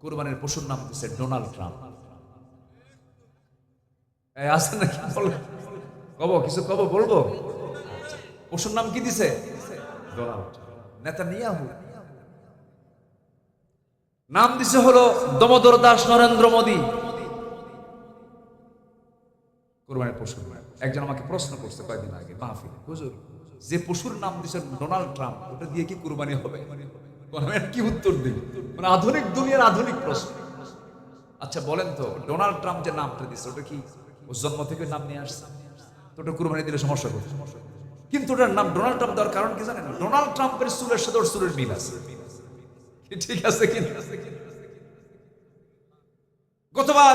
কুরবানির পশুর নাম দিচ্ছে ডোনাল্ড ট্রাম্প। আছে নাকি কব কিছু কব বলবো? পশুর নাম কি দিছে? ডোনাল্ড। নেতানিয়াহু নাম দিছে হলো দমোদর দাস নরেন্দ্র মোদী। কুরবানির পশুর নাম। একজন আমাকে প্রশ্ন করছে কয়েকদিন আগে মাহফিল, হুজুর যে পশুর নাম দিছে ডোনাল্ড ট্রাম্প, ওটা দিয়ে কি কুরবানি হবে? কি উত্তর দিই? মানে আধুনিক দুনিয়ার আধুনিক প্রশ্ন। আচ্ছা বলেন তো, ডোনাল্ড ট্রাম্প যে নামটা দিছে ওটা কি ও জন্ম থেকে নাম নিয়ে আসছে? তো ওটা কুরবানি দিলে সমস্যা করছে। কিন্তু ওটার নাম ডোনাল্ড ট্রাম্প দেওয়ার কারণ কি জানেন? ডোনাল্ড ট্রাম্পের চুলের সাথে ওর চুলের মিল আছে। ঠিক আছে কি? গতবার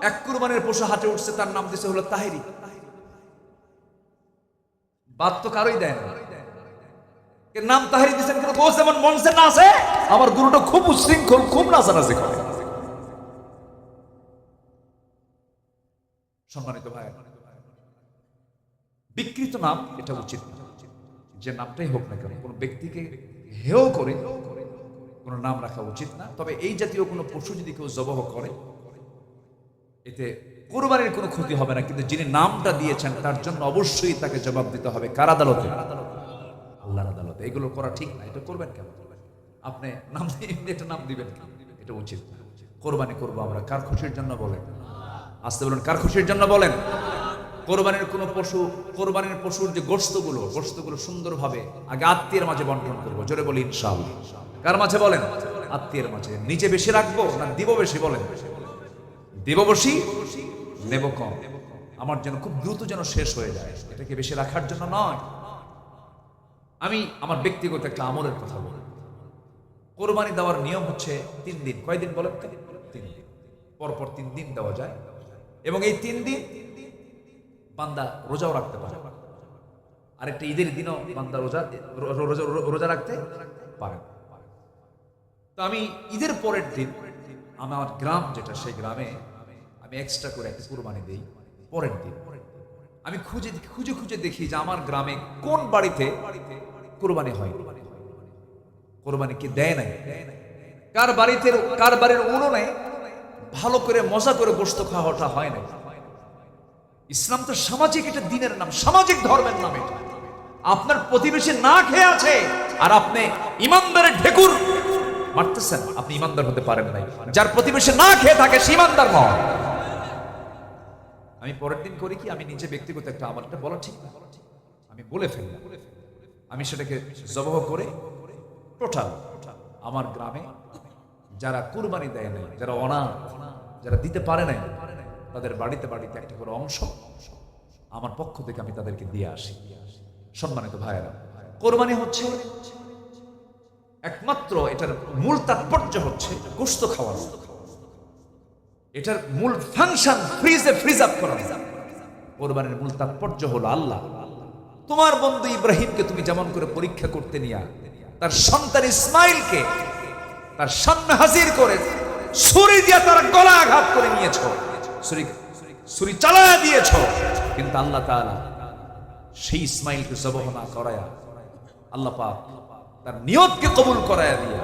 এক কুরবানির পশু হাটে উঠছে, তার নাম দিছে হলো তাহেরি। বাদ তো কারোই দেয় না। নাম তাহেরি দিচ্ছেন কেন? ও যেমন মঞ্চে নাচে, আমার গুরুটা খুব উশৃঙ্খল, খুব নাচানাচি করে। সম্মানিত ভাই, বিকৃত নাম এটা উচিত না। যে নামটাই হোক না কেন, কোন ব্যক্তিকে হেয় করে কোন নাম রাখা উচিত না। তবে এই জাতীয় কোনো পশু যদি কেউ জবাহ করে, এতে কুরবানির কোনো ক্ষতি হবে না, কিন্তু যিনি নামটা দিয়েছেন তার জন্য অবশ্যই তাকে জবাব দিতে হবে। কার আদালতে? আল্লাহর আদালতে। এগুলো করা ঠিক না। এটা করবেন কেন? আপনি নাম এটা নাম দিবেন কেন? এটা উচিত না। কোরবানি করবো আমরা কার খুশির জন্য বলেন? আসতে বলেন, কার খুশির জন্য বলেন? কোরবানির কোনো পশু, কোরবানির পশুর যে গোশতগুলো সুন্দরভাবে আগে আত্মীয়ের মাঝে বন্টন করবো। জোরে বলি ইনশাআল্লাহ। কার মাঝে বলেন? আত্মীয়ের মাঝে। নিজে বেশি রাখবো না দিব বেশি? বলেন। দিব বেশি, নেব কম। আমার যেন খুব দ্রুত যেন শেষ হয়ে যায়, এটাকে বেশি রাখার জন্য নয়। আমি আমার ব্যক্তিগত একটা আমলের কথা বলি। কোরবানি দেওয়ার নিয়ম হচ্ছে 3 দিন। কয়দিন বলেন? 3 দিন। পরপর 3 দিন দেওয়া যায়, এবং এই 3 দিন বান্দা রোজাও রাখতে পারে। আর একটা ঈদের দিনও বান্দা রোজা রাখতে পারে। তো আমি ঈদের পরের দিন আমার গ্রাম যেটা, সেই গ্রামে আমি এক্সট্রা করে একটা কুরবানি দেই। পরের দিন আমি খুঁজে খুঁজে দেখি যে আমার গ্রামে কোন বাড়িতে কুরবানি হয়, কুরবানি কি দেয় নাই, কার বাড়ির উনুনে ভালো করে মজা করে গোশত খাওয়াটা হয় না। ইসলাম তো সামাজিক, এটা দিনের নাম, সামাজিক ধর্মের নাম। এটা আপনার প্রতিবেশী না খেয়ে আছে আর আপনি ইমানদারের ঢেকুর মারতেছেন, আপনি ইমানদার হতে পারেন নাই। যার প্রতিবেশী না খেয়ে থাকে সে ইমানদার নয়। আমি পরের দিন করি কি, আমি নিজে ব্যক্তিগত একটা আমলটা বলা ঠিক না, আমি বলে ফেললাম। আমি সেটাকে জবাহ করে টোটাল আমার গ্রামে যারা কুরবানি দেয় নাই, যারা অনাথ, যারা দিতে পারে নাই, তাদের বাড়িতে বাড়িতে একটা করে অংশ আমার পক্ষ থেকে আমি তাদেরকে দিয়ে আসি। সম্মানিত ভাইয়েরা, কোরবানি হচ্ছে একমাত্র, এটার মূল তাৎপর্য হচ্ছে গোশত খাওয়ানো। এটার মূল ফাংশন ফ্রিজ আপ করা। কোরবানির মূল তাৎপর্য হলো আল্লাহ তোমার বন্ধু ইব্রাহিমকে তুমি যেমন করে পরীক্ষা করতে নিয়া তার সন্তান ইসমাইলকে তার সামনে হাজির করে ছুরি দিয়ে তার গলা আঘাত করে নিয়েছ, ছুরি চালায়া দিয়েছ, কিন্তু আল্লাহ তাআলা সেই ইসমাইলকে জবাহ না করায়া, আল্লাহ পাক তার নিয়তকে কবুল করায়া দিয়া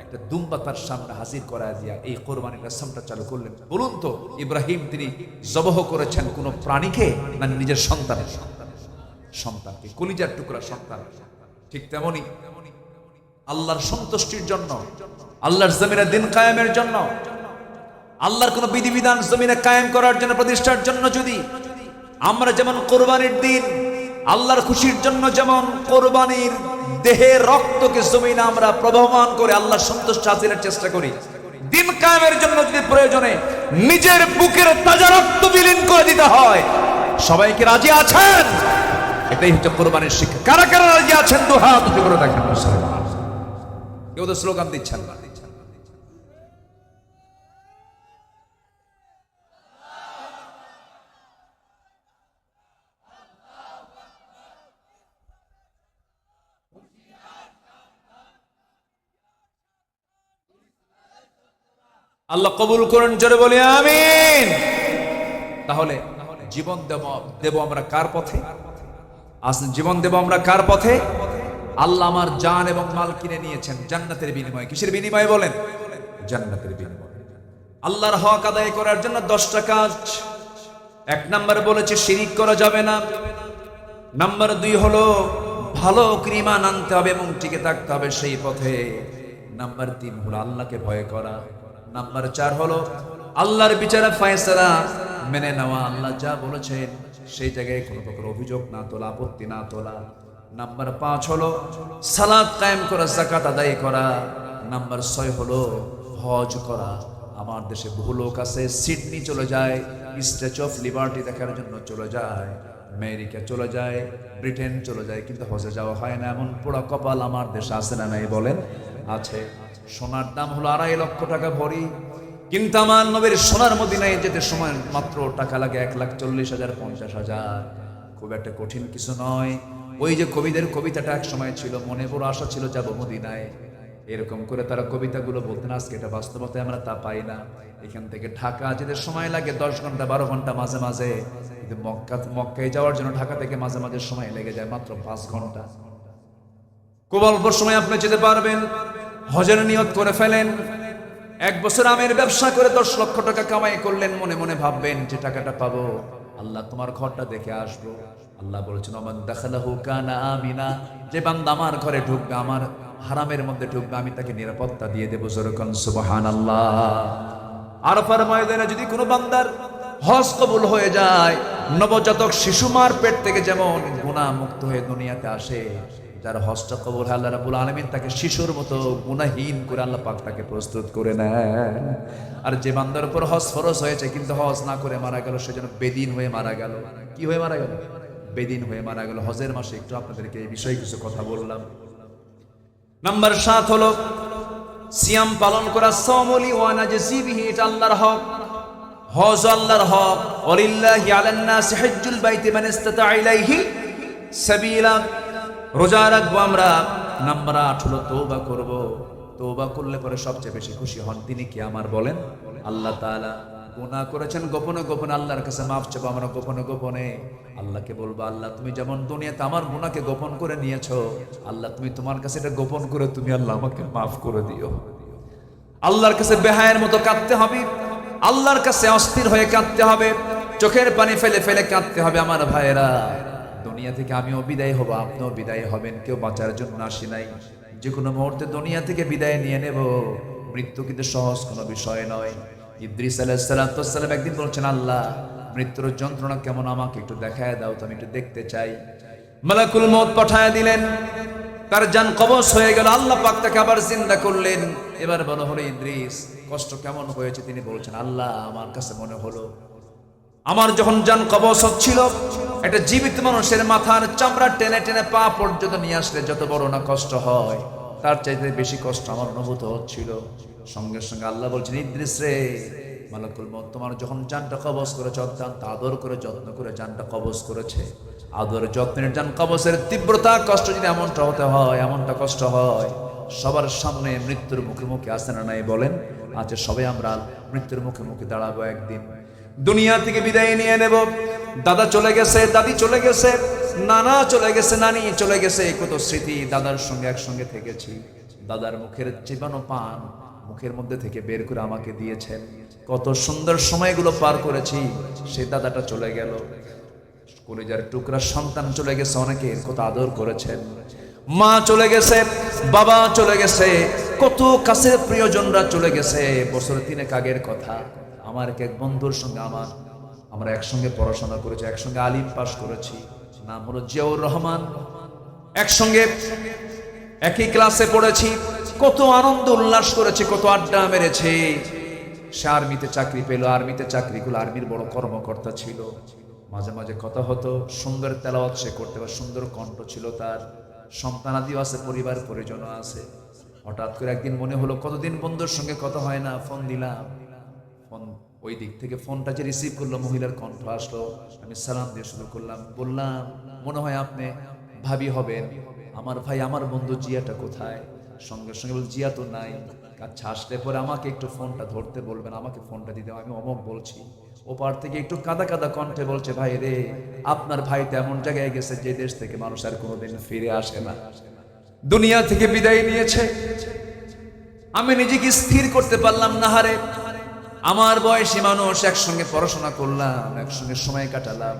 একটা দুম্বা তার সামনে হাজির করায়া দিয়া এই কোরবানির রাসমটা চালু করলেন। বলুন তো, ইব্রাহিম তিনি জবাহ করেছেন কোন প্রাণীকে না নিজের সন্তানকে, কলিজার টুকরা সন্তান। ঠিক তেমনি আল্লাহর সন্তুষ্টির জন্য, আল্লাহর জমিনে দিন কায়েমের জন্য, আল্লাহর কোন বিধিবিধান জমিনে কায়েম করার জন্য, প্রতিষ্ঠার জন্য যদি আমরা যেমন কোরবানির দিন আল্লাহর খুশির জন্য যেমন কোরবানির দেহের রক্তকে জমিনে আমরা প্রবহমান করে আল্লাহর সন্তুষ্টি হাসিলের চেষ্টা করি, দিন কায়েমের জন্য যদি প্রয়োজনে নিজের বুকের তাজা রক্ত বিলীন করে দিতে হয়, সবাইকে রাজি আছেন? এটাই হচ্ছে কোরবানির শিক্ষা। কারা কারা রাজি আছেন? দু হাত উঁচু করে দেখেন। কেউ তো স্লোগান দিচ্ছেন না। আল্লাহ কবুল করেন, জোরে বলি আমিন। তাহলে জীবন দেব আমরা কার পথে? জীবন দেব আমরা কার পথে? আল্লাহ আমার জান এবং মাল কিনে নিয়েছেন জান্নাতের বিনিময়ে। কিসের বিনিময়ে বলেন? জান্নাতের বিনিময়। আল্লাহর হক আদায় করার জন্য 10টা কাজ। 1 নাম্বার বলেছে শিরিক করা যাবে না। নাম্বার 2 হলো ভালো ঈমান আনতে হবে এবং টিকে থাকতে হবে সেই পথে। নাম্বার 3 হলো আল্লাহকে ভয় করা। নাম্বার 4 হলো আল্লাহর বিচারে ফয়সালা মেনে নেওয়া। আল্লাহ যা বলেছেন সেই জায়গায় কোনো প্রকার অভিযোগ না তোলা, আপত্তি না তোলা। নাম্বার 5 হলো সালাত কায়েম করা, যাকাত আদায় করা। নাম্বার 6 হলো হজ করা। আমার দেশে বহু লোক আছে সিডনি চলে যায়, স্ট্যাচু অফ লিবার্টি দেখার জন্য চলে যায়, আমেরিকা চলে যায়, ব্রিটেন চলে যায়, কিন্তু হজে যাওয়া হয় না। এমন পোড়া কপাল আমার দেশে আছে না নাই বলেন? আছে। সোনার দাম হলো 2.5 লক্ষ টাকা ভরি, কিন্তু আমার নবীর সোনার মদিনায় যেতে সময় মাত্র টাকা লাগে 1,40,000 50,000। খুব একটা কঠিন কিছু নয়। ওই যে কবিদের কবিতাটা এক সময় ছিল, মনে বড় আশা ছিল যাব মদিনায়, এরকম করে তারা কবিতাগুলো বলতেন। আজকে এটা বাস্তবতায় আমরা তা পাই না। এখান থেকে ঢাকা যেতে সময় লাগে 10 ঘন্টা 12 ঘন্টা মাঝে মাঝে, কিন্তু মক্কায় যাওয়ার জন্য ঢাকা থেকে মাঝে মাঝে সময় লেগে যায় মাত্র 5 ঘন্টা। খুব অল্প সময় আপনি যেতে পারবেন। হজের নিয়ত করে ফেলেন। 1 বছর আমের ব্যবসা করে 10 লক্ষ টাকা কামাই করলেন, মনে মনে ভাববেন যে টাকাটা পাবো, আল্লাহ তোমার ঘরটা দেখে আসবো। আল্লাহ বলেছেন ওমান দাখালাহু কানা আমিনা, যে বান্দা আমার ঘরে ঢুকবে, আমার হারামের মধ্যে ঢুকবে, আমি তাকে নিরাপত্তা দিয়ে দেবো। জোরকান সুবহানাল্লাহ। আরাফার ময়দানে যদি কোনো বান্দার হজ কবুল হয়ে যায়, নবজাতক শিশু মার পেট থেকে যেমন গুনাহ মুক্ত হয়ে দুনিয়াতে আসে, যার হজটা কবুল হয় আল্লাহ রাব্বুল আলামিন তাকে শিশুর মতো গুনাহীন করে আল্লাহ পাক তাকে প্রস্তুত করে নেন। আর যে বান্দার উপর হজ ফরজ হয়েছে কিন্তু হজ না করে মারা গেল, সে যেন বেদিন হয়ে মারা গেল। কি হয়ে মারা গেল? বেদিন হয়ে মারা গেল। হজের মাসে একটু আপনাদেরকে এই বিষয়ে কিছু কথা বললাম। নাম্বার 7 হলো সিয়াম পালন করা। সাওমুলি ওয়া নাজসি বিহি, এটা আল্লাহর হক। হজ আল্লাহর হক। ওয়ালিল্লাহি আলান নাসি হজ্জুল বাইতি মান ইসতাতা ইলাইহি সাবিলা। রোজা রাখবো আমরা। নাম্বার 8 হলো তওবা করব। তওবা করলে পরে সবচেয়ে বেশি খুশি হন তিনি কি আমার বলেন? আল্লাহ তাআলা। গুনাহ করেছেন গোপনে গোপনে, আল্লাহর কাছে মাফ চাইবো আমরা গোপনে গোপনে। আল্লাহকে বলবো আল্লাহ তুমি যেমন দুনিয়াতে আমার গুনাহকে গোপন করে নিয়েছো, আল্লাহ তুমি তোমার কাছে এটা গোপন করে তুমি আল্লাহ আমাকে মাফ করে দিও। আল্লাহর কাছে বেহায়ের মতো কাঁদতে হবে, আল্লাহর কাছে অস্থির হয়ে কাঁদতে হবে, চোখের পানি ফেলে ফেলে কাঁদতে হবে। আমার ভাইয়েরা, দুনিয়া থেকে আমিও বিদায় হব, আপনিও বিদায় হবেন। কেউ বাঁচার জন্য আসি নাই। যে কোনো মুহূর্তে দুনিয়া থেকে বিদায় নিয়ে নেব। মৃত্যু কিন্তু সহজ কোনো বিষয় নয়। ইদ্রিস আলাইহিস সালাম একদিন বলছেন আল্লাহ মৃত্যুর যন্ত্রণা কেমন আমাকে একটু দেখায় দাও তো, আমি একটু দেখতে চাই। মালাকুল মউত পাঠায় দিলেন, তার জান কবজ হয়ে গেল। আল্লাহ পাক তাকে আবার জিন্দা করলেন। এবার বলা হলো ইদ্রিস কষ্ট কেমন হয়েছে? তিনি বলছেন আল্লাহ আমার কাছে মনে হলো আমার যখন জান কবজ হচ্ছিল, একটা জীবিত মানুষের মাথার চামড়া টেনে টেনে পা পর্যন্ত নিয়ে আসলে যত বড় না কষ্ট হয়, তার চাইতে বেশি কষ্ট আমার অনুভূত হচ্ছিল। সঙ্গে সঙ্গে আল্লাহ বলছেন ইদ্রিস রে, মালাকুল মউত তোমার যখন জানটা কবজ করেছে, অত্যন্ত আদর করে যত্ন করে জানটা কবজ করেছে। আদর যত্নের জান কবজের তীব্রতা কষ্ট যদি এমনটা হতে হয়, এমনটা কষ্ট হয়, সবার সামনে মৃত্যুর মুখে মুখে আসে না নাই বলেন? আচ্ছা সবাই আমরা মৃত্যুর মুখে মুখে দাঁড়াবো একদিন। দুনিয়া থেকে বিদায় নিয়ে নেব। দাদা চলে গেছে, দাদি চলে গেছে, নানা চলে গেছে, নানি চলে গেছে। কত স্মৃতি দাদার সঙ্গে একসঙ্গে থেকেছি। দাদার মুখের চিবানো পান মুখের মধ্যে থেকে বের করে আমাকে দিয়েছেন। কত সুন্দর সময়গুলো পার করেছি। সেই দাদাটা চলে গেল। কলিজার টুকরা সন্তান চলে গেছে, অনেকের কত আদর করেছেন। মা চলে গেছে, বাবা চলে গেছে, কত কাছের প্রিয়জনরা চলে গেছে। বছর 3 আগের কথা। আমার এক বন্ধুর সঙ্গে আমরা একসঙ্গে পড়াশোনা করেছি, একসঙ্গে আলিম পাস করেছি। নাম হলো জিয়াউর রহমান। একসঙ্গে একই ক্লাসে পড়েছি, কত আনন্দ উল্লাস করেছি, কত আড্ডা মেরেছি। সে আর্মিতে চাকরি পেল, আর্মিতে চাকরি করলো, আর্মির বড় কর্মকর্তা ছিল। মাঝে মাঝে কথা হতো, সুন্দর তেলাওয়াত সে করতে পারে, সুন্দর কণ্ঠ ছিল তার, সন্তানাদিও আছে, পরিবার পরিজনও আছে। হঠাৎ করে একদিন মনে হলো কতদিন বন্ধুর সঙ্গে কথা হয় না, ফোন দিলাম। ফোন ওই দিক থেকে ফোনটা যে রিসিভ করলো, মহিলার কণ্ঠ আসলো। আমি সালাম দিয়ে শুরু করলাম, বললাম মনে হয় আপনি ভাবি হবেন। আমার ভাই, আমার বন্ধু জিয়াটা কোথায়? সঙ্গে সঙ্গে বল জিয়া তো নাই। আচ্ছা আসলে পরে আমাকে একটু ফোনটা ধরতে বলবেন, আমাকে ফোনটা দিতে। আমি অমক বলছি। ওপার থেকে একটু কাদা কাদা কণ্ঠে বলছে ভাই রে, আপনার ভাই তো এমন জায়গায় গেছে যে দেশ থেকে মানুষ আর কোনোদিন ফিরে আসে না, দুনিয়া থেকে বিদায় নিয়েছে। আমি নিজেকে স্থির করতে পারলাম না, হারে আমার বয়সী মানুষ, একসঙ্গে পড়াশোনা করলাম, একসঙ্গে সময় কাটালাম।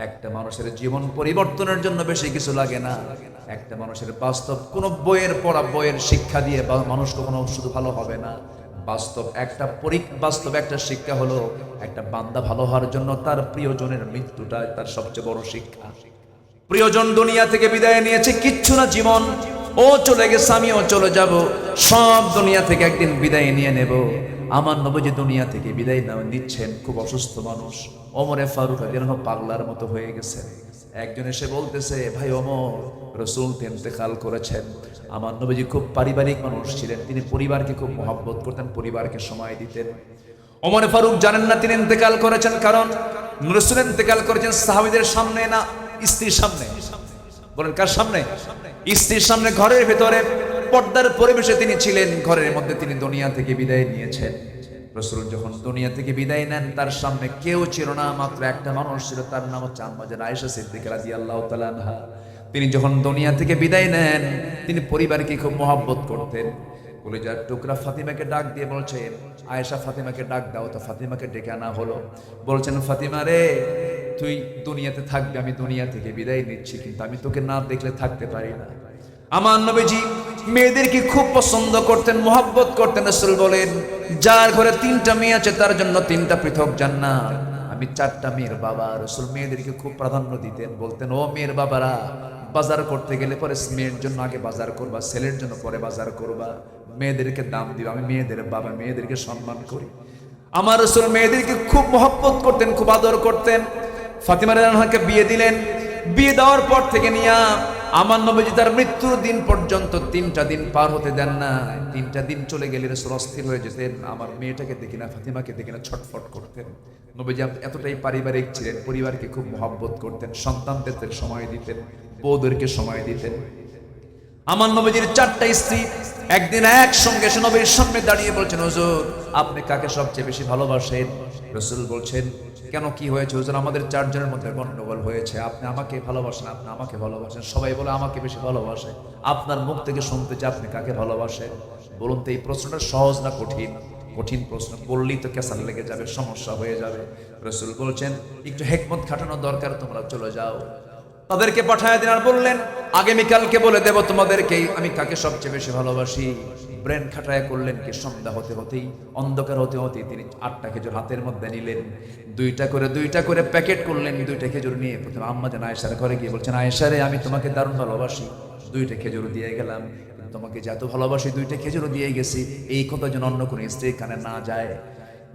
একটা মানুষের জীবন পরিবর্তনের জন্য বেশি কিছু লাগে না। একটা মানুষের বাস্তব কোন বইয়ের পড়া, বইয়ের শিক্ষা দিয়ে মানুষ কখনো শুধু ভালো হবে না। বাস্তব একটা শিক্ষা হলো, একটা বান্দা ভালো হওয়ার জন্য তার প্রিয়জনের মৃত্যুটা তার সবচেয়ে বড় শিক্ষা। প্রিয়জন দুনিয়া থেকে বিদায় নিয়েছে, কিচ্ছু না জীবন, ও চলে গেছে, আমিও চলে যাব, সব দুনিয়া থেকে একদিন বিদায় নিয়ে নেব। আমার নবীজি দুনিয়া থেকে বিদায় নিচ্ছেন, খুব অসুস্থ মানুষ। ওমরে ফারুক রাদিয়াল্লাহু আনহু পাগলার মতো হয়ে গেছে। একজন এসে বলতেছে, ভাই ওমর, রাসূল ইন্তেকাল করেছেন। আমার নবীজি খুব পারিবারিক মানুষ ছিলেন, তিনি পরিবারকে খুব মহব্বত করতেন, পরিবারকে সময় দিতেন। ওমরে ফারুক জানেন না তিনি ইন্তেকাল করেছেন, কারণ রাসূল ইন্তেকাল করেছেন সাহাবীদের সামনে না স্ত্রীর সামনে? বলেন কার সামনে? স্ত্রীর সামনে, ঘরের ভেতরে পর্দার পরিবেশে তিনি ছিলেন, ঘরের মধ্যে তিনি দুনিয়া থেকে বিদায় নিয়েছেন। রাসূল যখন দুনিয়া থেকে বিদায় নেন, তার সামনে কেউ ছিল না, মাত্র একটা মানুষ ছিল, তার নাম হচ্ছে আম্মা জান আয়েশা সিদ্দিকা রাদিয়াল্লাহু তাআলা আনহা। তিনি যখন দুনিয়া থেকে বিদায় নেন, তিনি পরিবারকে খুব মহব্বত করতেন। কলিজার টুকরা ফাতিমাকে ডাক দিয়ে বলছেন, আয়েশা ফাতিমাকে ডাক দাও। তো ফাতিমাকে ডেকে আনা হলো। বলছেন, ফাতিমা রে, তুই দুনিয়াতে থাকবি, আমি দুনিয়া থেকে বিদায় নিচ্ছি, কিন্তু আমি তোকে না দেখলে থাকতে পারি না। আমার নবীজি মেয়েদেরকে খুব পছন্দ করতেন, মহব্বত করতেন। রাসূল বলেন, যার ঘরে 3টা মেয়ে আছে তার জন্য 3টা পৃথক জান্নাত। আমি 4টা মেয়ের বাবা। রাসূল মেয়েদেরকে খুব প্রাধান্য দিতেন, বলতেন, ও মেয়ের বাবারা, বাজার করতে গেলে পরে মেয়ের জন্য আগে বাজার করবা, ছেলের জন্য পরে বাজার করবা, মেয়েদেরকে দাম দিবা। আমি মেয়েদের বাবা, মেয়েদেরকে সম্মান করি। আমার রাসূল মেয়েদেরকে খুব মহব্বত করতেন, খুব আদর করতেন। ফাতিমা রাদিয়াল্লাহু আনহাকে বিয়ে দিলেন। বিয়ে দেওয়ার পর থেকে নিয়ে আমার নবীজি তার মৃত্যুর দিন পর্যন্ত 3টা দিন পার হতে দেন না। 3টা দিন চলে গেলে রাসূল অস্থির হয়ে যেতেন, আমার মেয়েটাকে দেখি না, ফাতিমাকে দেখি না, ছটফট করতেন। নবীজি এতটাই পারিবারিক ছিলেন, পরিবারকে খুব মহব্বত করতেন, সন্তানদের সময় দিতেন, বউদেরকে সময় দিতেন। আমার নবীজির 4টা স্ত্রী একদিন একসঙ্গে এসে নবীর সামনে দাঁড়িয়ে বলছেন, হুজুর, আপনি কাকে সবচেয়ে বেশি ভালোবাসেন? রাসূল বলছেন, কেন, কি হয়েছে হুজুর? আমাদের 4 জনের মধ্যে গন্ডগোল হয়েছে, আপনি আমাকে ভালোবাসেন, আপনি আমাকে ভালোবাসেন, সবাই বলে আমাকে বেশি ভালোবাসে। আপনার মুখ থেকে শুনতে চাই আপনি কাকে ভালোবাসেন। বলুন তো, এই প্রশ্নটা সহজ না কঠিন? কঠিন প্রশ্ন, বললেই তো কেসার লেগে যাবে, সমস্যা হয়ে যাবে। রাসূল বলছেন, একটু হিকমত খাটানো দরকার, তোমরা চলে যাও। তাদেরকে পাঠায় দিন আর বললেন, আগামীকালকে বলে দেব তোমাদেরকে আমি কাকে সবচেয়ে বেশি ভালোবাসি। ব্রেন খাটায় করলেন কি, সন্ধ্যা হতে হতেই, অন্ধকার হতে হতেই তিনি 8টা খেজুর হাতের মধ্যে নিলেন, 2টা করে প্যাকেট করলেন। 2টা খেজুর নিয়ে প্রথমে আম্মা জান আয়েশার ঘরে গিয়ে বলছেন, আয়েশা রে, আমি তোমাকে দারুণ ভালোবাসি, 2টা খেজুর দিয়ে গেলাম, তোমাকে যত ভালোবাসি 2টা খেজুর দিয়ে গেছি, এই কথা যেন অন্য কোনো স্ত্রীর কানে না যায়।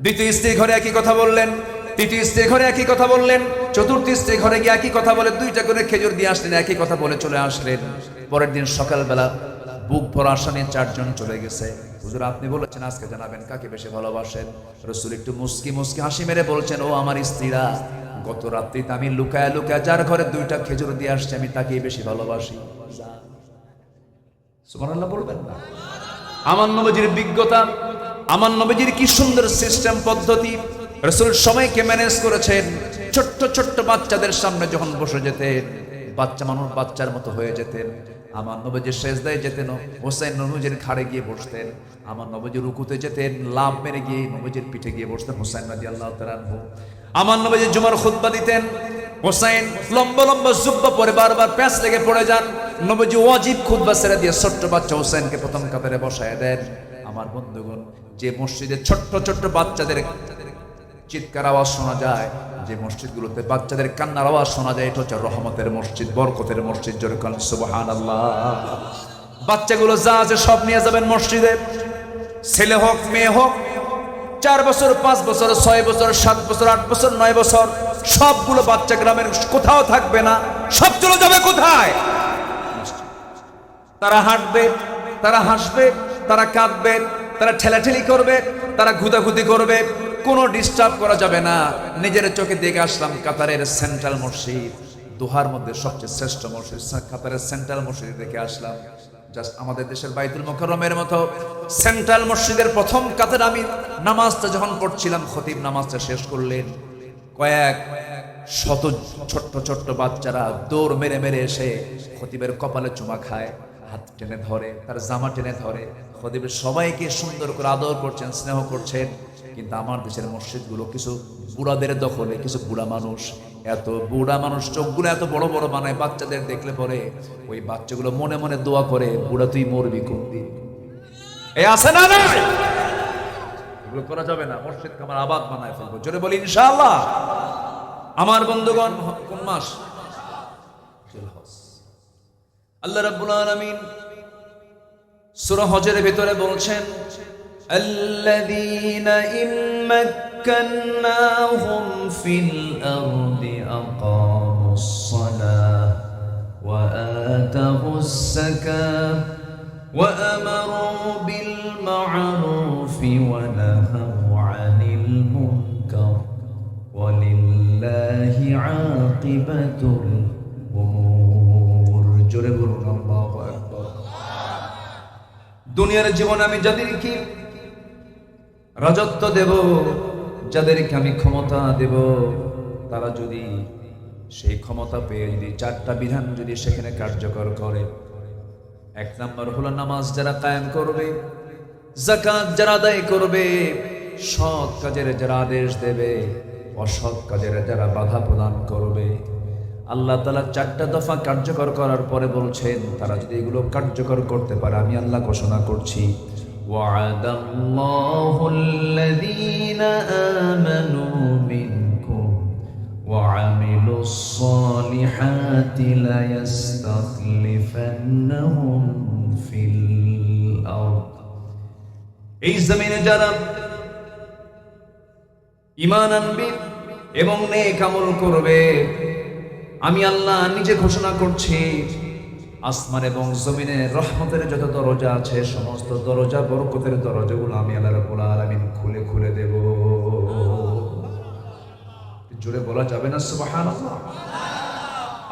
দ্বিতীয় স্ত্রীর ঘরে একই কথা বললেন, তৃতীয় স্ত্রীর ঘরে একই কথা বললেন, চতুর্থ স্ত্রীর ঘরে গিয়ে একই কথা বলে 2টা করে খেজুর দিয়ে আসলেন, একই কথা বলে চলে আসলেন। পরের দিন সকালবেলা বুক ভরা আশা নিয়ে 4 জন চলে গেছে। হুজুর, আপনি বলেছেন আজকে জানাবেন কাকে বেশি ভালোবাসেন। রাসূল একটু মুস্কি হাসি মেরে বলছেন, ও আমার স্ত্রীরা, গত রাত্রিতে আমি লুকায় লুকায় যার ঘরে 2টা খেজুর দিয়ে আসছি, আমি তাকেই বেশি ভালোবাসি। সুবহানাল্লাহ বলবেন না? আমার নবীজির বিজ্ঞতা, আমার নবীজির কি সুন্দর সিস্টেম পদ্ধতি। রাসূল সময়কে ম্যানেজ করেছেন। ছোট্ট ছোট্ট বাচ্চাদের সামনে যখন বসে যেতেন, বাচ্চা মানুষ বাচ্চার মতো হয়ে যেতেন। আমার নবীজি সেজদায় যেতেন, হোসেন নবীজির ঘাড়ে গিয়ে বসতেন। আমার নবীজি রুকুতে যেতেন, লাভ মেরে গিয়ে নবীজির পিঠে গিয়ে বসতেন হোসেন রাদিয়াল্লাহু তাআলা আনহু। আমার নবীজি জুমার খুতবা দিতেন, হোসেন লম্বা লম্বা জুব্বা পরে বারবার প্যাঁচ লেগে পড়ে যান। নবীজি ওয়াজিব খুতবা ছেড়ে দিয়ে ছোট্ট বাচ্চা হোসেনকে প্রথম কাতারে বসায় দেন। আমার বন্ধুগণ, যে মসজিদে ছোট্ট ছোট্ট বাচ্চাদের চিৎকার আওয়াজ শোনা যায়, যে মসজিদগুলোতে বাচ্চাদের কান্নার আওয়াজ শোনা যায়, এটা হচ্ছে রহমতের মসজিদ, বরকতের মসজিদ। জোরে বলেন সুবহানাল্লাহ। বাচ্চাগুলো যা আছে সব নিয়ে যাবেন মসজিদে, ছেলে হোক মেয়ে হোক, 4 বছর 5 বছর 6 বছর 7 বছর 8 বছর 9 বছর, সবগুলো বাচ্চা গ্রামের কোথাও থাকবে না, সব চলে যাবে কোথায়? তারা হাঁটবে, তারা হাসবে, তারা কাঁদবে, তারা ঠেলাঠেলি করবে, তারা ঘুদাঘুদি করবে, কোনো ডিস্টার্ব করা যাবে না। নিজের চোখে দেখে আসলাম কাতারের সেন্ট্রাল মসজিদ, দোহার মধ্যে সবচেয়ে শ্রেষ্ঠ মসজিদ, কাতারের সেন্ট্রাল মসজিদ দেখে আসলাম। জাস্ট আমাদের দেশের বাইতুল মুকাররমের মতো সেন্ট্রাল মসজিদের প্রথম কাতারে আমি নামাজটা যখন পড়ছিলাম, খতিব নামাজটা শেষ করলেন, কয়েক শত ছোট্ট ছোট্ট বাচ্চারা দৌড় মেরে মেরে এসে খতিবের কপালে চুমা খায়। হাত টেনে ধরে, তার জামা টেনে ধরে। খতিবের সবাইকে সুন্দর করে আদর করছেন, স্নেহ করছেন। কিন্তু আমার দেশের মসজিদগুলো কিছু বুড়াদের দখলে, কিছু বুড়া মানুষ, এত বুড়া মানুষ চোখগুলো এত বড় বড় বানায়, বাচ্চাদের দেখলে পরে ওই বাচ্চাগুলো মনে মনে দোয়া করে, বুড়া তুই মরবি কোন দিন। এই আছে না না, এগুলো করা যাবে না। মসজিদকে আমার আবাদ বানায় ফেলবো, জোরে বলি ইনশাআল্লাহ। আমার বন্ধুগণ, কোন মাস? আল্লাহ রাব্বুল আলামিন সূরা হজের ভিতরে বলছেন, আল্লাযীনা ইম্মাক্কান্নাহুম ফিল আরদি আকামুস সালাহ ওয়া আতাউস যাকাহ ওয়া আমারু বিল মা'রুফি ওয়া নাহাউ আনিল মুনকার ওয়া লিল্লাহি আকিবাতুল উমুর। জোরে বলুন আল্লাহু আকবার। দুনিয়ার জীবনে আমি যাদেরকে রাজত্ব দেব, যাদেরকে আমি ক্ষমতা দেব, তারা যদি সেই ক্ষমতা পেয়ে যদি চারটা বিধান যদি সেখানে কার্যকর করে, এক নম্বর হলো নামাজ যারা কায়েম করবে, যাকাত যারা আদায় করবে, সৎ কাজের যারা আদেশ দেবে, অসৎ কাজের যারা বাধা প্রদান করবে। আল্লাহ তাআলা চারটা দফা কার্যকর করার পরে বলছেন, তারা যদি এগুলো কার্যকর করতে পারে, আমি আল্লাহ ঘোষণা করছি, ওয়া'আদাল্লাহুল্লাযীনা আমানু মিনকুম ওয়া আমিলুস সালিহাতি লা ইস্তাখলিফান্নাহুম ফিল আরদ। এই জমিনে যারা ঈমান আনবে এবং নেক আমল করবে, আমি আল্লাহ নিজে ঘোষণা করছি, আসমান এবং জমিনের রহমতের যত দরজা আছে, সমস্ত দরজা, বরকতের দরজাগুলো আমি আল্লাহ রাব্বুল আলামিন খুলে খুলে দেব। জোরে বলা যাবে না সুবহানাল্লাহ?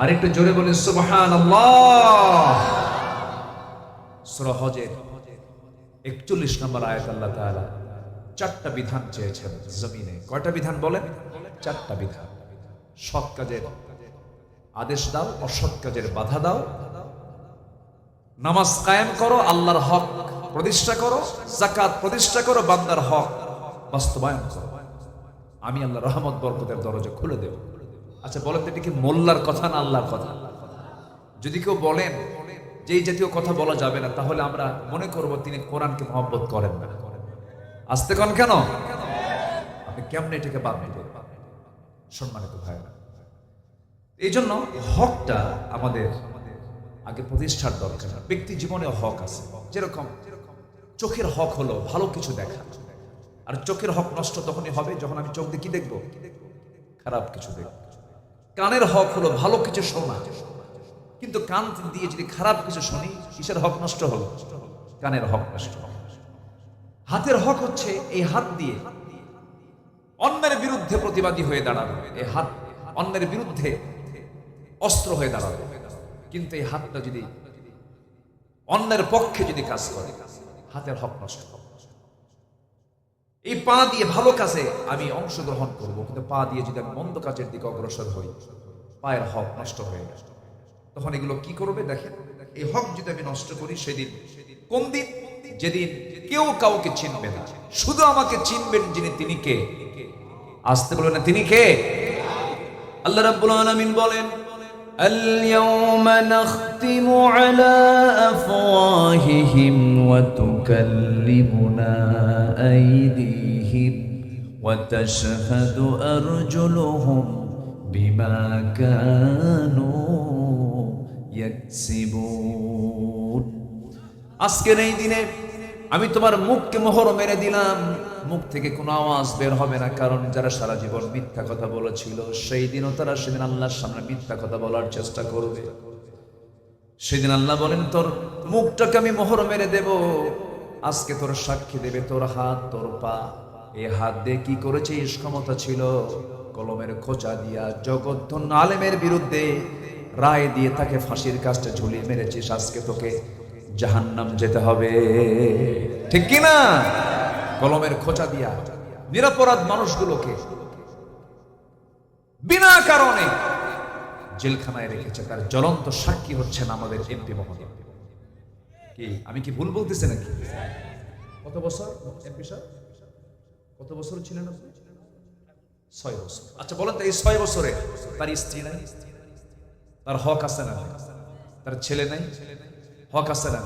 আরেকটু জোরে বলেন সুবহানাল্লাহ। সূরা হজের 41 নম্বর আয়াত আল্লাহ তাআলা চারটা বিধান চেয়েছেন জমিনে। কয়টা বিধান বলেন? চারটা বিধান। সৎ কাজের আদেশ দাও, অসৎ কাজের বাধা দাও, নামাজ কায়েম করো, আল্লাহর হক প্রতিষ্ঠা করো, যাকাত প্রতিষ্ঠা করো, বান্দার হক বাস্তবায়ন করো, আমি আল্লাহ রহমত বরকতের দরজা খুলে দেব। আচ্ছা বলেন তো, এটা কি মোল্লার কথা না আল্লাহর কথা? যদি কেউ বলেন যে এই জাতীয় কথা বলা যাবে না, তাহলে আমরা মনে করব তিনি কোরআনকে মহব্বত করেন না। আসতে কোন কেন? আপনি কেমনে এটাকে বাদ দিবেন? সম্মানিত ভাইরা, এই জন্য হকটা আমাদের আগে প্রতিষ্ঠার দরকার। ব্যক্তি জীবনে হক আছে, যেরকম চোখের হক হলো ভালো কিছু দেখা, আর চোখের হক নষ্ট তখনই হবে যখন আমি চোখ দিয়ে কি দেখবো? খারাপ কিছু দেখবো। কানের হক হলো ভালো কিছু শোনা, কিন্তু কান দিয়ে যদি খারাপ কিছু শুনি, কিসের হক নষ্ট হলো? কানের হক নষ্ট। হাতের হক হচ্ছে এই হাত দিয়ে অন্যের বিরুদ্ধে প্রতিবাদী হয়ে দাঁড়াবে, এই হাত অন্যের বিরুদ্ধে অস্ত্র হয়ে দাঁড়াবে। কিন্তু এই হাতটা যদি অন্যের পক্ষে যদি কাজ করে, হাতের হক নষ্ট হবে। এই পা দিয়ে ভালো কাজে আমি অংশগ্রহণ করব, কিন্তু পা দিয়ে যদি আমি মন্দ কাজের দিকে অগ্রসর হই, পায়ের হক নষ্ট হয়ে গেছে। তখন এগুলো কি করবে? দেখেন, এই হক যদি আমি নষ্ট করি, সেদিন কোন দিন? যেদিন কেউ কাউকে চিনবে না, শুধু আমাকে চিনবেন যিনি, তিনি কে? আসতে বলবেন না, তিনি কে? আল্লাহ রাব্বুল আলামিন বলেন, اليوم نختم على أفواههم وتكلمنا أيديهم وتشهد أرجلهم بما كانوا يكسبون। আজকের এই দিনে আমি তোমার মুখকে মোহর মেরে দিলাম, মুখ থেকে কোনো আওয়াজ বের হবে না। কারণ যারা সারা জীবন মিথ্যা কথা বলেছিল, সেই দিনও তারা সেদিন আল্লাহর সামনে মিথ্যা কথা বলার চেষ্টা করবে। সেদিন আল্লাহ বলেন, তোর মুখটাকে আমি মোহর মেরে দেব। আজকে তোর সাক্ষী দেবে তোর হাত, তোর পা। এই হাত দিয়ে কি করেছিস? ক্ষমতা ছিল কলমের খোঁচা দিয়া জগৎধন্য আলেমের বিরুদ্ধে রায় দিয়ে তাকে ফাঁসির কাস্টে ঝুলিয়ে মেরেছিস। আজকে তোকে জাহান্নাম যেতে হবে, ঠিক কিনা? কলমের খোঁচা দিয়া নিরপরাধ মানুষগুলোকে বিনা কারণে জেলখানায় রেখেছে। তার জ্বলন্ত সাক্ষী হচ্ছেন আমাদের এমপি মহোদয়। কি আমি কি ভুল বলতেছি নাকি? কত বছর এমপি সাহেব, কত বছর ছিলেন আপনি? 6 বছর। আচ্ছা বলেন তো, এই 6 বছরে তার স্ত্রী নাই, তার হক আছে না? তার ছেলে নাই, হক আছে না?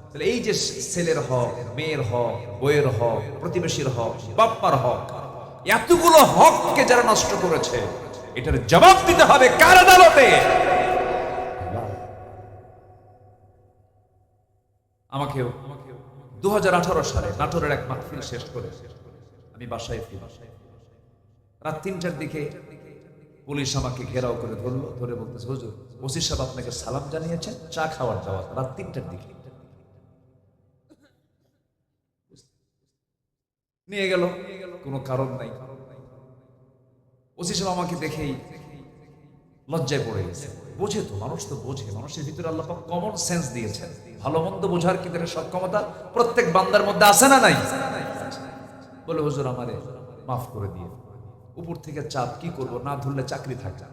তাহলে এই যে ছেলের হক, মেয়ের হক, বইয়ের হক, প্রতিবেশীর হক, বাপ্পার হক, এতগুলো হককে যারা নষ্ট করেছে, এটার জবাব দিতে হবে কার আদালতে? আমাকেও 2018 সালে নাটোরের এক মাহফিল শেষ করে আমি বাসায় ফিরি। রাত 3টার দিকে পুলিশ আমাকে ঘেরাও করে ধরলো, ধরে বলতেছে, হুজুর ওসি সাহেব আপনাকে সালাম জানিয়েছেন, চা খাওয়ার দাওয়াত। রাত 3টার দিকে নিয়ে গেল, কোনো কারণ নাই। ওসি সাহেব আমাকে দেখেই লজ্জায় পড়ে গেছে। বোঝে তো, মানুষ তো বোঝে, মানুষের ভিতরে আল্লাহ পাক কমন সেন্স দিয়েছেন, ভালো মন্দ বোঝার কিন্তু সক্ষমতা প্রত্যেক বান্দার মধ্যে আছে না নাই? বলে হুজুর আমারে মাফ করে দিয়ে, উপর থেকে চাপ, কি করব, না ধরলে চাকরি থাকে,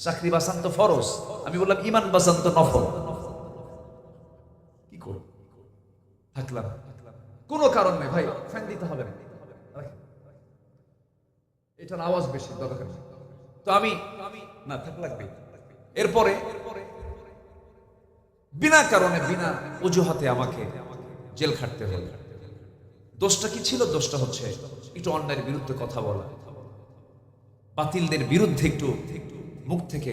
চাকরি বাঁচান তো ফরজ। আমি বললাম ইমান বাঁচান তো নফল, কি করব? থাকলাম, কোনো কারণ নেই ভাই, ফ্যান দিতে হবে না, এটার আওয়াজ বেশি দরকার নেই। তো আমি না থাক লাগবে। এরপরে বিনা কারণে, বিনা অজুহাতে আমাকে জেল খাটতে হলো। দোষটা কি ছিল? দোষটা হচ্ছে একটু অন্যায়ের বিরুদ্ধে কথা বলা, বাতিলদের বিরুদ্ধে একটু মুখ থেকে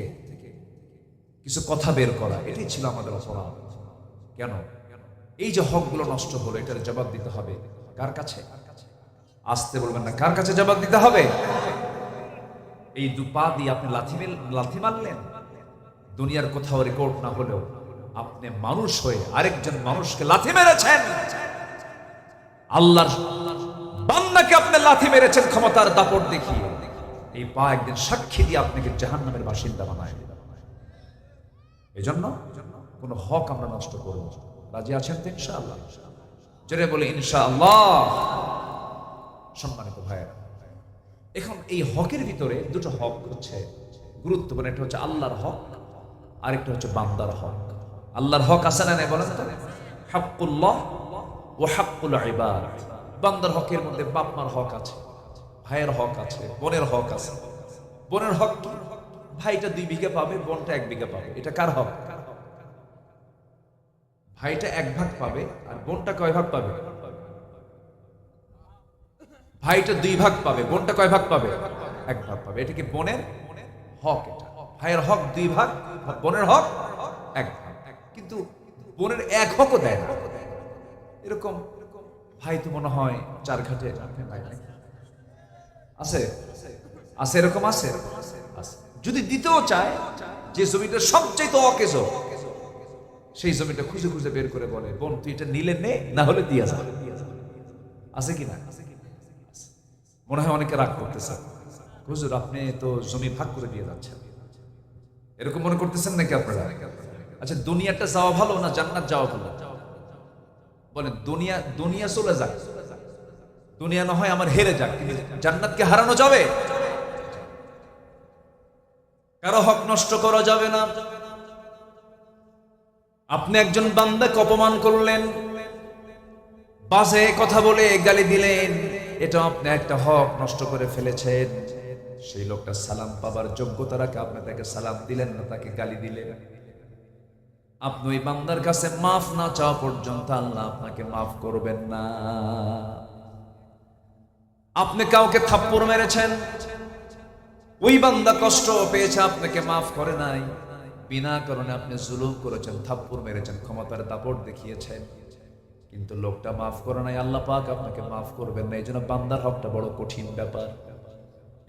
কিছু কথা বের করা, এটাই ছিল আমাদের অপরাধ। কেন? এই যে হকগুলো নষ্ট হলো, এটার জবাব দিতে হবে কার কাছে? আসতে বলবেন না, কার কাছে জবাব দিতে হবে? এই দুপা দিয়ে আপনি লাথি মারলেন, দুনিয়ার কোথাও রেকর্ড না হলেও আপনি মানুষ হয়ে আরেকজন মানুষকে লাথি মেরেছেন। আল্লাহর বান্দাকে আপনি লাথি মেরেছেন ক্ষমতার দাপট দেখিয়ে। এই পা একদিন সাক্ষী দিয়ে আপনাকে জাহান্নামের বাসিন্দা বানায়। এজন্য কোন হক আমরা নষ্ট করব। রাজি আছেন তো ইনশাআল্লাহ? জোরে বলে ইনশাআল্লাহ। সম্মানিত ভাইয়েরা, এখন এই হকের ভিতরে দুটো হক হচ্ছে গুরুত্বপূর্ণ। একটা হচ্ছে আল্লাহর হক, আরেকটা হচ্ছে বান্দার হক। আল্লাহর হক আছে না নাই বলেন তো? হাক্কুল্লাহ ওয়া হাক্কুল ইবাদ। বান্দার হকের মধ্যে বাপ মার হক আছে, ভাইয়ের হক আছে, বোনের হক আছে। বোনের হক কি? ভাইটা 2 বিঘা পাবে, বোনটা 1 বিঘা পাবে। এটা কার হক? ভাইটা 1 ভাগ পাবে, আর বোনটা কয় ভাগ পাবে? ভাইটা 2 ভাগ পাবে, বোনটা কয় ভাগ পাবে? 1 ভাগ পাবে। এটা কি বোনের হক? এটা ভাইয়ের হক 2 ভাগ, বোনের হক 1 ভাগ। কিন্তু বোনের 1 হকও দেয় না। এরকম ভাই তো মনে হয় 4 ঘাটে আছে, আছে, এরকম আছে। যদি দিতেও চায়, যে জমিটা সবচেয়ে তো অকেজ, সেই জমিটা খুঁজে খুঁজে বের করে বলে, বোন তুই এটা নিলে নে, না হলে দিয়া যা। আছে কি না? মনে হয় অনেকে রাগ করতেছে, হুজুর আপনি তো জমি ভাগ করে দিয়ে যাচ্ছেন, এরকম মনে করতেছেন নাকি আপনারা? আচ্ছা দুনিয়াটা যাওয়া ভালো না জান্নাত যাওয়া ভালো? বলেন। দুনিয়া চলে যাক, দুনিয়া না হয় আমার হেরে যাক, কিন্তু জান্নাতকে হারানো যাবে? কারো হক নষ্ট করা যাবে না। আপনি একজন বান্দাকে অপমান করলেন, বাজে কথা বলে গালি দিলেন, এটা আপনি একটা হক নষ্ট করে ফেলেছেন। সেই লোকটা সালাম পাবার যোগ্যতা রাখে, আপনি তাকে সালাম দিলেন না, তাকে গালি দিলেন। আপনি ওই বান্দার কাছে মাফ না চাওয়া পর্যন্ত আল্লাহ আপনাকে মাফ করবেন না। আপনি কাউকে থাপ্পড় মেরেছেন, ওই বান্দা কষ্ট পেয়েছে, আপনাকে মাফ করে নাই। বিনা কারণে আপনি জুলুম করেছেন, থাপ্পড় মেরেছেন, ক্ষমতার দাপট দেখিয়েছেন, কিন্তু লোকটা মাফ করে নাই, আল্লাহ পাক আপনাকে মাফ করবেন না। এই জন্য বান্দার হকটা বড় কঠিন ব্যাপার।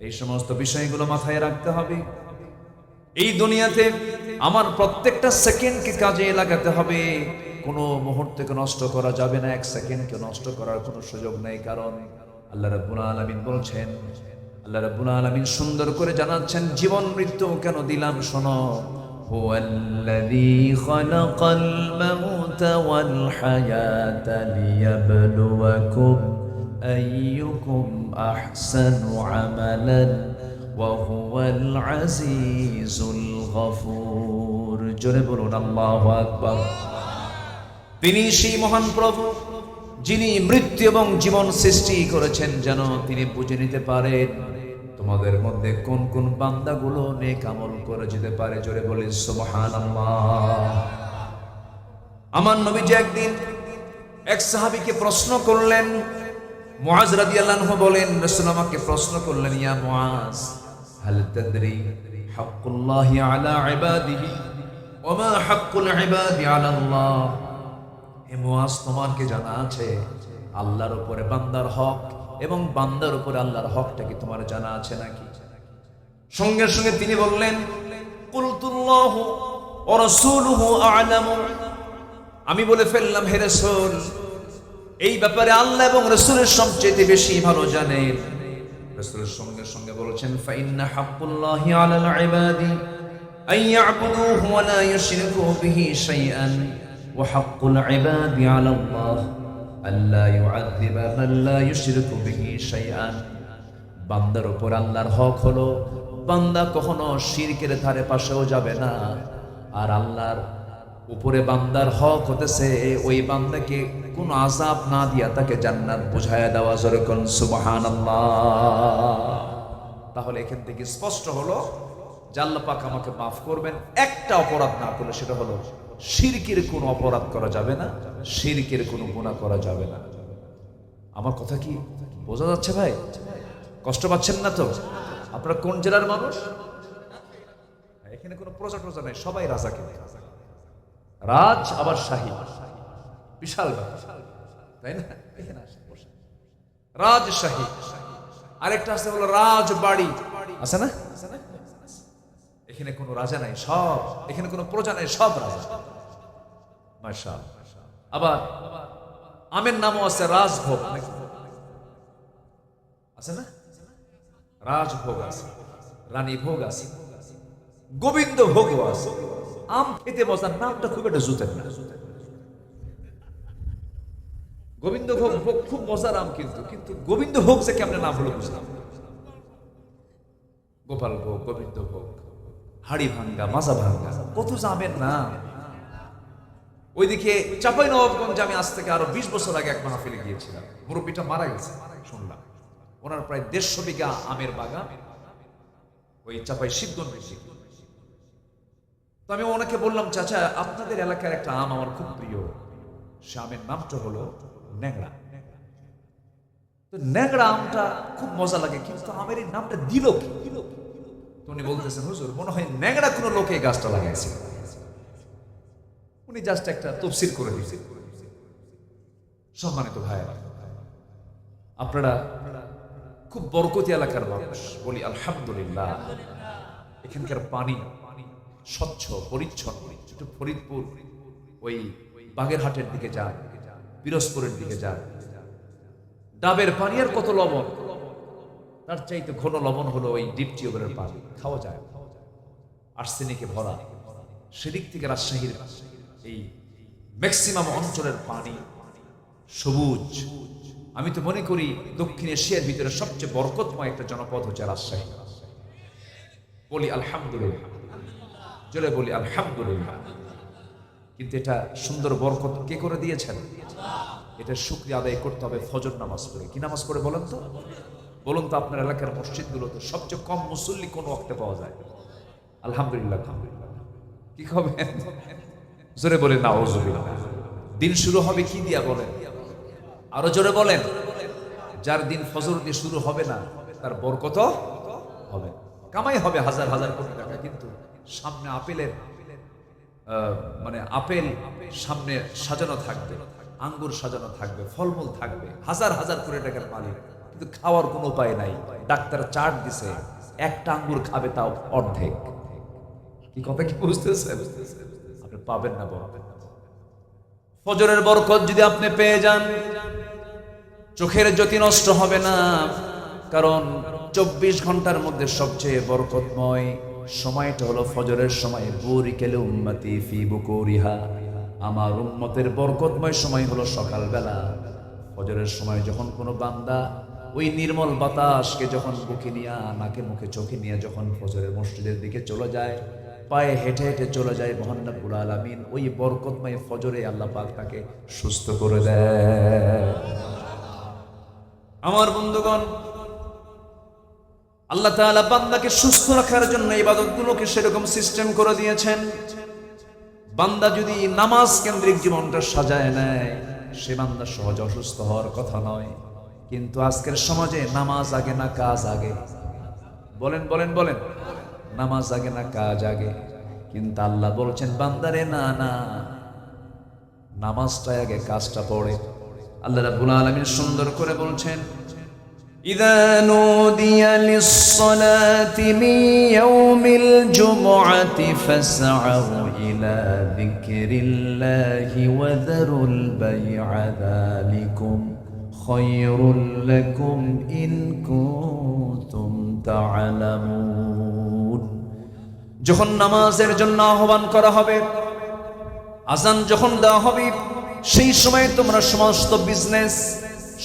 এই সমস্ত বিষয়গুলো মাথায় রাখতে হবে। এই দুনিয়াতে আমার প্রত্যেকটা সেকেন্ডকে কাজে লাগাতে হবে, কোনো মুহূর্তকে নষ্ট করা যাবে না, 1 সেকেন্ডকে নষ্ট করার কোনো সুযোগ নেই। কারণ আল্লাহ রাব্বুল আলামিন বলছেন, আল্লাহ রাব্বুল আলামিন সুন্দর করে জানাচ্ছেন, জীবন মৃত্যু কেন দিলাম শোনো। হুয়াল্লাযী খালাকাল মাউতা ওয়াল হায়াতা লিয়াবলুয়াকুম আইয়ুকুম আহসানু আমালান ওয়া হুয়াল আজিজুল গফুর। জোরে বলুন আল্লাহু আকবার। তিনি সেই মহান প্রভু যিনি মৃত্যু এবং জীবন সৃষ্টি করেছেন, যেন তিনি বুঝে নিতে পারেন তোমাদের মধ্যে কোন কোন বান্দাগুলো নেক আমল করে যেতে পারে। জোরে বলি সুবহানাল্লাহ। আমার নবীজি একদিন এক সাহাবীকে প্রশ্ন করলেন, মুআজ রাদিয়াল্লাহু আনহু বলেন, রাসূল আমাকে প্রশ্ন করলেন, ইয়া মুআজ, হাল তাদরি হাক্কুল্লাহি আলা ইবাদিহি ওয়া মা হাক্কুল ইবাদি আলা আল্লাহ? হে মুআজ, তোমার কি জানা আছে আল্লাহর উপরে বান্দার হক এবং বান্দার উপরে আল্লাহর হকটা কি তোমার জানা আছে নাকি? সঙ্গে সঙ্গে তিনি বললেন, কুলতুল্লাহু ওয়া রাসূলুহু আ'লামু। আমি বলে ফেললাম, হে রাসূল, এই ব্যাপারে আল্লাহ এবং রাসূলের সবচেয়ে বেশি ভালো জানেন। রাসূল সঙ্গে সঙ্গে বলেছেন, ফাইন্না হাক্কুল্লাহি আলাল ইবাদি আন ইয়া'বুদুহু ওয়া লা ইউশরিকু বিহি শাইআন ওয়া হাক্কুল ইবাদি আলাল্লাহ আল্লা ইউআযযিবা মান লা ইউশরিকু বিহি শাইআন। বান্দার উপর আল্লাহর হক হলো বান্দা কখনো শিরকের ধারে পাশেও যাবে না, আর আল্লাহর উপরে বান্দার হক হতেছে ওই বান্দাকে কোন আযাব না দিয়া তাকে জান্নাত বুঝায়া দেওয়া। জোরে কোন সুবহানাল্লাহ। তাহলে এখান থেকে স্পষ্ট হলো যে আল্লাহ পাক আমাকে মাফ করবেন একটা অপরাধ না করলে, সেটা হলো শিরকের কোনো অপরাধ করা যাবে না, শিরকের কোনো গুনাহ করা যাবে না। আমার কথা কি বোঝা যাচ্ছে ভাই? কষ্ট পাচ্ছেন না তো? আপনারা কোন জেলার মানুষ? এখানে কোনো প্রজা টজা নাই, সবাই রাজা। কিন্তু রাজ আবার শাহী, বিশাল ব্যাপার, তাই না? এখানে আসে বসে রাজশাহী, আরেকটা আছে হলো রাজবাড়ি, আছে না? এখানে কোনো রাজা নাই, সব এখানে কোনো প্রজা নাই, সব রাজা। মাশাআল্লাহ। আবার আমের নামও আছে রাজভোগ, আছে না? রাজভোগ আছে, রানী ভোগ আছে, গোবিন্দ ভোগও আছে। আম খেতে মজার, নামটা খুব একটা জুতের না। গোবিন্দ ভোগ খুব মজার আম, কিন্তু গোবিন্দ ভোগ যে কেমন নাম হলো বুঝলাম। গোপাল ভোগ, গোবিন্দ ভোগ, হাড়ি ভাঙ্গা, মাজা ভাঙ্গা, কত আমের নাম। ওইদিকে চাঁপাইনবাবগঞ্জে আমি আজ থেকে আরো 20 বছর আগে এক মাহফিলে গিয়েছিলাম। মুরব্বীটা মারা গেছে শুনলাম, ওনার প্রায় 150 বিঘা আমের বাগান ওই চাঁপাই শিবগঞ্জ। তো আমি ওনাকে বললাম, চাচা আপনাদের এলাকার একটা আম আমার খুব প্রিয়, সে আমের নামটা হলো ন্যাংরা। তো ন্যাংরা আমটা খুব মজা লাগে, কিন্তু আমের এই নামটা দিল কি? তো উনি বলতেছেন, হুজুর মনে হয় ন্যাংরা কোনো লোকে এই গাছটা লাগাইছে। উনি জাস্ট একটা তফসিল করে দিয়েছে। সম্মানিত ভাইয়েরা, আপনারা খুব বরকতি এলাকার মানুষ, বলি আলহামদুলিল্লাহ। এখানকার পানি স্বচ্ছ পরিচ্ছন্ন। একটু ফরিদপুর ওই বাগেরহাটের দিকে যান, পিরোজপুরের দিকে যান, ডাবের পানি আর কত লবণ, তার চাইতে ঘন লবণ হলো ওই ডিপ টিউবওয়েলের পানি, খাওয়া যায়, আর্সেনিকে ভরা। সেদিক থেকে রাজশাহীর এই ম্যাক্সিমাম অঞ্চলের পানি সবুজ। আমি তো মনে করি দক্ষিণ এশিয়ার ভিতরে সবচেয়ে বরকতময় একটা জনপদ হচ্ছে রাজশাহী। বলি আলহামদুলিল্লাহ, জোরে বলি আলহামদুলিল্লাহ। কিন্তু এটা সুন্দর বরকত কে করে দিয়েছেন? এটা শুকরিয়া আদায় করতে হবে ফজর নামাজ পড়ে। কি নামাজ পড়ে বলেন তো? বলুন তো আপনার এলাকার মসজিদগুলোতে সবচেয়ে কম মুসল্লি কোন ওয়াক্তে পাওয়া যায়? আলহামদুলিল্লাহ। কি হবে? জোরে বলে নাউজুবিল্লাহ। দিন শুরু হবে কি দিয়া বলেন? আরো জোরে বলেন। যার দিন ফজর দিয়ে শুরু হবে না তার বরকত হবে, কামাই হবে হাজার হাজার কোটি টাকা, কিন্তু সামনে আপেলের মানে আপেল সামনে সাজানো থাকবে, আঙ্গুর সাজানো থাকবে, ফলমূল থাকবে, হাজার হাজার কোটি টাকার মালিক, কিন্তু খাওয়ার কোনো উপায় নাই। ডাক্তার চার্ট দিছে, একটা আঙ্গুর খাবে তাও অর্ধেক। কি কথা কি বুঝতেছেন? আপনি পাবেন না বলবেন। ফজরের বরকত যদি আপনি পেয়ে যান, চোখের জ্যোতি নষ্ট হবে না, কারণ 24 ঘন্টার মধ্যে সবচেয়ে বরকতময় সময়টা হলো ফজরের সময়। বুরিকাল উম্মতি ফি বুকুরিহা, আমার উম্মতের বরকতময় সময় হলো সকালবেলা। ফজরের সময় যখন কোনো বান্দা ওই নির্মল বাতাসকে যখন বুকে নিয়ে, নাকে মুখে চোখে নিয়ে যখন ফজরের মসজিদের দিকে চলে যায়, পায়ে হেঁটে হেঁটে চলে যায় মহান রব্বুল আলামিন ওই বরকতময় ফজরে আল্লাহ পাক তাকে সুস্থ করে দেয়। আমার বন্ধুগণ, আল্লাহ তাআলা বান্দাকে সুস্থ রাখার জন্য ইবাদতগুলোকে সেরকম সিস্টেম করে দিয়েছেন। বান্দা যদি নামাজ কেন্দ্রিক জীবনটা সাজায় নেয়, সে বান্দা সহজে অসুস্থ হওয়ার কথা নয়। কিন্তু আজকের সমাজে নামাজ আগে না কাজ আগে? বলেন বলেন বলেন, নামাজ আগে না কাজ আগে? কিন্তু আল্লাহ বলছেন বান্দারে, না না, নামাজটা আগে, কাজটা পড়ে। আল্লাহ রাব্বুল আলামিন সুন্দর করে বলছেন, ইযা নুদিয়া লিস-সালাতি মিন ইয়াউমিল জুমআতি ফাসআউ ইলা যিকরিল্লাহি ওয়া যারুল বাই'a যালিকুম খায়রুল লাকুম ইন কুনতুম তা'লামুন। যখন নামাজের জন্য আহ্বান করা হবে, আজান যখন দেওয়া হবে, সেই সময় তোমরা সমস্ত বিজনেস,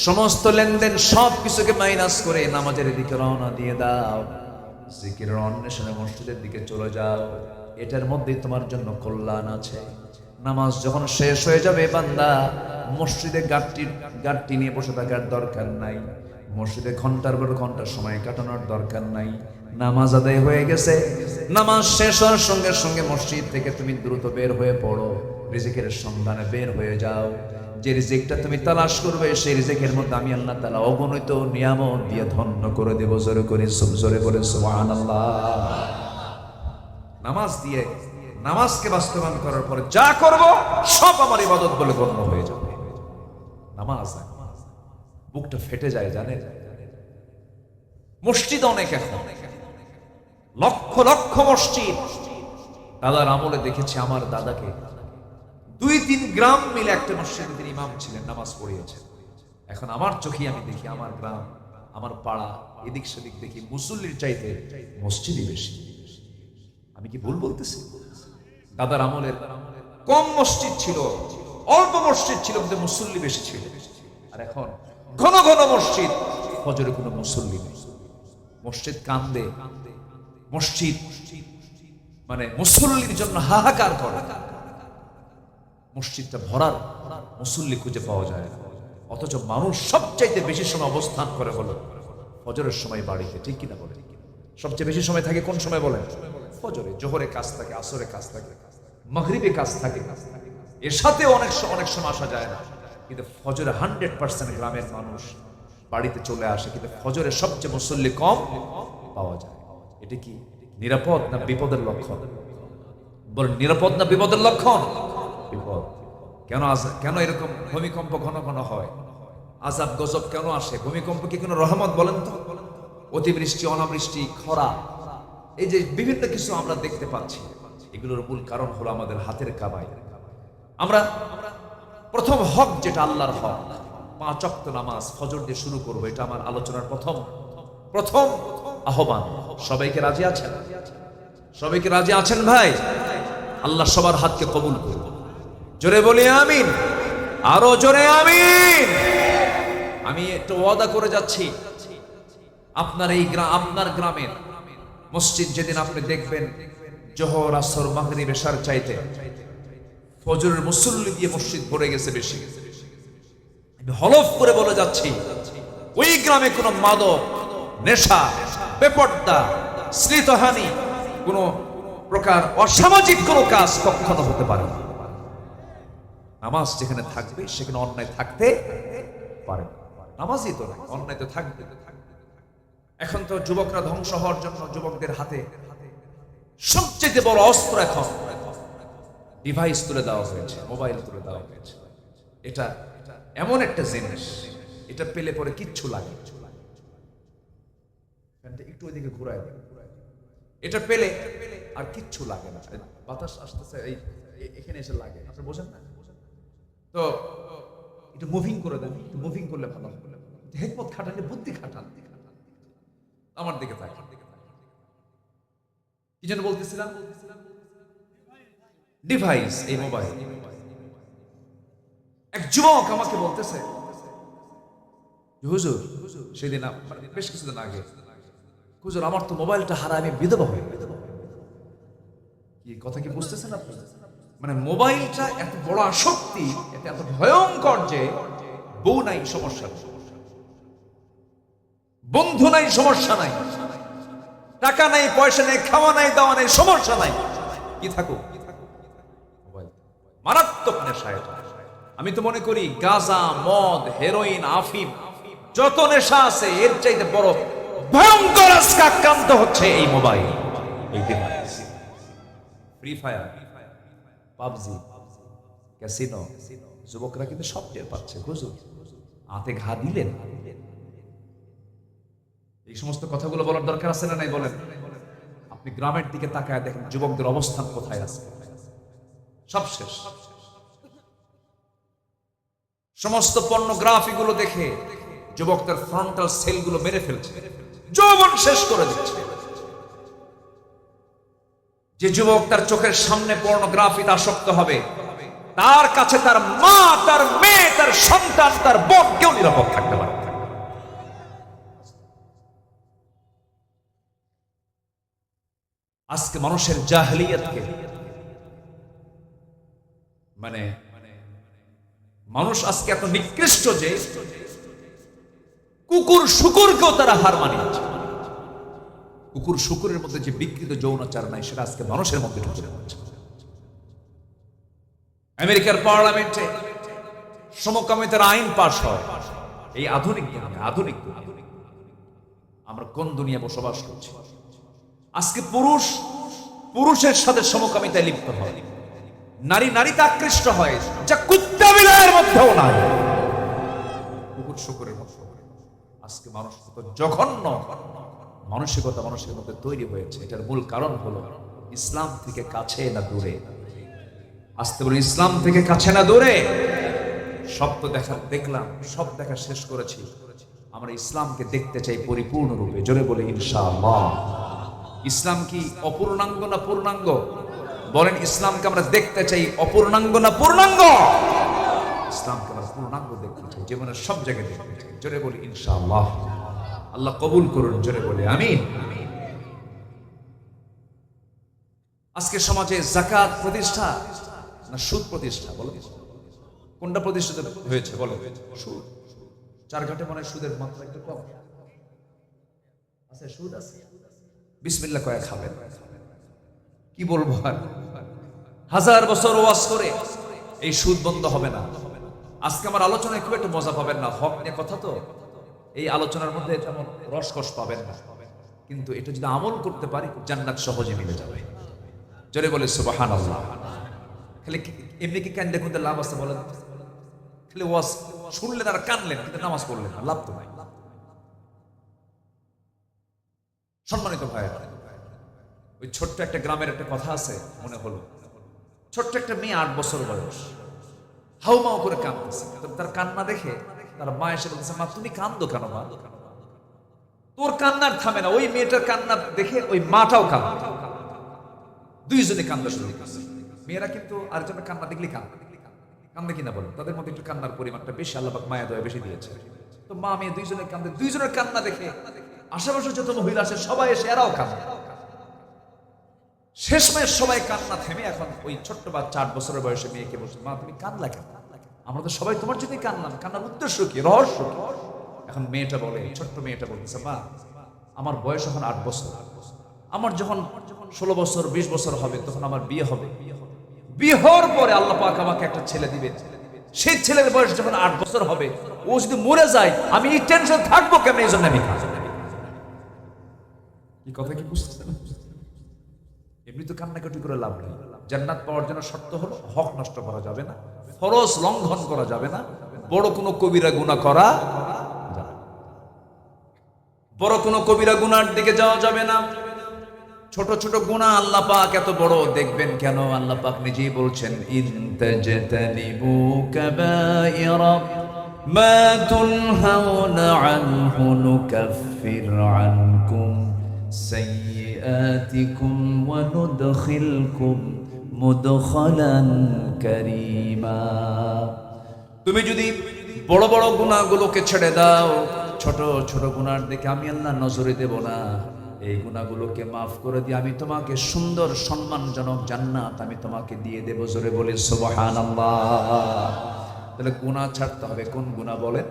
সমস্ত লেনদেন সব কিছুকে মাইনাস করে নামাজের দিকে রওনা দিয়ে দাও। জিকিরের অন্বেষণে মসজিদের দিকে চলে যাও, এটার মধ্যেই তোমার জন্য কল্যাণ আছে। নামাজ যখন শেষ হয়ে যাবে, বান্দা মসজিদে গাঁটটি নিয়ে বসে থাকার দরকার নাই, মসজিদে ঘন্টার পর ঘন্টা সময় কাটানোর দরকার নাই। নামাজ আদায় হয়ে গেছে, নামাজ শেষ হওয়ার সঙ্গে সঙ্গে মসজিদ থেকে তুমি দ্রুত বের হয়ে পড়ো, রিজিকের সন্ধানে বের হয়ে যাও। যে রিজিকটা তুমি তালাশ করবে, সেই রিজিকের মধ্যে আমি আল্লাহ তাআলা অগণিত নিয়ামত দিয়ে ধন্য করে দেব। জোরে করে জোরে করে সুবহানাল্লাহ। নামাজ দিয়ে, নামাজকে বাস্তবায়ন করার পরে যা করব সব আমার ইবাদত বলে গণ্য হয়ে যাবে। নামাজ বুকটা ফেটে যায়, জানেন? মসজিদ অনেক, এখন লক্ষ লক্ষ মসজিদ। দাদার আমলে দেখেছি, আমার দাদাকে 2-3 গ্রাম মিলে একটা মসজিদে তিনি ইমাম ছিলেন, নামাজ পড়িয়েছেন। এখন আমার চোখে আমি দেখি, আমার গ্রাম, আমার পাড়া, এদিক সেদিক দেখি মুসল্লির চাইতে মসজিদই বেশি। আমি কি ভুল বলতেছি? দাদার আমলের কম মসজিদ ছিল, অল্প মসজিদ ছিল, কিন্তু মুসল্লি বেশি ছিল। আর এখন ঘন ঘন মসজিদ, ফজরে কোনো মুসল্লি নেই। মসজিদ কান্দে, মসজিদ মানে মুসল্লির জন্য হাহাকার করে। মসজিদটা ভরার মুসল্লি খুঁজে পাওয়া যায় না। অথচ মানুষ সবচাইতে বেশি সময় অবস্থান করে হলো ফজরের সময় বাড়িতে, ঠিক কিনা বলে? সবচেয়ে বেশি সময় থাকে কোন সময় বলেন? ফজরে। জোহরে কাজ থাকে, আসরে কাজ থাকে, মাগরিবে কাজ থাকে, এর সাথে অনেক সময় আসা যায় না। কিন্তু ফজরে 100% গ্রামের মানুষ বাড়িতে চলে আসে, কিন্তু ফজরে সবচেয়ে মুসল্লি কম পাওয়া যায়। এটা কি নিরাপদ না বিপদের লক্ষণ? বল, নিরাপদ না বিপদের লক্ষণ? বিপদ। কেন এরকম ভূমিকম্প ঘন ঘন হয়? আযাব গজব কেন আসে? ভূমিকম্প কি কোনো রহমত? বলেন তো। অতিবৃষ্টি, অনাবৃষ্টি, খরা, এই যে বিভিন্ন কিছু আমরা দেখতে পাচ্ছি, এগুলোর মূল কারণ হলো আমাদের হাতের কামাই। আমরা প্রথম হক যেটা আল্লাহর হক, 5 ওয়াক্ত নামাজ ফজর দিয়ে শুরু করবো, এটা আমার আলোচনার প্রথম আহ্বান। সবাইকে রাজি আছেন? সবাইকে রাজি আছেন ভাই? আল্লাহ সবার হাতকে কবুল করুন। জোরে বলি আমিন, আরো জোরে আমিন। আমি একটু ওয়াদা করে যাচ্ছি, আপনার গ্রামের মসজিদ যেদিন আপনি দেখবেন জোহর, আসর, মাগরিব, এশার চাইতে ফজরের মুসল্লি দিয়ে মসজিদ ভরে গেছে বেশি, আমি হলফ করে বলে যাচ্ছি, ওই গ্রামে কোনো মাদক, নেশা, বেপর্দা, স্মৃতহানি, কোন প্রকার অসামাজিক কোনো কাজ কখনো হতে পারে না। নামাজ যেখানে থাকবে সেখানে অন্যায় থাকতে পারে না। নামাজই তো না, অন্যায় তো থাকবে। এখন তো যুবকরা ধ্বংস হওয়ার জন্য যুবকদের হাতে সবচেয়ে বড় অস্ত্র এখন ডিভাইস তুলে দেওয়া হয়েছে, মোবাইল তুলে দেওয়া হয়েছে। এটা এমন একটা জিনিস, এটা পেলে পরে কিচ্ছু লাগে, একটু ওইদিকে ঘুরায় দেয়, এটা পেলে আর কিচ্ছু লাগে না। বাতাস আসতেছে এখানে এসে লাগে, আপনি বোঝেন না তো? একটু মুভিং করে দেন, একটু মুভিং করলে ভালো হবে। হিকমত খাটালে, বুদ্ধি খাটান। আমার দিকে থাকে, কি যেন বলতেছিলাম? ডিভাইস, এই মোবাইল। এক যুবক আমাকে বলতেছে, হুজুর, সেদিন বেশ কিছুদিন আগে, হুজুর আমার তো মোবাইলটা হারা, আমি বিধবা হয়ে গেলাম। কি কথা কি বুঝতেছেন আপনি? মানে মোবাইলটা এত বড় আসক্তি, এটা এত ভয়ঙ্কর যে বউ নাই সমস্যা, বন্ধু নাই সমস্যা নাই, টাকা নাই পয়সা নেই, খাওয়া নাই দাওয়া নাই, সমস্যা নাই, কি থাকুক মোবাইল। মারাত্মক নেশা এটা। আমি তো মনে করি গাঁজা, মদ, হেরোইন, আফিম যত নেশা আছে এর চাইতে বড় ভয়ঙ্কর আজকে আক্রান্ত হচ্ছে এই মোবাইল, এই device. Free fire, PUBG, casino, যুবকরা কিন্তু সব টের পাচ্ছে। হুজুর হাতে ঘা দিলেন। এই সমস্ত কথাগুলো বলার দরকার আছে না নাই বলেন? আপনি গ্রামের দিকে তাকায় দেখেন যুবকদের অবস্থান কোথায় আছে, সব শেষ। সমস্ত পর্নোগ্রাফি গুলো দেখে যুবকদের ফ্রন্টাল সেল গুলো মেরে ফেলছে, যৌবন শেষ করে দিচ্ছে। যে যুবক তার চোখের সামনে পর্নোগ্রাফিতে আসক্ত হবে, তার কাছে তার মা, তার মেয়ে, তার সন্তান, তার বোন কেউ নিরাপদ থাকতে পারে। আজকে মানুষের জাহলিয়াতকে, মানে মানুষ আজকে এত নিকৃষ্ট যে কুকুর শুকুরকেও তারা হার মানিয়েছে। কুকুর শুকুরের মধ্যে যে বিকৃত যৌনাচার নাই সেটা আজকে মানুষের মধ্যে ঢুকে যাচ্ছে। আমেরিকার পার্লামেন্টে সমকামিতার আইন পাশ হয়। এই আধুনিক দুনিয়া, আধুনিক আমরা কোন দুনিয়া বসবাস করছি? আজকে পুরুষ পুরুষের সাথে সমকামিতায় লিপ্ত হয়, নারী নারীতে আকৃষ্ট হয়, যা কুত্তা বিলাইয়ের মধ্যেও নাই। কুকুর শুকুরের মধ্যে আজকে মানুষ কত জঘন্য মানসিকতা মানুষের মধ্যে তৈরি হয়েছে। এটার মূল কারণ হলো ইসলাম থেকে কাছে না দূরে। আসতে বলি ইসলাম থেকে কাছে না দূরে। সব তো দেখলাম, সব দেখা শেষ করেছি। আমরা ইসলামকে দেখতে চাই পরিপূর্ণ রূপে। জোরে বলে ইনশাআল্লাহ। ইসলাম কি অপূর্ণাঙ্গ না পূর্ণাঙ্গ? বলেন, ইসলামকে আমরা দেখতে চাই অপূর্ণাঙ্গ না পূর্ণাঙ্গ? ইসলামকে আমরা পূর্ণাঙ্গ দেখতে চাই, জীবনের সব জায়গায় দেখতে চাই। জোরে বলি ইনশাআল্লাহ। আল্লাহ কবুল করুন, জোরে বলে আমিন। আজকে সমাজে যাকাত প্রতিষ্ঠা না সুদ প্রতিষ্ঠা? বলো কোনটা প্রতিষ্ঠিত হয়েছে? বলো সুদ। চারঘাটে মনে হয় সুদের মাত্রা একটু কম আছে। সুদ আছে, বিসমিল্লাহ কয়ে খাবেন। কি বলবো আর, হাজার বছর ওয়াজ করে এই সুদ বন্ধ হবে না। আজকে আমার আলোচনায় খুব একটা মজা পাবেন না, হক নিয়ে কথা তো, এই আলোচনার মধ্যে তেমন রসকস পাবেন না, কিন্তু এটা যদি আমল করতে পারি জান্নাত সহজে মিলে যাবে। জোরে বলে সুবহানাল্লাহ। খালি এমনি কি কান্দে খুঁজতে লাভ আছে বলেন? খালি ওয়াজ শুনলেন আর কানলেন, কিন্তু নামাজ পড়লেন না, লাভ তো নাই। সম্মানিত ভাইরা, ওই ছোট্ট একটা গ্রামের একটা কথা আছে মনে হলো। ছোট্ট একটা মেয়ে 8 বছর বয়স, হাউমাউ করে কাঁদতেছে। তার কান্না দেখে তার মা এসে বলতেছে, মা তুমি কান্দো কেন? মা তোর কান্নার থামে না। ওই মেয়েটার কান্না দেখে ওই মাটাও কাঁদে, দুইজনে কান্দা শুরু করছে। মেয়েরা কিন্তু আরেকজনের কান্না দেখলে কান্দে কিনা বলেন, তাদের মধ্যে একটু কান্নার পরিমাণটা বেশি, আল্লাহ পাক মায়া দয়া বেশি দিয়েছে। তো মা মেয়ে দুইজনে কান্দে, দুইজনের কান্না দেখে আশেপাশে যত মহিলা আছে সবাই এসে এরাও কান্দে। শেষমেশ সবাই কান্না থেমে এখন ওই ছোট্ট বাচ্চা 8 বছরের বয়সে মেয়েকে বলছে, মা তুমি কান্দলা কেন? আমরা তো সবাই তোমার জন্যই কান্দলাম, কান্নার উদ্দেশ্য কি, রহস্য কি? এখন মেয়েটা বলে, ছোট্ট মেয়েটা বলতেছে, মা আমার বয়স এখন 8 বছর, আমার যখন 16 বছর 20 বছর হবে তখন আমার বিয়ে হবে। বিয়ে হওয়ার পরে আল্লাহ পাক আমাকে একটা ছেলে দিবে, সেই ছেলের বয়স যখন 8 বছর হবে, ও যদি মরে যায় আমি এই টেনশন থাকবো কেন? এই জন্য আমি এই কথা কি বুঝতেছেন? এমনি তো কান্নাকাটি করে লাভ নেই। জান্নাত পাওয়ার জন্য শর্ত হলো হক নষ্ট করা যাবে না, ফরজ লঙ্ঘন করা যাবে না, বড় কোনো কবিরা গুনাহ করা যাবে না, বড় কোনো কবিরা গুনার দিকে যাওয়া যাবে না। ছোট ছোট গুনাহ আল্লাহ পাক এত বড় দেখবেন কেন? আল্লাহ পাক নিজেই বলছেন, ইন তাজতানিবু কাবাইরা মা তুনহাউনা আনহু নুকাফির আনকুম সাইয়্যাতিকুম ওয়া নুদখিলকুম মুদখালান কারীমা। তুমি যদি বড় বড় গুনাহগুলোকে ছেড়ে দাও, ছোট ছোট গুনার দিকে আমি আল্লাহ নজরে দেব না। এই গুনাহগুলোকে মাফ করে দিয়ে আমি তোমাকে সুন্দর সম্মানজনক জান্নাত আমি তোমাকে দিয়ে দেব। জোরে বলি সুবহানাল্লাহ। তাহলে গুনাহ ছাড়তে হবে। কোন গুনাহ বলেন?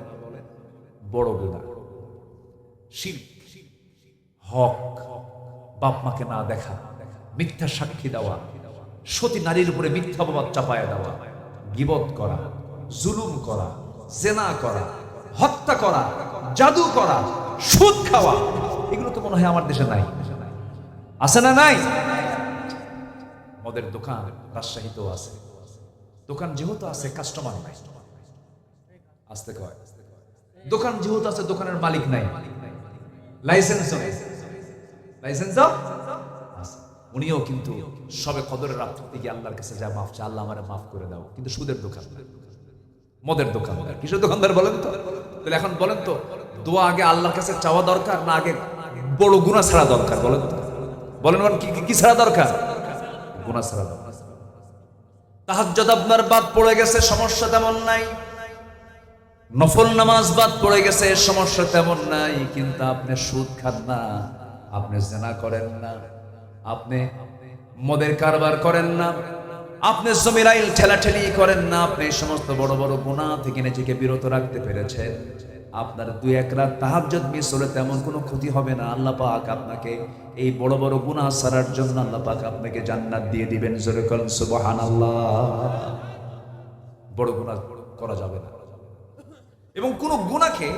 বড় গুনাহ, শিরক, হক, বাপ মাকে না দেখা, মিথ্যা সাক্ষী দেওয়া, সতী নারীর উপরে মিথ্যা অপবাদ চাপায়া দেওয়া, গীবত করা, জুলুম করা, জেনা করা, হত্যা করা, জাদু করা, সুদ খাওয়া, এগুলো তো মনে হয় আমার দেশে নাই। আছে না নাই? মদের দোকান রাজশাহীতেও আছে। দোকান যেহেতু আছে, কাস্টমার নাই। আসতে কয় দোকান যেহেতু আছে, দোকানের মালিক নাই, লাইসেন্স নেই। লাইসেন্স উনিও কিন্তু সবে কদরের রাত থেকে আল্লাহর কাছে যা মাফ চা, আল্লাহ আমারে মাফ করে দাও, কিন্তু সুদের দোকান, মদের দোকানদার। কিসের দোকানদার বলেন তো? তাহলে এখন বলেন তো, দোয়া আগে আল্লাহর কাছে চাওয়া দরকার না আগে বড় গুনাহ ছাড়া দরকার? বলেন তো, বলেন কি ছাড়া দরকার? গুনাহ ছাড়া দরকার। তাহাজ্জুদ আপনার বাদ পড়ে গেছে, সমস্যা তেমন নাই। নফল নামাজ বাদ পড়ে গেছে, সমস্যা তেমন নাই। কিন্তু আপনি সুদ খান না, আপনি জেনা করেন না, আপনি মদের কারবার করেন না, আপনি জমির আইল ঠেলাঠেলি করেন না, আপনি এই সমস্ত বড় বড় গুনাহ থেকে নিজেকে বিরত রাখতে পেরেছেন, আপনার 2-1 রাত তাহাজ্জুদ মিস হলে তেমন কোনো ক্ষতি হবে না। আল্লাহ পাক আপনাকে এই বড় বড় গুনাহ ছাড়ার জন্য আল্লাহ পাক আপনাকে জান্নাত দিয়ে দিবেন। জোরে বলেন সুবহানাল্লাহ। বড় গুনাহ করা যাবে না, এবং কোন গুনাহকে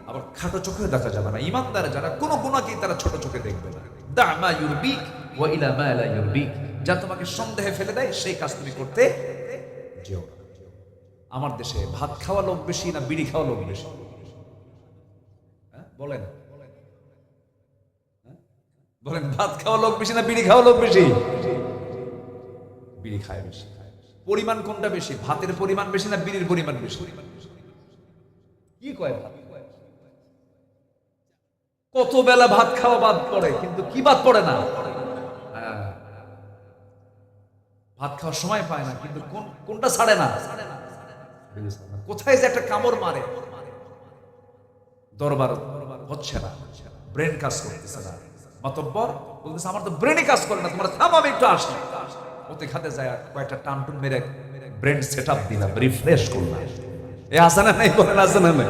আবার খাটো চোখে দেখা যাবে না। ঈমানদার যারা কোন গুনাহকে তারা ছোট চোখে দেখবে না। দা মা ইউরবিক ওয়া ইলা মা লা ইউরবিক, যা তোমাকে সন্দেহে ফেলে দেয় সেই কাজ তুমি করতে যেও না। আমার দেশে ভাত খাওয়া লোক বেশি না বিড়ি খাওয়া লোক বেশি? বলেন বলেন, ভাত খাওয়া লোক বেশি না বিড়ি খাওয়া লোক বেশি? বিড়ি খায় বেশি। পরিমাণ কোনটা বেশি? ভাতের পরিমাণ বেশি না বিড়ির পরিমাণ বেশি? কি কয়? কত বেলা ভাত খাওয়া বাদ পড়ে, কিন্তু কি বাদ পড়ে না? ভাত খাওয়ার সময় পায় না, কিন্তু কোনটা ছাড়ে না? কোথায় যে একটা কামড় মারে, দরবার হচ্ছে না, ব্রেন কাজ করতেছে না। মাতব্বর বলতেছে আমার তো ব্রেনই কাজ করে না, তোমরা থামো, আমি একটু আসি। ওতে খাতে যায় কয়েকটা টানটুন মেরে ব্রেন সেট আপ দিলাম, রিফ্রেশ করলাম। এ আসে না নাই? বলেন আসে না নাই?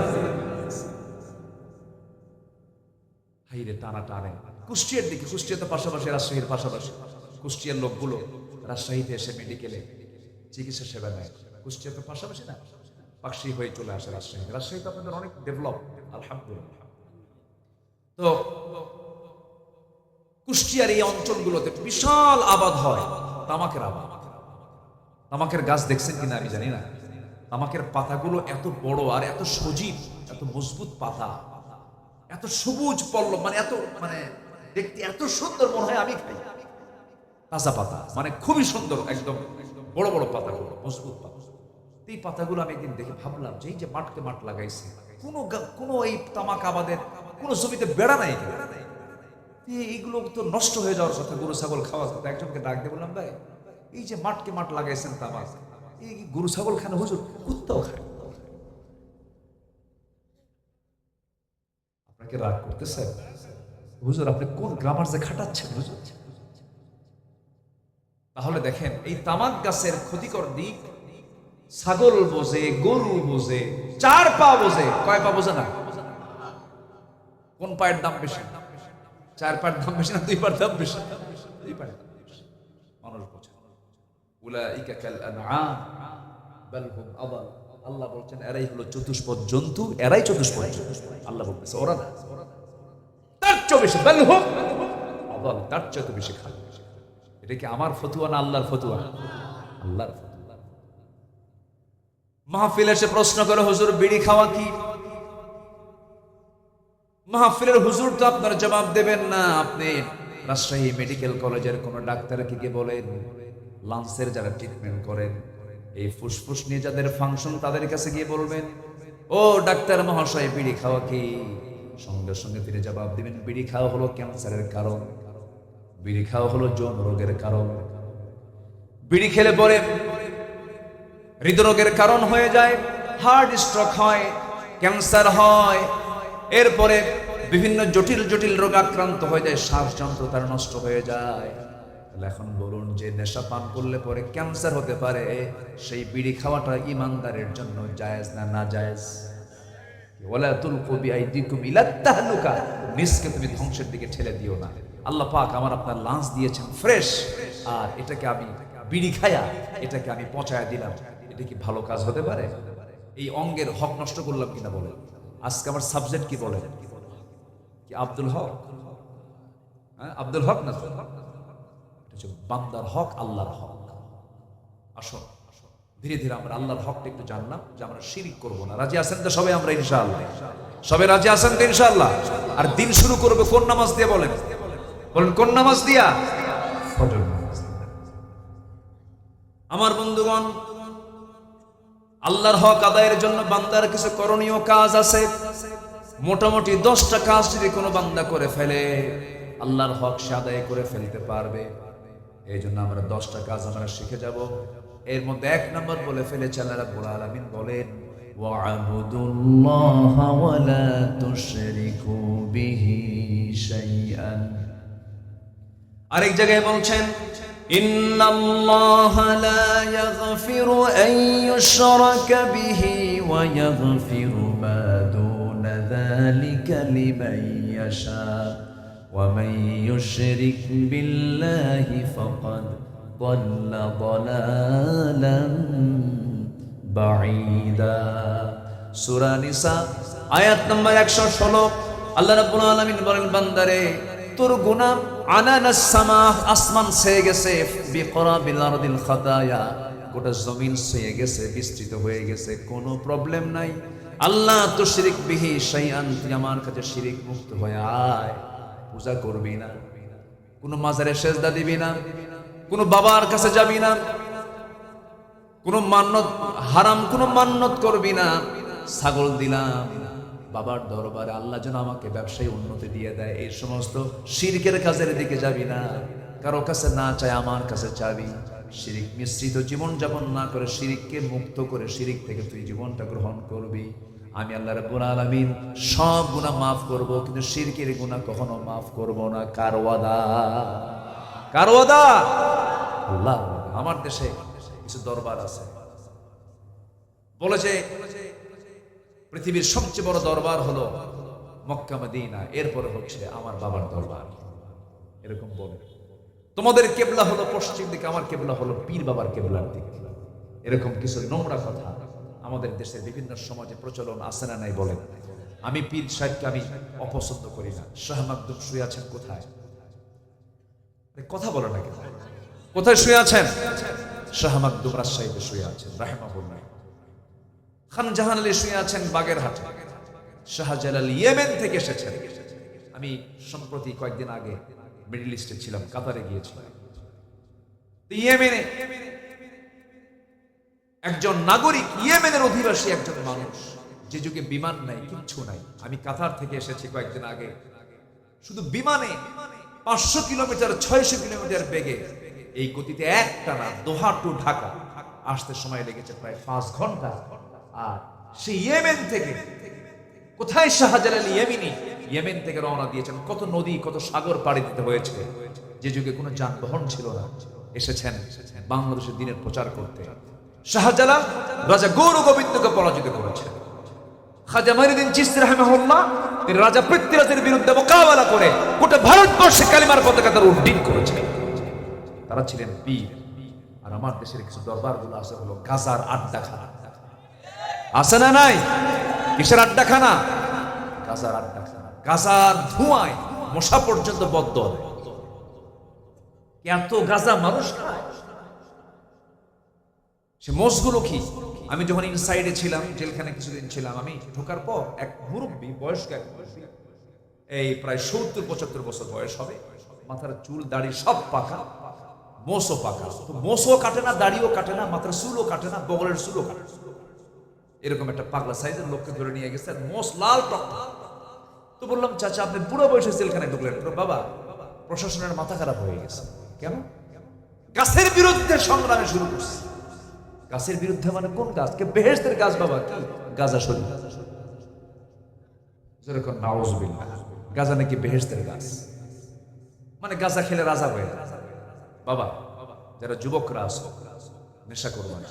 হাইরে টানা টানে কুষ্টিয়ার দিকে। কুষ্টিয়া তো পাশাপাশি, রাজশাহীর পাশাপাশি। কুষ্টিয়ার লোকগুলো রাজশাহীতে এসে মেডিকেলে চিকিৎসা সেবা নেয়। কুষ্টিয়া তো পাশাপাশি না, পাকশি হয়ে চলে আসে রাজশাহী। রাজশাহী তো আপনাদের অনেক ডেভেলপ, আলহামদুলিল্লাহ। তো কুষ্টিয়ার এই অঞ্চলগুলোতে বিশাল আবাদ হয়, তামাকের আবাদ। তামাকের গাছ দেখছেন কিনা আমি জানি না। তামাকের পাতাগুলো এত বড় আর এত সজীব, এত মজবুত পাতা, এত সবুজ পল্লব, মানে এত দেখতে এত সুন্দর, মনে হয় আমি খাই। তাজা পাতা, মানে খুবই সুন্দর, একদম বড় বড় পাতাগুলো, মজবুত পাতা। এই পাতাগুলো আমি একদিন দেখে ভাবলাম যে এই যে মাঠকে মাঠ লাগাইছে, কোনো এই তামাক আবাদের কোনো জমিতে বেড়া নাই কেন? এইগুলো তো নষ্ট হয়ে যাওয়ার কথা, গরু ছাগল খাওয়ার কথা। একজনকে ডাক দিয়ে বললাম, ভাই এই যে মাঠকে মাঠ লাগাইছেন তামাক, এই গরু ছাগল খান? হুজুর কুত্তাও খায়। আপনাকে রাগ করতেছেন? হুজুর আপনি কোন গ্রামার যে খাটাচ্ছেন হুজুর? তাহলে দেখেন এই তামাক গাছের ক্ষতিকর দিক ছাগল বোঝে, গরু বোঝে, 4 পা বোঝে, কয় পা বোঝে না? কোন পায়ের দাম বেশি? 4 পায়ের দাম বেশি না 2 পায়ের দাম বেশি? 2 পায়ের দাম বেশি। মানুষ বোঝে। উলাইকা কাল আনআম বাল হুম আদাল। আল্লাহ বলছেন এরাই হলো চতুষ্পদ জন্তু, এরাই চতুষ্পদ জন্তু। আল্লাহ বলতেছে ওরা না, তার চেয়ে বেশি, বাল হুম আদাল, তার চেয়ে বেশি খায়। এটা কি আমার ফতুয়া না আল্লাহর ফতুয়া? আল্লাহর ফতুয়া। মাহফিল এসে প্রশ্ন করে, হুজুর বিড়ি খাওয়া কি? মাহফিলের হুজুর তো আপনার জবাব দেবেন না। আপনি রাজশাহী মেডিকেল কলেজের কোন ডাক্তারকে গিয়ে বলেন, লাংসের যারা ট্রিটমেন্ট করেন, এই ফুসফুস নিয়ে যাদের ফাংশন, তাদের কাছে গিয়ে বলবেন, ও ডাক্তার মহাশয় বিড়ি খাওয়া কি? সঙ্গে সঙ্গে তিনি জবাব দিবেন, বিড়ি খাওয়া হলো ক্যান্সারের কারণ, বিড়ি খাওয়া হলো যৌন রোগের কারণ, বিড়ি খেলে পরে হৃদরোগের কারণ হয়ে যায়, হার্ট স্ট্রোক হয়, ক্যান্সার হয়, এরপরে বিভিন্ন জটিল জটিল রোগ আক্রান্ত হয়ে যায়, শ্বাসযন্ত্র তার নষ্ট হয়ে যায়। তাহলে এখন বলুন, যে নেশা পান করলে পরে ক্যান্সার হতে পারে, সেই বিড়ি খাওয়াটা ইমানদারের জন্য জায়েজ না না জায়েজ? ওয়ালা তুলকু বিআইদিকুম ইলাত তাহলুকা, নিজকে তুমি ধ্বংসের দিকে ঠেলে দিও না। আল্লাহ পাক আমার আপনার লাঞ্চ দিয়েছেন ফ্রেশ, আর এটাকে আমি বিড়ি খায়া এটাকে আমি পচায়া দিলাম, এটা কি ভালো কাজ হতে পারে? এই অঙ্গের হক নষ্ট করলাম কিনা বলেন? আজকে আমার সাবজেক্ট কি বলেন? কি আব্দুল হক? হ্যাঁ, আব্দুল হক না, এটা হচ্ছে বান্দার হক, আল্লাহর হক। আসো ধীরে ধীরে আমরা আল্লাহর হকটা একটু জানলাম, যে আমরা শিরিক করব না। রাজি আছেন তো সবাই? আমরা ইনশাআল্লাহ সবাই রাজি আছেন তো ইনশাআল্লাহ? আর দিন শুরু করবে কোন নামাজ দিয়ে বলেন? বলেন কোন নামাজ দিয়া? ফজর নামাজ। আমার বন্ধুগণ, আল্লাহর হক আদায়ের জন্য বান্দার কিছু করণীয় কাজ আছে। মোটামুটি 10টা কাজ যদি কোনো বান্দা করে ফেলে, আল্লাহর হক সে আদায় করে ফেলতে পারবে। এই জন্য আমরা 10টা কাজ আমরা শিখে যাব। এর মধ্যে 1 নম্বর বলে ফেলেছে আল্লাহ রাব্বুল আলামিন বলেন, ওয়া'বুদুল্লাহা ওয়া লা তুশরিকু বিহি শাইআন। আরেক জায়গায় বলছেন, ইন্নাল্লাহা লা ইয়াগফিরু আন ইউশরাকা বিহি ওয়া ইয়াগফিরু মা দুনা যালিকা লিমান ইয়াশা ওয়া মান ইউশরিক বিল্লাহি ফাকাদ দাল্লা দালালান বাঈদা। সূরা নিসা আয়াত নম্বর 116। আল্লাহ রাব্বুল আলামিন বলেন, বান্দারে তোর গুনাহ আনানাস সামা, আসমান ছেয়ে গেছে, বিকরাবিল আরদিল খাতায়া, গোটা জমিন ছেয়ে গেছে, বিস্তৃত হয়ে গেছে, কোনো প্রবলেম নাই। আল্লাহ তুশরিক বিহি শাইআন, তুই আমার কাছে শিরিক মুক্ত হয়ে আয়। পূজা করবি না, কোনো মাজারে সেজদা দিবি না, কোনো বাবার কাছে যাবি না, কোনো মান্নত হারাম কোনো মান্নত করবি না। ছাগল দিলাম বাবার দরবারে, আল্লাহ যেন আমাকে ব্যবসায়ী উন্নতি দিয়ে দেয়, এই সমস্ত শিরকের কাজের দিকে যাবি না। কারো কাছে না চাই, আমার কাছে চাবি। শিরিক মিশ্রিত জীবন যাপন না করে, শিরিককে মুক্ত করে শিরিক থেকে তুই জীবনটা গ্রহণ করবি। আমি আল্লাহ রাব্বুল আলামিন সব গুনাহ মাফ করব, কিন্তু শিরকের গুনাহ কখনো মাফ করব না। কার ওয়াদা? কার ওয়াদা? আল্লাহ। আমার দেশে কিছু দরবার আছে, বলেছে পৃথিবীর সবচেয়ে বড় দরবার হলো মক্কা মদিনা, এরপরে হচ্ছে আমার বাবার দরবার। এরকম বলে, তোমাদের কেবলা হলো পশ্চিম দিকে, আমার কেবলা হলো পীর বাবার কেবলার দিক। এরকম কিছু নোংরা কথা আমাদের দেশের বিভিন্ন সমাজে প্রচলন আছে না নাই বলেন? আমি পীর সাহেবকে আমি অপছন্দ করি না। শাহ মাকদুম শুয়ে আছেন কোথায়? কথা বলো না কেন? কোথায় শুয়ে আছেন? শাহ মাকদুম রাজশাহীতে শুয়ে আছেন রাহিমাহুল্লাহ। খান জাহান আলী শুয়ে আছেন বাগেরহাটে। শাহজালাল ইয়েমেন থেকে এসেছেন। আমি সম্প্রতি কয়েকদিন আগে মিডল ইস্টে ছিলাম, কাতারে গিয়েছিলাম। ইয়েমেনে একজন নাগরিক, ইয়েমেনের অধিবাসী একজন মানুষ, যে যুগে বিমান নাই, কিচ্ছু নাই। আমি কাতার থেকে এসেছি কয়েকদিন আগে, শুধু বিমানে 500 কিলোমিটার 600 কিলোমিটার বেগে এই গতিতে একটানা দোহা টু ঢাকা আসতে সময় লেগেছে প্রায় 5 ঘন্টা। আর সেই ইয়েমেন থেকে, কোথায় শাহজালাল ইয়েমেনি, ইয়েমেন থেকে রওনা দিয়েছেন। কত নদী কত সাগর পাড়ি দিতে হয়েছে, যে যুগে কোনো যানবাহন ছিল না। এসেছেন বাংলাদেশের দিনের প্রচার করতে। শাহজালাল রাজা গৌর গোবিন্দকে পরাজিত করেছেন। খাজা মঈনুদ্দিন চিশতি রাহিমাহুল্লাহ তিনি রাজা পৃথ্বীরাজের বিরুদ্ধে মোকাবেলা করে গোটা ভারতবর্ষে কালিমার পতাকা তারা উড্ডীন করেছেন। তারা ছিলেন পীর। আর আমার দেশের কিছু দরবারগুলো আছে হলো গাজার আড্ডাখানা। আছে না নাই? কিসের আড্ডাখানা? গাজার আড্ডাখানা। গাজার ধোঁয়ায় মশা পর্যন্ত বদ্ধ হয়। এত গাজা মানুষ খায়। সে মোষগুলো কি, আমি যখন ইনসাইডে ছিলাম, জেলখানে কিছুদিন ছিলাম, আমি ঢোকার পর এক মুরব্বী, বয়স্ক এক মুরব্বী, এই প্রায় 70-75 বছর বয়স হবে, মাথার চুল দাড়ি সব পাকা, মোষও পাকা। তো মোষও কাটে না, দাড়িও কাটে না, মাথার চুলও কাটে না, বগলের চুলও কাটে। এরকম একটা পাগলা সাইজের লোককে ধরে নিয়ে গেছে, আর মোষ লাল টক। তো বললাম, চাচা আপনি বুড়ো বয়সে জেলখানে ঢুকলেন? বাবা, প্রশাসনের মাথা খারাপ হয়ে গেছে। কেন? গাছের বিরুদ্ধে সংগ্রামে শুরু করছে। গাছের বিরুদ্ধে মানে কোন গাছ? কে বেহেশতের গাছ বাবা, কি গাজা শরীর। যেরকম নাউজুবিল্লাহ, গাঁজা নাকি বেহেশতের গাছ, মানে গাঁজা খেলে রাজা হয়ে যায়। বাবা, যারা যুবকরা আসো, নেশা করবো না।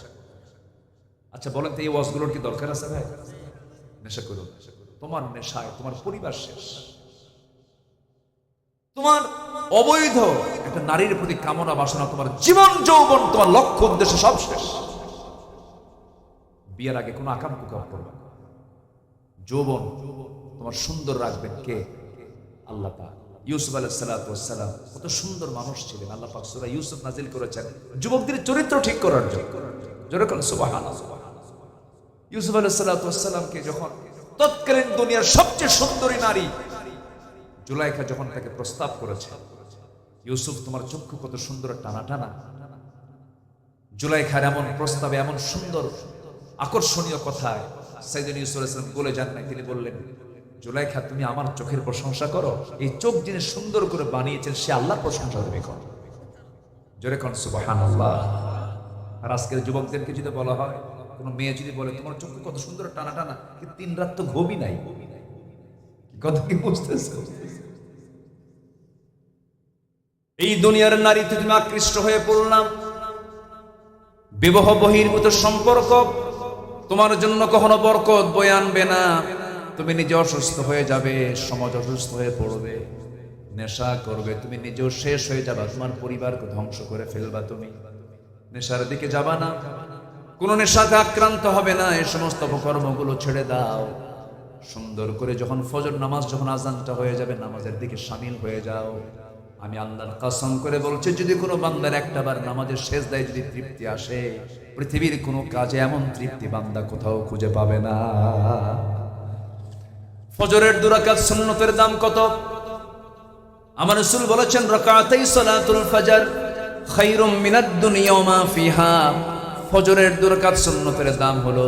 আচ্ছা বলেন তো, এই ওয়াজগুলোর কি দরকার আছে ভাই? নেশা করো, তোমার নেশায় তোমার পরিবার শেষ, তোমার অবৈধ একটা নারীর প্রতি কামনা বাসনা, তোমার জীবন যৌবন, তোমার লক্ষ্য উদ্দেশ্য সব শেষ। বিয়ের আগে কোনো আকাম কুকাম করবে না। যৌবন তোমার সুন্দর রাখবেন কে? আল্লাহ পাক। ইউসুফ আলাইহিস সালাতু ওয়াস সালাম কত সুন্দর মানুষ ছিলেন। আল্লাহ পাক সূরা ইউসুফ নাজিল করেছেন যুবকদের চরিত্র ঠিক করার জন্য। জোরে বলেন সুবহানাল্লাহ। ইউসুফ আলাইহিস সালাতু ওয়াস সালামকে যখন তৎকালীন দুনিয়ার সবচেয়ে সুন্দরী নারী জুলাইখা যখন তাকে প্রস্তাব করেছে, ইউসুফ তোমার চক্ষু কত সুন্দর টানা টানা। জুলাইখার এমন প্রস্তাবে, এমন সুন্দর আকর্ষণীয় কথায় সাইয়েদনা ইউসুফ আলাইহিস সালাম বলে যান নাই। তিনি বললেন, জুলাইখা তুমি আমার চোখের প্রশংসা করো, এই চোখ যিনি সুন্দর করে বানিয়েছেন সে আল্লাহর প্রশংসা তুমি করো। জোরে কোন সুবহানাল্লাহ। আর আজকের যুবকদেরকে যদি বলা হয়, কোন মেয়ে যদি বলে তোমার চোখ কত সুন্দর টানা টানা, কি 3 রাত তো ঘুমই নাই, কথা কি বুঝতেছো? এই দুনিয়ার নারীতে তুমি আকৃষ্ট হয়ে পড়লাম। বিবাহ বহির্ভূত সম্পর্ক তোমার জন্য কখনো বরকত বয়ে আনবে না। তুমি নিজে অসুস্থ হয়ে যাবে, সমাজ অসুস্থ হয়ে পড়বে। নেশা করবে, তুমি নিজেও শেষ হয়ে যাবা, তোমার পরিবারকে ধ্বংস করে ফেলবা। তুমি নেশার দিকে যাবা না, কোন নেশাতে আক্রান্ত হবে না। এই সমস্ত অপকর্মগুলো ছেড়ে দাও। সুন্দর করে যখন ফজর নামাজ, যখন আজানটা হয়ে যাবে, নামাজের দিকে শামিল হয়ে যাও। আমি আল্লাহর কসম করে বলছি, যদি কোনো বান্দার একটাবার নামাজের সেজদায় যদি তৃপ্তি আসে, পৃথিবীর কোনো কাজে এমন তৃপ্তি বান্দা কোথাও খুঁজে পাবে না। ফজরের 2 রাকাত সুন্নতের দাম কত? আমার রাসূল বলেছেন, রাকাতাই সালাতুল ফজর খায়রুম মিনাদ দুনিয়া ওয়া মা ফিহা। ফজরের 2 রাকাত সুন্নতের দাম হলো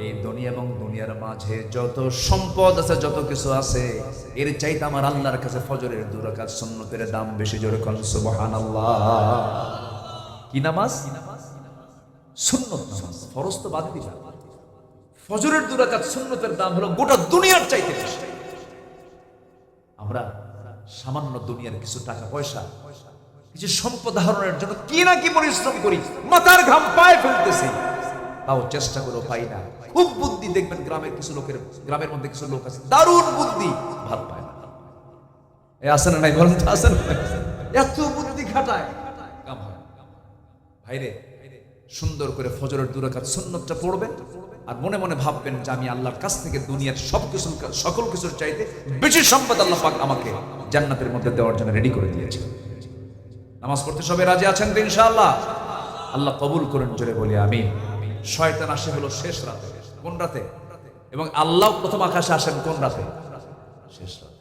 এই দুনিয়া এবং দুনিয়ার মাঝে যত সম্পদ আছে, যত কিছু আছে, এর চাইতে আমার আল্লাহর কাছে ফজরের 2 রাকাত সুন্নতের দাম বেশি। জোরে কোন সুবহানাল্লাহ। কি নামাজ? সুন্নত নামাজ, ফরজ তো বাদ দিলাম। ফজরের 2 রাকাত সুন্নতের দাম হলো গোটা দুনিয়ার চাইতে বেশি। আমরা সামান্য দুনিয়ার কিছু টাকা পয়সা, কিছু সম্পদ আহরণের জন্য কি না কি পরিশ্রম করি, মাথার ঘাম পায়ে ফেলতেছি, তাও চেষ্টা করে পাই না। খুব বুদ্ধি, দেখবেন গ্রামের কিছু লোকের, গ্রামের মধ্যে কিছু লোক আছে দারুণ বুদ্ধি, ভাত পায় না। এ আসে না নাই? বলেন তো আসে না? এত বুদ্ধি খাটায়, কাম হয়। ভাইরে, সুন্দর করে ফজরের 2 রাকাত সুন্নতটা পড়বেন আর মনে মনে ভাববেন যে আমি আল্লাহর কাছ থেকে দুনিয়ার সবকিছু, সকল কিছুর চাইতে বেশি সম্পদ আল্লাহ পাক আমাকে জান্নাতের মধ্যে দেওয়ার জন্য রেডি করে দিয়েছে। নামাজ পড়তে সবাই রাজি আছেন তো ইনশাআল্লাহ? আল্লাহ কবুল করেন, জোরে বলি আমিন। শয়তান আসে হলো শেষ রাতে। কোন রাতে? এবং আল্লাহ প্রথম আকাশে আসেন কোন রাতে? শেষ রাতে।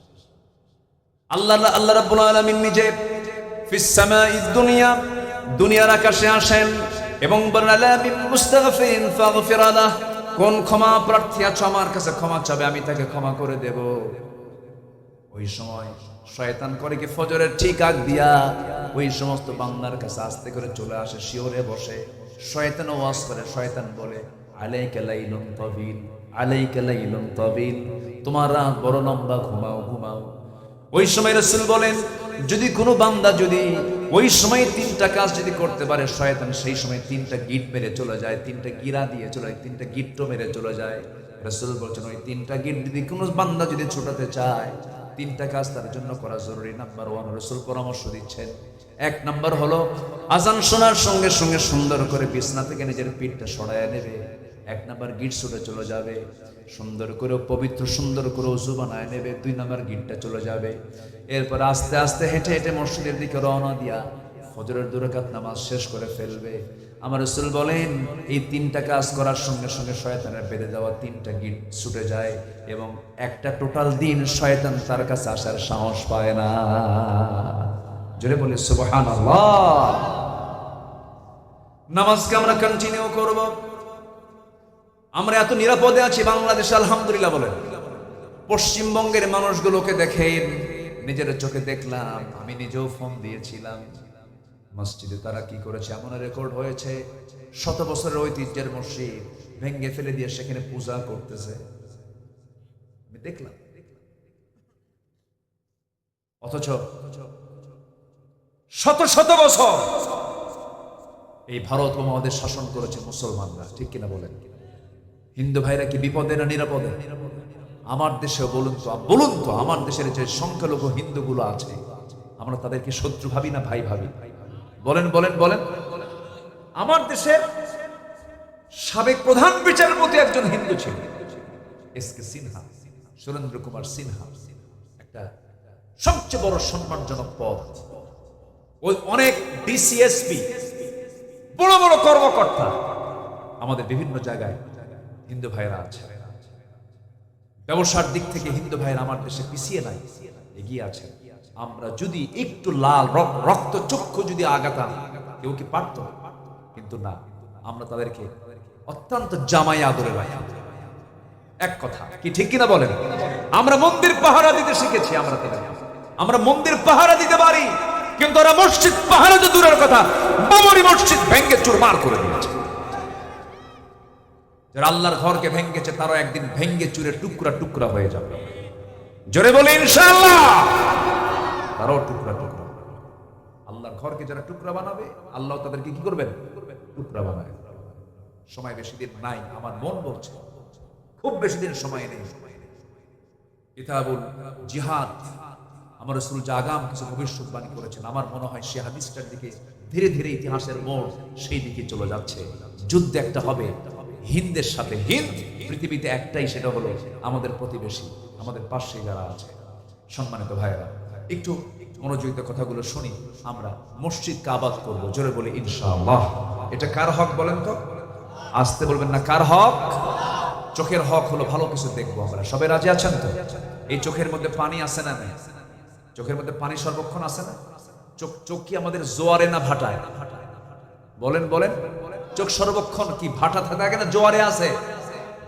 আল্লাহ রাব্বুল আলামিন নিজে ফিস সামাইদ দুনিয়া, দুনিয়ার আকাশে আসেন এবং বলেন, আলা মিন মুস্তাগফিরিন ফাগফির লাহ। কোন ক্ষমা প্রার্থী আছে আমার কাছে ক্ষমা চাবে, আমি তাকে ক্ষমা করে দেব। ওই সময় শয়তান করে কি, ফজরের ঠিক আগ দিয়া ওই সমস্ত বান্দার কাছে আস্তে করে চলে আসে, শিওরে বসে। শয়তান ওয়াজ করে, শয়তান বলে, আলাইকা লাইলুন তাবিল, আলাইকা লাইলুন তাবিল, তোমার রাত বড় লম্বা, ঘুমাও ঘুমাও। ওই সময় রাসূল বলেন, যদি কোনো বান্দা যদি ওই সময় 3টা কাজ যদি করতে পারে, শয়তান সেই সময় 3টা গিট মেরে চলে যায়, 3টা গিরা দিয়ে চলে যায়, 3টা গিট্টো মেরে চলে যায়। রাসূল বলছেন, ওই 3টা গিট যদি কোনো বান্দা যদি ছোটাতে চায়, 3টা কাজ তার জন্য করা জরুরি। নাম্বার 1, রাসূল পরামর্শ দিচ্ছেন, 1 নাম্বার হলো আজান শোনার সঙ্গে সঙ্গে সুন্দর করে বিছনা থেকে নিজের পিঠটা সরায় নেবে। 1 নাম্বার গিট ছুটে চলে যাবে, সুন্দর করে পবিত্র সুন্দর করে ওযু বানায় নেবে। 2 নাম্বার গিটটা চলে যাবে। এরপর আস্তে আস্তে হেঁটে হেঁটে মসজিদের দিকে রওনা দিয়া ফজরের 2 রাকাত নামাজ শেষ করে ফেলবে। আমার রাসূল বলেন, এই 3টা কাজ করার সঙ্গে সঙ্গে শয়তানের বেঁধে দেওয়া 3টা গিট ছুটে যায় এবং একটা টোটাল দিন শয়তান তার কাছে আসার সাহস পায় না। জোরে বলি সুবহানাল্লাহ। নামাজকে আমরা কন্টিনিউ করব। আমরা এত নিরাপদে আছি বাংলাদেশে, আলহামদুলিল্লাহ বলেন। পশ্চিমবঙ্গের মানুষগুলোকে দেখেন, নিজের চোখে দেখলাম, আমি নিজেও ফোন দিয়েছিলাম। মসজিদে তারা কি করেছে, এমন রেকর্ড হয়েছে, 100 বছরের ঐতিহ্যের মসজিদ ভেঙ্গে ফেলে দিয়ে সেখানে পূজা করতেছে। আমি দেখলাম। অথচ শত শত বছর এই ভারত উপমহাদেশ শাসন করেছে মুসলমানরা, ঠিক কিনা বলেন? হিন্দু ভাইরা কি বিপদে না নিরাপদে? আমার দেশে বলুন তো আমার দেশের যে সংখ্যালঘু হিন্দুগুলো আছে, আমরা তাদেরকে শত্রু ভাবি না ভাই ভাবি? বলেন বলেন বলেন। আমার দেশের সাবেক প্রধান বিচারপতি একজন হিন্দু ছিলেন, এসকে সিনহা, সুরেন্দ্র কুমার সিনহা। একটা সবচেয়ে বড় সম্মানজনক পদ। ওই অনেক ডিসিএসপি, বড় বড় কর্মকর্তা আমাদের বিভিন্ন জায়গায় হিন্দু ভাইরা আছে। ব্যবসার দিক থেকে হিন্দু ভাইরা আমার দেশে পিছিয়ে নাই, এগিয়ে আছে। আমরা যদি একটু লাল রক্ত চক্ষু যদি আগাতাম, কেউ কি পারত? কিন্তু না, আমরা তাদেরকে অত্যন্ত জামাই আদরে রাখি। এক কথা কি ঠিক কিনা বলেন? আমরা মন্দির পাহারা দিতে শিখেছি, আমরা মন্দির পাহারা দিতে পারি, কিন্তু ওরা মসজিদ পাহারা তো দূরের কথা, বাবরি মসজিদ ভেঙ্গে চুরমার করে দিয়েছে। যারা আল্লাহর ঘরকে ভেঙ্গেছে তারাও একদিন ভেঙ্গে চুরে টুকরা টুকরা হয়ে যাবে। জোরে বলে ইনশাআল্লাহ, তারাও টুকরা টুকরা। আল্লাহর ঘরকে যারা টুকরা বানাবে, আল্লাহ তাদেরকে কি করবেন? টুকরা বানাবে। সময় বেশি দিন নাই, আমার মন বলছে খুব বেশি দিন সময় নেই। কিতাবুল জিহাদ, আমার রাসূল যে আগাম কিছু ভবিষ্যৎবাণী করেছেন, আমার মনে হয় সে হাদিসটার দিকে ধীরে ধীরে ইতিহাসের মোড় সেই দিকে চলে যাচ্ছে। যুদ্ধ একটা হবে হিন্দের সাথে। হিন্দ পৃথিবীতে একটাই, সেটা হলো আমাদের প্রতিবেশী, আমাদের পাশে যারা আছে। সম্মানিত ভাইয়েরা, একটু মনোযোগিত কথাগুলো শুনি। আমরা মসজিদকে আবাদ করব, জোরে বলে ইনশাআল্লাহ। এটা কার হক বলেন তো? আসতে বলবেন না, কার হক? চোখের হক হলো ভালো কিছু দেখবো আমরা। সবাই রাজি আছেন তো? এই চোখের মধ্যে পানি আছে না নেই? চোখের মধ্যে পানি সর্বক্ষণ আছে না? চোখ কি আমাদের জোয়ারে না ভাটায়? বলেন বলেন। চোখ সর্বক্ষণ কি ভাটা থাকে না জোয়ারে আছে?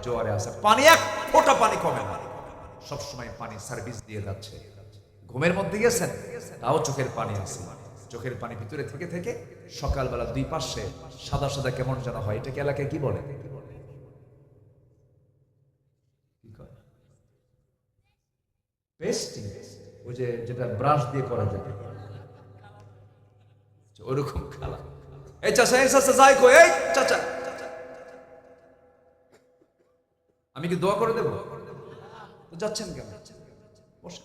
জোয়ারে আছে। পানি এক ফোঁটা পানি কমে না, সবসময় পানি সার্ভিস দিয়ে যাচ্ছে। ঘুমের মধ্যে গেছেন, তাও চোখের পানি আছে। চোখের পানি ভিতরে থেকে থেকে সকালবেলা দুই পাশে সাদা সাদা কেমন যেন হয়। এটাকে এলাকায় কি বলে? পেস্টিং, ওই যে যেটা ব্রাশ দিয়ে করা যায়, ওরকম খেলা। এই চাচা, এই চাচা যাই কই, এই চাচা আমি কি দোয়া করে দেব? তো যাচ্ছেন কেন? বসে।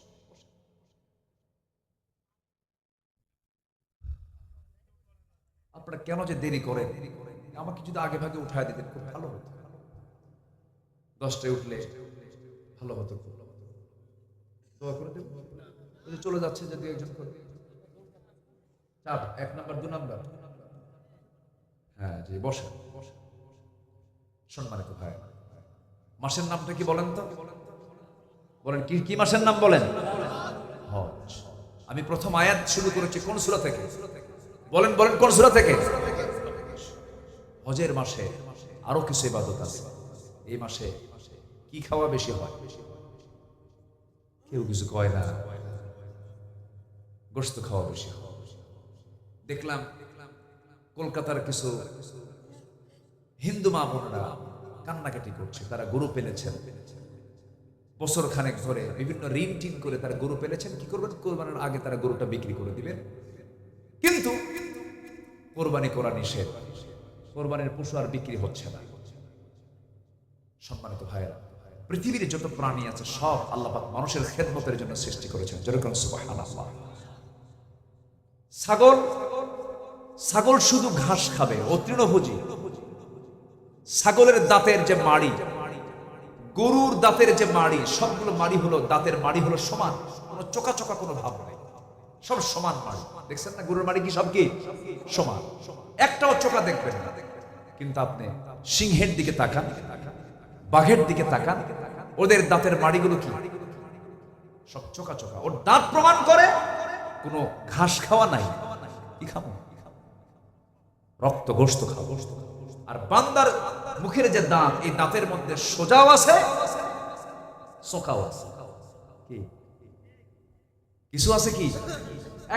আপনারা কেন যে দেরি করেন? আমাকে যদি আগে ভাগে উঠায় দিতেন খুব ভালো হতো। 10টায় উঠলে ভালো হতো। দোয়া করে দেব। চলে যাচ্ছে যদি একজন করে চাপ 1 নাম্বার 2 নাম্বার। হ্যাঁ জি, বসে। সম্মানিত ভাই, মাসের নামটা কি বলেন তো? বলেন কি কি মাসের নাম বলেন? হজ। আমি প্রথম আয়াত শুরু করেছি কোন সূরা থেকে? বলেন বলেন, কোন সূরা থেকে? হজের মাসে আরো কিছু ইবাদত আছে। এই মাসে কি খাওয়া বেশি হয়? কেউ কিছু কয় না। গোশত খাওয়া বেশি হয়। দেখলাম কলকাতার কিছু হিন্দু মা বোনেরা কান্নাকাটি করছে। তারা গরু পেলেছেন বছর খানেক ধরে, বিভিন্ন ঋণ টিন করে তারা গরু পেলেছেন। কি করবেন? কোরবানির আগে তারা গরুটা বিক্রি করে দিবেন। কিন্তু কোরবানি করা নিষেধ। কোরবানির পশু আর বিক্রি হচ্ছে না। সম্মানিত ভাইয়েরা, পৃথিবীর যত প্রাণী আছে সব আল্লাহ পাক মানুষের খেদমতের জন্য সৃষ্টি করেছেন। যেরকম সুবহানাল্লাহ। ছাগল শুধু ঘাস খাবে, ও তৃণভোজী। ছাগলের দাঁতের যে মাড়ি, গরুর দাঁতের যে মাড়ি, সবগুলো মাড়ি হলো, দাঁতের মাড়ি হলো সমান, কোনো চোকা চোকা কোনো ভাব নেই, সব সমান মাড়ি। দেখছেন না গরুর মাড়ি কি সব কি সমান, একটাও চোকা দেখবেন না। কিন্তু আপনি সিংহের দিকে তাকান, বাঘের দিকে তাকান, ওদের দাঁতের মাড়িগুলো কি সব চোকা চোকা। ওর দাঁত প্রমাণ করে কোনো ঘাস খাওয়া নাই। কি খাবো? রক্ত গোশত খাবো। আর বান্দার মুখের যে দাঁত, এই দাঁতের মধ্যে সোজাও আছে চোকাও আছে। কি কিছু আছে কি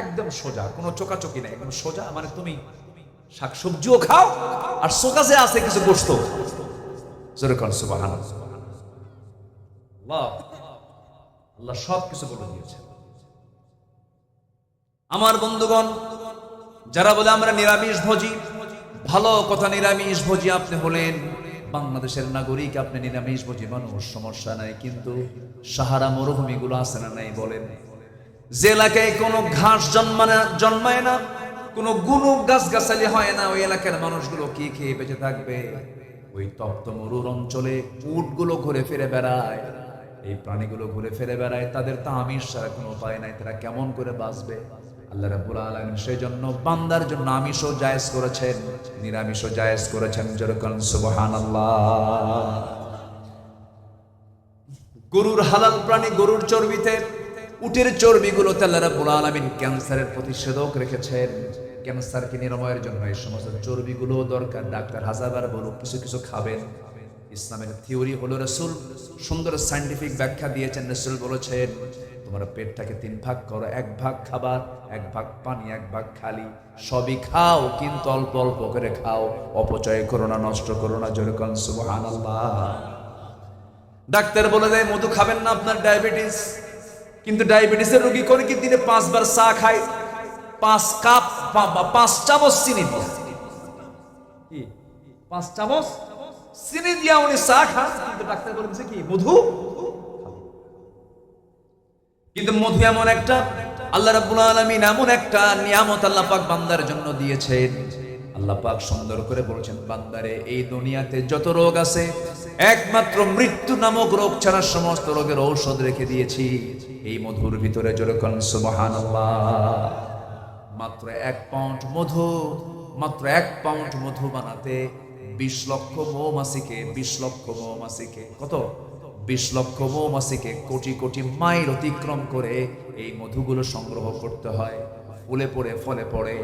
একদম সোজা, কোনো চোকাচোকি নাই, একদম সোজা। মানে তুমি শাকসবজিও খাও আর চোকা যে আছে কিছু গোশত। যেরকম সুবহানাল্লাহ। আল্লাহ সব কিছু বলে দিয়েছে। আমার বন্ধুগণ, যারা বলে আমরা নিরামিষ ভোজি, ভালো কথা, নিরামিষ ভোজি আপনি হলেন, বাংলাদেশের নাগরিক, আপনি নিরামিষ ভোজি মানুষ, সমস্যা নাই। কিন্তু সাহারা মরুভূমিগুলো আছে না নাই বলেন? যে এলাকায় কোনো ঘাস জন্মায় না, কোনো গুলো গাছগাছালি হয় না, ওই এলাকার মানুষগুলো কি খেয়ে বেঁচে থাকবে? ওই তপ্ত মরুর অঞ্চলে উটগুলো ঘুরে ফিরে বেড়ায়, এই প্রাণীগুলো ঘুরে ফিরে বেড়ায়, তাদের তো আমিষ ছাড়া কোনো উপায় নাই, তারা কেমন করে বাঁচবে? আল্লাহ রাব্বুল আলামিন সেই জন্য বান্দার জন্য আমিষও জায়েজ করেছেন, নিরামিষও জায়েজ করেছেন। যেরকম সুবহানাল্লাহ। গরুর হালাল প্রাণী, গরুর চর্বিতে, উটের চর্বিগুলোতে আল্লাহ রাব্বুল আলামিন ক্যান্সারের প্রতিষেধক রেখেছেন। ক্যান্সারকে নিরাময়ের জন্য এই সমস্ত চর্বিগুলো দরকার। ডাক্তার হাজারবার বলুক কিছু কিছু খাবেন। ইসলামের থিওরি হলো, রাসূল সুন্দর সায়েন্টিফিক ব্যাখ্যা দিয়েছেন। রাসূল বলেছেন, তোমার পেটটাকে 3 ভাগ করো, 1 ভাগ খাবার, 1 ভাগ পানি, 1 ভাগ খালি। সবই খাও, কিন্তু অল্প অল্প করে খাও, অপচয় করো না, নষ্ট করো না। যেরকম সুবহানাল্লাহ। ডাক্তার বলে দেয় মধু খাবেন না, আপনার ডায়াবেটিস। কিন্তু ডায়াবেটিসের রোগী করে কি দিনে 5 বার চা খায়, 5 কাপ 5 চামচ চিনি দিয়ে, কি 5 চামচ চিনি দিয়া উনি চা খান, কিন্তু ডাক্তার বলেছে কি মধু। কিন্তু মধু এমন একটা, আল্লাহ রাব্বুল আলামিন এমন একটা নিয়ামত আল্লাহ পাক বান্দার জন্য দিয়েছেন। আল্লাহ পাক সুন্দর করে বলেছেন, বান্দারে এই দুনিয়াতে যত রোগ আছে, একমাত্র মৃত্যু নামক রোগ ছাড়া সমস্ত রোগের ঔষধ রেখে দিয়েছি এই মধুর ভিতরে। যেরকম সুবহানাল্লাহ। মাত্র 1 পাউন্ড মধু, মাত্র 1 পাউন্ড মধু বানাতে 20 লক্ষ মৌমাছিকে, 20 লক্ষ মৌমাছিকে, কত? 20 লক্ষ মৌমাছিকে কোটি কোটি মাইল অতিক্রম করে এই মধুগুলো সংগ্রহ করতে হয়। ফুলে পড়ে ফলে পড়ে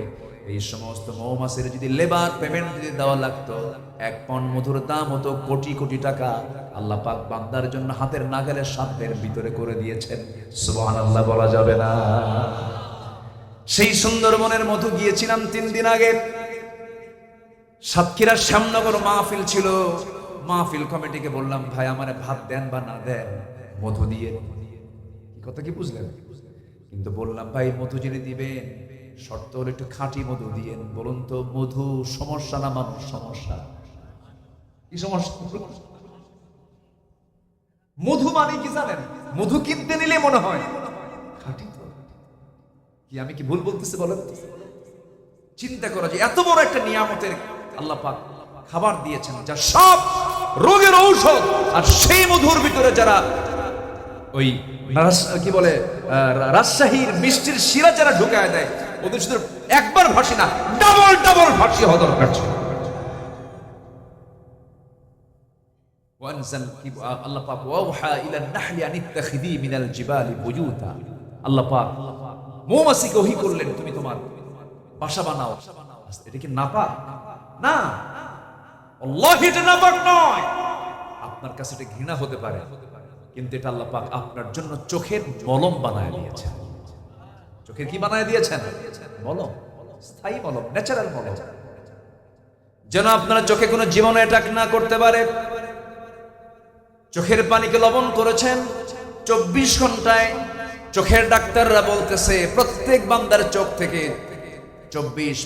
এই সমস্ত মৌমাছির যদি লেবার পেমেন্ট যদি দেওয়া লাগতো, 1 পাউন্ড মধুর দাম হতো কোটি কোটি টাকা। আল্লাহ পাক বান্দার জন্য হাতের নাগালের সাধ্যের ভিতরে করে দিয়েছেন। সুবহানাল্লাহ বলা যাবে না? সেই সুন্দরবনের মধু গিয়েছিলাম 3 দিন আগে। সাতক্ষীরার শ্যামনগর মাহফিল ছিল। মাহফিল কমিটিকে বললাম, ভাই আমারে ভাত দেন বা না দেন, মধু দিয়ে। কথা কি বুঝলেন? কিন্তু বললাম, ভাই মধু যিনি দিবেন শর্ত হলো একটু খাঁটি মধু দিয়েন। বলুন তো, মধু সমস্যা না মানুষ সমস্যা? কি সমস্যা? মধু মানে কি জানেন? মধু কিনতে নিলে মনে হয় খাঁটি। তো কি আমি কি ভুল বলতেছি বলেন? চিন্তা করা যে এত বড় একটা নিয়ামতের আল্লাহ পাক খাবার দিয়েছেন, যা সব রোগের ঔষধ। আর সেই মধুর ভিতরে যারা ওই কি বলে রাজশাহীর মিষ্টির শিরা যারা ঢুকায় দেয়, ওদের শুধু একবার ভাসি না, ডাবল ডাবল ভাসি হওয়া দরকার ছিল। আল্লাহ পাক ওয়াহা ইলা নাহলি আন ইত্তাখিযি মিনাল জিবালি বুয়ুতা। আল্লাহ পাক মৌমাছিকে ওহী করলেন, তুমি তোমার বাসা বানাও। এটা কি নাপাক? না, আল্লাহি এটা নাপাক নয়। আপনার কাছে এটা ঘৃণা হতে পারে, কিন্তু এটা আল্লাহ পাক আপনার জন্য চোখের মলম বানায় দিয়েছেন। চোখের কি বানায় দিয়েছেন? মলম, স্থায়ী মলম, ন্যাচারাল মলম, যেন আপনার চোখে কোনো জীবাণু অ্যাটাক না করতে পারে। চোখের পানিকে লবণ করেছেন 24 ঘন্টায়। চোখের ডাক্তাররা বলতেছে প্রত্যেক বান্দার চোখ থেকে 24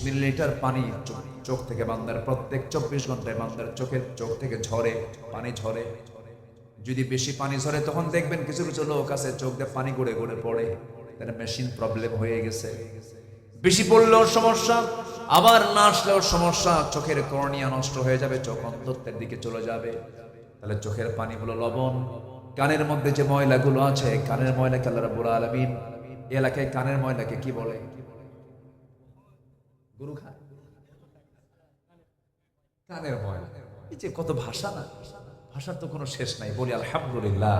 মিলিলিটার পানি চোখ থেকে বান্দার প্রত্যেক 24 ঘন্টায় বান্দার চোখ থেকে ঝরে, পানি ঝরে। যদি বেশি পানি ঝরে তখন দেখবেন কিছু কিছু লোক আছে চোখ দিয়ে পানি গড়ে গড়ে পড়ে, তার মেশিন প্রবলেম হয়ে গেছে। বেশি পড়লেও সমস্যা, আবার না আসলেও সমস্যা। চোখের কর্নিয়া নষ্ট হয়ে যাবে, চোখ অন্ধত্বের দিকে চলে যাবে। তাহলে চোখের পানি হলো লবণ। কানের মধ্যে যে ময়লাগুলো আছে, কানের ময়লাকে আল্লাহ রাব্বুল আলামিন এলাকায় কানের ময়লাকে কি বলে? গরু খায় কানের ময়লা। এই যে কত ভাষা না, ভাষার তো কোনো শেষ নাই। বলি আলহামদুলিল্লাহ,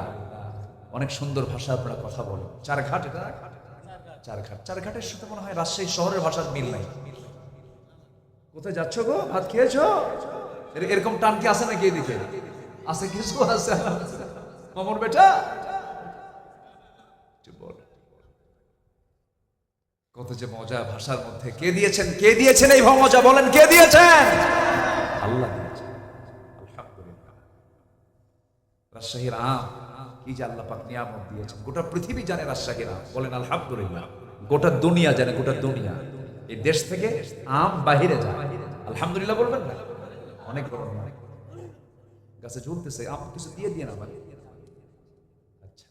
অনেক সুন্দর ভাষা আপনারা কথা বলেন। চারঘাট, এটা চারঘাট, চারঘাটের সাথে মনে হয় রাজশাহী শহরের ভাষার মিল নাই। কোথায় যাচ্ছ গো? ভাত খেয়েছো? এরকম টান কি আছে নাকি এদিকে? আছে, কিছু আছে। মামুর বেটা কত যে মজা ভাষার মধ্যে। কে দিয়েছেন? কে দিয়েছেন এই মজা? বলেন কে দিয়েছেন? আল্লাহ দিয়েছেন। আলহামদুলিল্লাহ। রাজশাহীর আম এই যে আল্লাহ পাক নিয়ামত দিয়েছেন, গোটা পৃথিবী জানে রাজশাহী আম, বলেন আলহামদুলিল্লাহ। গোটা দুনিয়া জানে, গোটা দুনিয়া। এই দেশ থেকে আম বাহিরে যায়, আলহামদুলিল্লাহ বলবেন না? অনেক বড় নিয়ামত। গাছে ঝুলতেছে আম, কিছু দিয়ে দিয়ে না ভাই। আচ্ছা,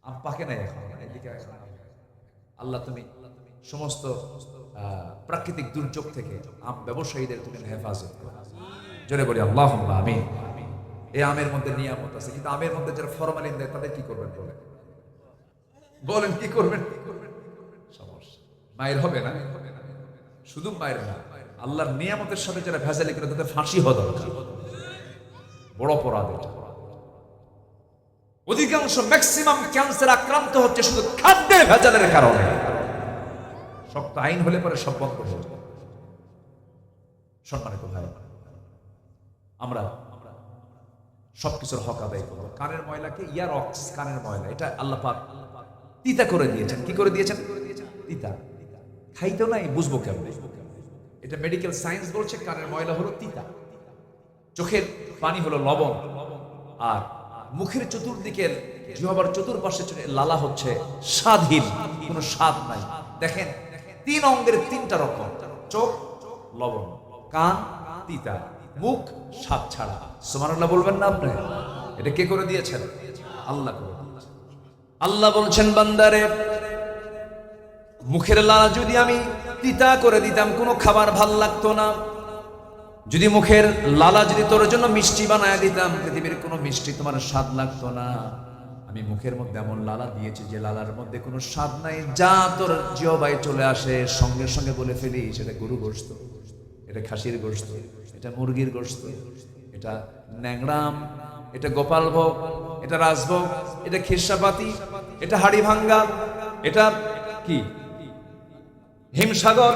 আম পাকে নাই এখন, এদিকে এখন আল্লাহ তুমি সমস্ত প্রাকৃতিক দুর্যোগ থেকে আম ব্যবসায়ীদের তুমি হেফাজত করো, জোরে বলি আল্লাহুম্মা আমিন। এই আমের মধ্যে নিয়ামত আছে, কিন্তু আমের মধ্যে যারা ফরমালিন দেয় তাদের কি করবেন বলেন? বলেন কি করবেন? সমস্যা, মায়ের হবে না? শুধু মায়ের না, আল্লাহর নিয়ামতের সাথে যারা ভেজালি করে তাদের ফাঁসি হওয়া দরকার। বড় অপরাধ এটা। অধিকাংশ ম্যাক্সিমাম ক্যান্সার আক্রান্ত হচ্ছে শুধু খাদ্যের ভেজালের কারণে। শক্ত আইন হলে পরে সব বন্ধ হয়ে যাবে। সম্মানিত ভাই, আমরা সবকিছুর হক আদায় করবো। কানের ময়লাকে ইয়ারক্স, কানের ময়লা, এটা আল্লাহ পাক তিতা করে দিয়েছেন। কি করে দিয়েছেন? তিতা। খাইতেও নাই, বুঝবো কেমন? এটা মেডিকেল সায়েন্স বলছে কানের ময়লা হলো তিতা, চোখের পানি হলো লবণ, আর মুখের চতুর্দিকে জিহ্বার চতুর্পাশে লালা হচ্ছে স্বাদহীন, কোনো স্বাদ নাই। দেখেন, 3 অঙ্গের 3টা রকম, চোখ লবণ, কান তিতা, মুখ স্বাদ ছাড়া। সুবহানাল্লাহ বলবেন না আপনি? এটা কে করে দিয়েছেন? আল্লাহ করে দিয়েছেন। আল্লাহ বলছেন, বান্দারে মুখের লালা যদি আমি তিতা করে দিতাম, কোনো খাবার ভাল লাগতো না। যদি মুখের লালা যদি তোর জন্য মিষ্টি বানায় দিতাম, পৃথিবীর কোনো মিষ্টি তোমার স্বাদ লাগতো না। আমি মুখের মধ্যে এমন লালা দিয়েছি যে লালার মধ্যে কোনো স্বাদ নাই, যা তোর জিহ্বায় চলে আসে সঙ্গে সঙ্গে বলে ফেলি সেটা গরু গোশত, এটা খাসির গোশত, এটা মুরগির গোশত, এটা ন্যাংরাম, এটা গোপাল ভোগ, এটা রাজভোগ, এটা খিরসাপাতি, এটা হাড়ি ভাঙ্গা, এটা কি হিমসাগর।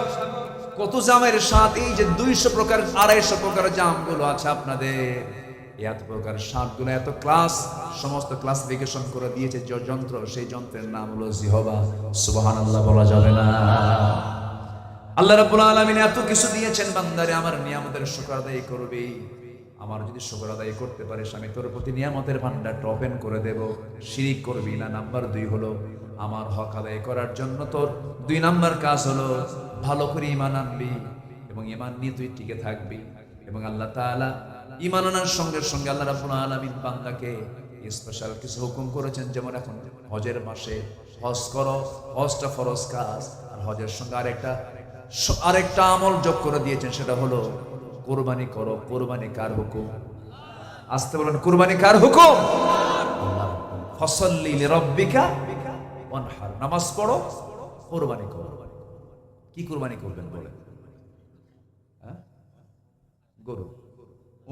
কত জামের স্বাদ! এই যে 200 প্রকার 250 প্রকার জামগুলো আছে আপনাদের, এত প্রকার স্বাদগুলো, এত ক্লাস, সমস্ত ক্লাসিফিকেশন করে দিয়েছে যে যন্ত্র, সেই যন্ত্রের নাম হলো জিহ্বা। সুবহানাল্লাহ বলা যাবে না? আল্লাহ রাব্বুল আলামিন এত কিছু দিয়েছেন, বান্দারে আমার নিয়ামতের শুকর আদায় করবি। আমার যদি শুকর আদায় করতে পারিস, আমি তোর প্রতি নিয়ামতের ভান্ডারটা ওপেন করে দেব। শিরিক করবি না। নাম্বার 2 হলো আমার হক আদায় করার জন্য তোর 2 নাম্বার কাজ হলো ভালো করে ঈমান আনবি, এবং ঈমান নিয়ে তুই টিকে থাকবি। এবং আল্লাহ তাআলা ঈমান আনার সঙ্গে সঙ্গে আল্লাহ রাব্বুল আলামিন বান্দাকে স্পেশাল কিছু হুকুম করেছেন। যেমন এখন হজের মাসে হজ করো, হজটা ফরজ কাজ, আর হজের সঙ্গে আরেকটা আমল যোগ করে দিয়েছেন, সেটা হলো কুরবানি করো। কুরবানি কার হুকুম? আসতে বলেন, কুরবানি কার হুকুম? ফসল্লি লিরাব্বিকা ওয়ানহার, নামাজ পড়ো, কুরবানি করো। কি কুরবানি করবেন বলেন? গরু,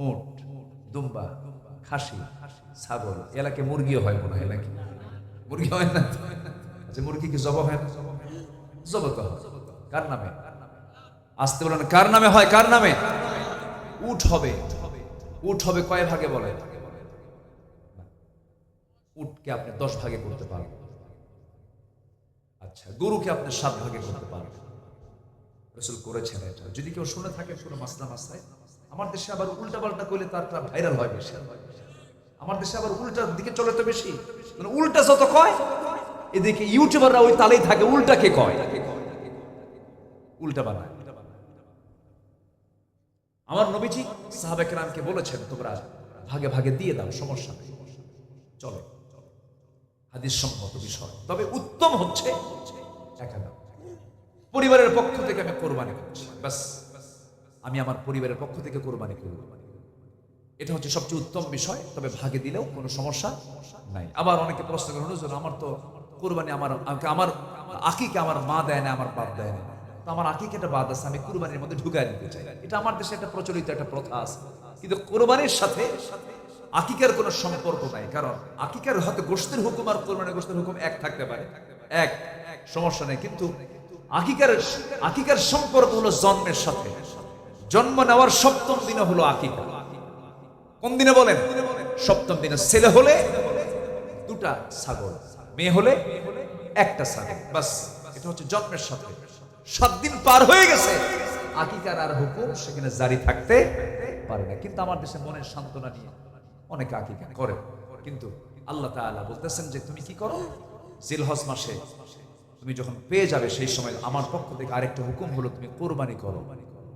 উট, দুম্বা, খাসি, ছাগল, এলাকে মুরগিও হয় মনে হয় নাকি? মুরগি হয় না? আচ্ছা, মুরগি কি জবাব হয় না? জবাব তো হয়। কার নামে? আসতে বলেন, কার নামে হয়? কার নামে? উট হবে। উট হবে কয় ভাগে বলে? উটকে আপনি 10 ভাগে করতে পারবেন। আচ্ছা, গরুকে আপনি 7 ভাগে করতে পারবেন। রাসূল করেছেন এটা। যদি কেউ শুনে থাকে পুরো মাসলা মাসায়, আমার দেশে আবার উল্টা পাল্টা করলে তারটা ভাইরাল হয় বেশি। আমার দেশে আবার উল্টার দিকে চলে তো বেশি, মানে উল্টা যত কয় এদিকে ইউটিউবাররা ওই তালেই থাকে, উল্টা কে কয়, উল্টা বানায়। আমার নবীজি সাহাবায়ে কেরামকে বলেছেন, তোমরা ভাগে ভাগে দিয়ে দাও, সমস্যা নেই, চলো, হাদিস সম্মত বিষয়। তবে উত্তম হচ্ছে একা দাও। পরিবারের পক্ষ থেকে আমি কোরবানি করছি, বাস আমি আমার পরিবারের পক্ষ থেকে কোরবানি করব, এটা হচ্ছে সবচেয়ে উত্তম বিষয়। তবে ভাগে দিলেও কোনো সমস্যা নাই। আবার অনেকে প্রশ্ন করেন, হুজুর আমার তো কোরবানি, আমার আকিকা আমার মা দেয় না, আমার বাপ দেয় না, তো আমার আকিকাটা বাদ আছে, আমি কুরবানির মধ্যে ঢুকায় দিতে চাই। এটা আমার দেশে একটা প্রচলিত একটা প্রথা আছে, কিন্তু কোরবানির সাথে আকিকার কোনো সম্পর্ক নাই। কারণ আকিকার হয়তো গোশতের হুকুম আর কোরবানির গোশতের হুকুম এক থাকতে পারে, এক সমস্যা নেই, কিন্তু আকিকার সম্পর্ক হলো জন্মের সাথে। জন্ম নেওয়ার 7ম দিনে হলো আকিকা। কোন দিনে বলেন? 7ম দিনে। ছেলে হলে 2টা ছাগল, মেয়ে হলে 1টা ছাগল, বাস। এটা হচ্ছে জন্মের সাথে। 7 দিন পার হয়ে গেছে, আকিকার আর হুকুম সেখানে জারি থাকতে পারে না। কিন্তু আমার দেশে মনের সান্ত্বনা নিয়ে অনেকে আকিকা করে, কিন্তু আল্লাহ তাআলা বলতেছেন যে তুমি কি করো, জিলহজ মাসে তুমি যখন পেয়ে যাবে সেই সময় আমার পক্ষ থেকে আরেকটা হুকুম হলো তুমি কোরবানি করো।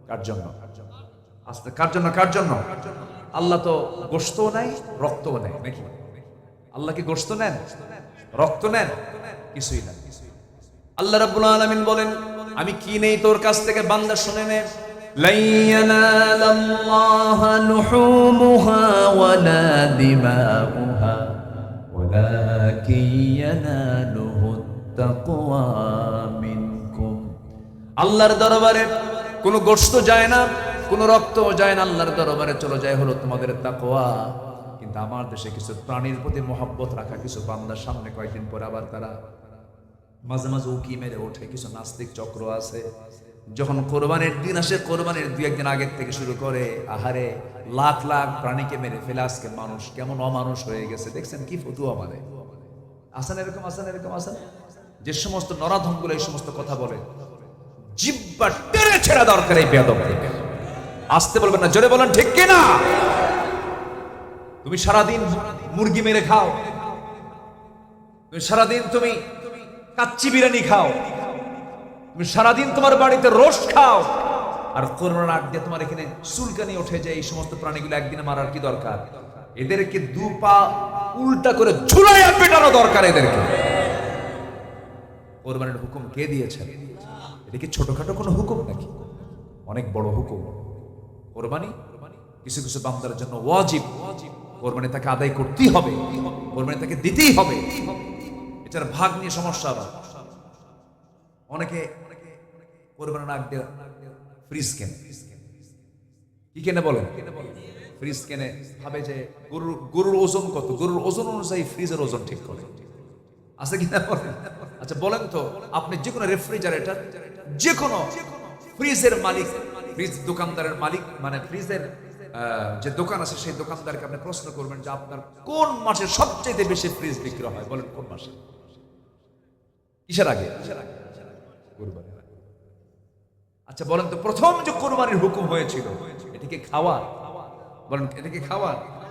কার জন্য? আস্তে কার জন্য? কার জন্য? আল্লাহ তো গোশতও নাই রক্তও নেয় নাকি? আল্লাহ কি গোশত নেন, রক্ত নেন? কিছুই না। আল্লাহ রাব্বুল আলামিন বলেন আমি কি নেই তোর কাছ থেকে, বান্দা শুনে নে, লাই ইয়ানালাল্লাহা লুহুমুহা ওয়ালা দিমাউহা ওয়ালাকিন ইয়ানালুহুত তাকওয়া মিনকুম। আল্লাহর দরবারে কোনো গোশত যায় না, কোনো রক্ত যায় না, আল্লাহর দরবারে চলে যায় হলো তোমাদের তাকওয়া। কিন্তু আমার দেশে কিছু প্রাণীর প্রতি মহব্বত রাখা কিছু বান্দার সামনে কয়েকদিন পরে আবার তারা মাঝে মাঝে উকি মেরে ওঠে। কিছু নাস্তিক চক্র আছে, যখন কোরবানির দিন আসে কোরবানির দুই একদিন আগের থেকে শুরু করে আহারে লাখ লাখ প্রাণীকে মেরে ফেলে আজকে মানুষ কেমন অমানুষ হয়ে গেছে। দেখছেন কি ফতুয়া মানে, আছেন এরকম, আছেন এরকম, আছেন যে সমস্ত নরাধমগুলো এই সমস্ত কথা বলে, জিব্বা টেনে ছেড়া দরকার এই বেয়াদব থেকে। আসতে বলবেন না, জোরে বলেন ঠিক কিনা? তুমি সারাদিন মুরগি মেরে খাও, তুমি সারাদিন তুমি কাচ্চি বিরিয়ানি খাও, তুমি সারাদিন তোমার বাড়িতে রোস্ট খাও, আর কোরবানির আগ দিয়ে তোমার এখানে চুলকানি ওঠে যে এই সমস্ত প্রাণীগুলো একদিনে মারার কি দরকার? এদেরকে দু পা উল্টা করে ঝুলাইয়া পেটানো দরকার এদেরকে। কোরবানির হুকুম কে দিয়েছেন? এটা কি ছোটখাটো কোনো হুকুম নাকি? অনেক বড় হুকুম। কোরবানি কিছু কিছু বান্দার জন্য ওয়াজিব, কোরবানি তাকে আদায় করতেই হবে, কোরবানি তাকে দিতেই হবে। এটার ভাগ নিয়ে সমস্যা। আবার অনেকে কোরবানির আগ দিয়ে ফ্রিজ কেনে, কি কেনে বলেন? ফ্রিজ কেনে, ভাবে যে গরুর ওজন কত, গরুর ওজন অনুযায়ী ফ্রিজের ওজন ঠিক করে, আছে কিনা বলেন? আচ্ছা বলেন তো, আপনি যে কোনো রেফ্রিজারেটর, যে কোনো ফ্রিজের মালিক, ফ্রিজ দোকানদারের মালিক, মানে ফ্রিজের যে দোকান আছে সেই দোকানদারকে আপনি প্রশ্ন করবেন যে আপনার কোন মাসে সবচেয়ে বেশি ফ্রিজ বিক্রি হয়, বলেন কোন মাসে? কিসের আগে? কুরবানি। আচ্ছা বলেন তো, প্রথম যে কোরবানির হুকুম হয়েছিল এটাকে খাওয়া, বলেন এটাকে খাওয়া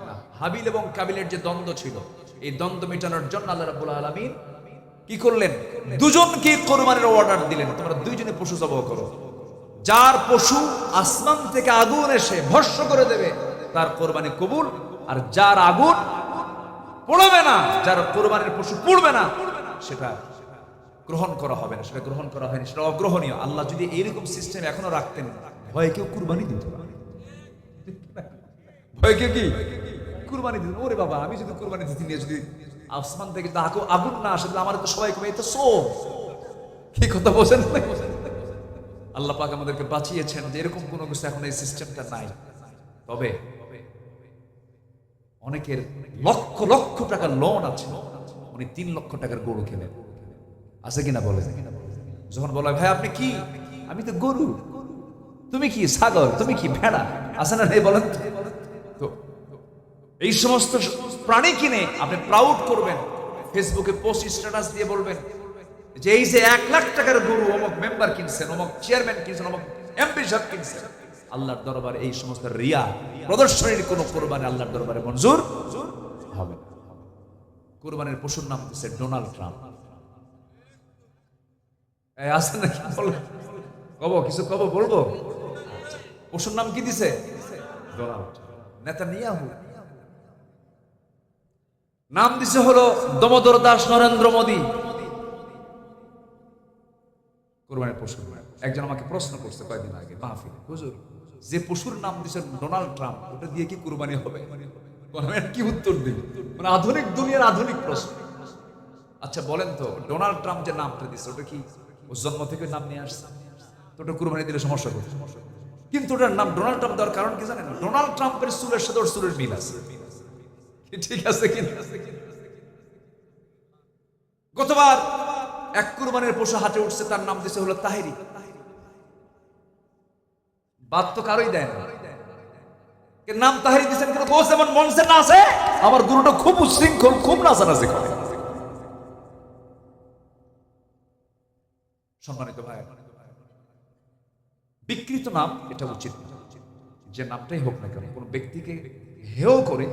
না। হাবিল এবং কাবিলের যে দ্বন্দ্ব ছিল, এই দ্বন্দ্ব মেটানোর জন্য আল্লাহ রাব্বুল আলামিন কি করলেন? দুজনকে কোরবানির অর্ডার দিলেন, তোমরা দুইজনে পশু জবাই করো। যার পশু আসমান থেকে আগুন এসে ভস্ম করে দেবে তার কোরবানি কবুল, আর যার আগুন পড়বে না, যার কোরবানির পশু পড়বে না, সেটা গ্রহণ করা হবে না। সেটা গ্রহণ করা হয়নি, সেটা অগ্রহণীয়। আল্লাহ যদি এইরকম সিস্টেম এখনো রাখতেন, ভয়ে কেউ কুরবানি দিত না। ভয়ে কেউ কি কুরবানি দিত? ওরে বাবা, আমি যদি কুরবানি দিতে নিয়ে যদি আসমান থেকে আগুন না আসে, আমার তো সবাই কমে, তো সো কি কথা বলছেন? আল্লাহ পাক আমাদেরকে বাঁচিয়েছেন যে এরকম কোনো কিছু এখন এই সিস্টেমটা নাই। তবে অনেকের লক্ষ লক্ষ টাকার লোন আছে, উনি 3 লক্ষ টাকার গরু কেনেন, আছে কিনা বলে? যখন বলে ভাই আপনি কি, আমি তো গরু, তুমি কি ছাগল, তুমি কি ভেড়া, আছে না নেই বলেন? তো এই সমস্ত প্রাণী কিনে আপনি প্রাউড করবেন, ফেসবুকে পোস্ট স্ট্যাটাস দিয়ে বলবেন যে এই যে 1 লাখ টাকার গরু অমুক মেম্বার কিনছেন, অমুক চেয়ারম্যান কিনছেন, অমুক এমপি সাহেব কিনছেন। আল্লাহর দরবারে এই সমস্ত রিয়া প্রদর্শনীর কোন কোরবানি আল্লাহর দরবারে মঞ্জুর হবে না। কোরবানির পশুর নাম হচ্ছে ডোনাল্ড ট্রাম্প। আছে নাকি কব কিছু কব বলবো? পশুর নাম কি দিছে? ডোনাল্ড। নেতানিয়াহু নাম দিছে হলো দমোদর দাস নরেন্দ্র মোদী। কোরবানির পশুর একজন আমাকে প্রশ্ন করছে কয়েকদিন আগে মাহফিলে, হুজুর যে পশুর নাম দিছে ডোনাল্ড ট্রাম্প, ওটা দিয়ে কি কুরবানি হবে? কি উত্তর দিই? মানে আধুনিক দুনিয়ার আধুনিক প্রশ্ন। আচ্ছা বলেন তো, ডোনাল্ড ট্রাম্প যে নামটা দিছে ওটা কি ও জন্ম থেকে নাম নিয়ে আসছে? তো ওটা কুরবানি দিলে সমস্যা করছে, কিন্তু ওটার নাম ডোনাল্ড ট্রাম্প দেওয়ার কারণ কি জানেন? ডোনাল্ড ট্রাম্পের চুলের সাথে ওর চুলের মিল আছে, ঠিক আছে কিনা? গতবার এক কুরবানির পশু হাটে উঠছে, তার নাম দিছে হলো তাহেরি। বাদ তো কারোই দেয় না, নাম তাহেরি দিচ্ছেন কেন? বস যেমন মনসে না আছে, আমার গুরুটা খুব উশৃঙ্খল, খুব নাচানাচি করে। সম্মানিত ভাই, বিকৃত নাম এটা উচিত না। যে নামটাই হোক না কেন, কোন ব্যক্তিকে হেয় করে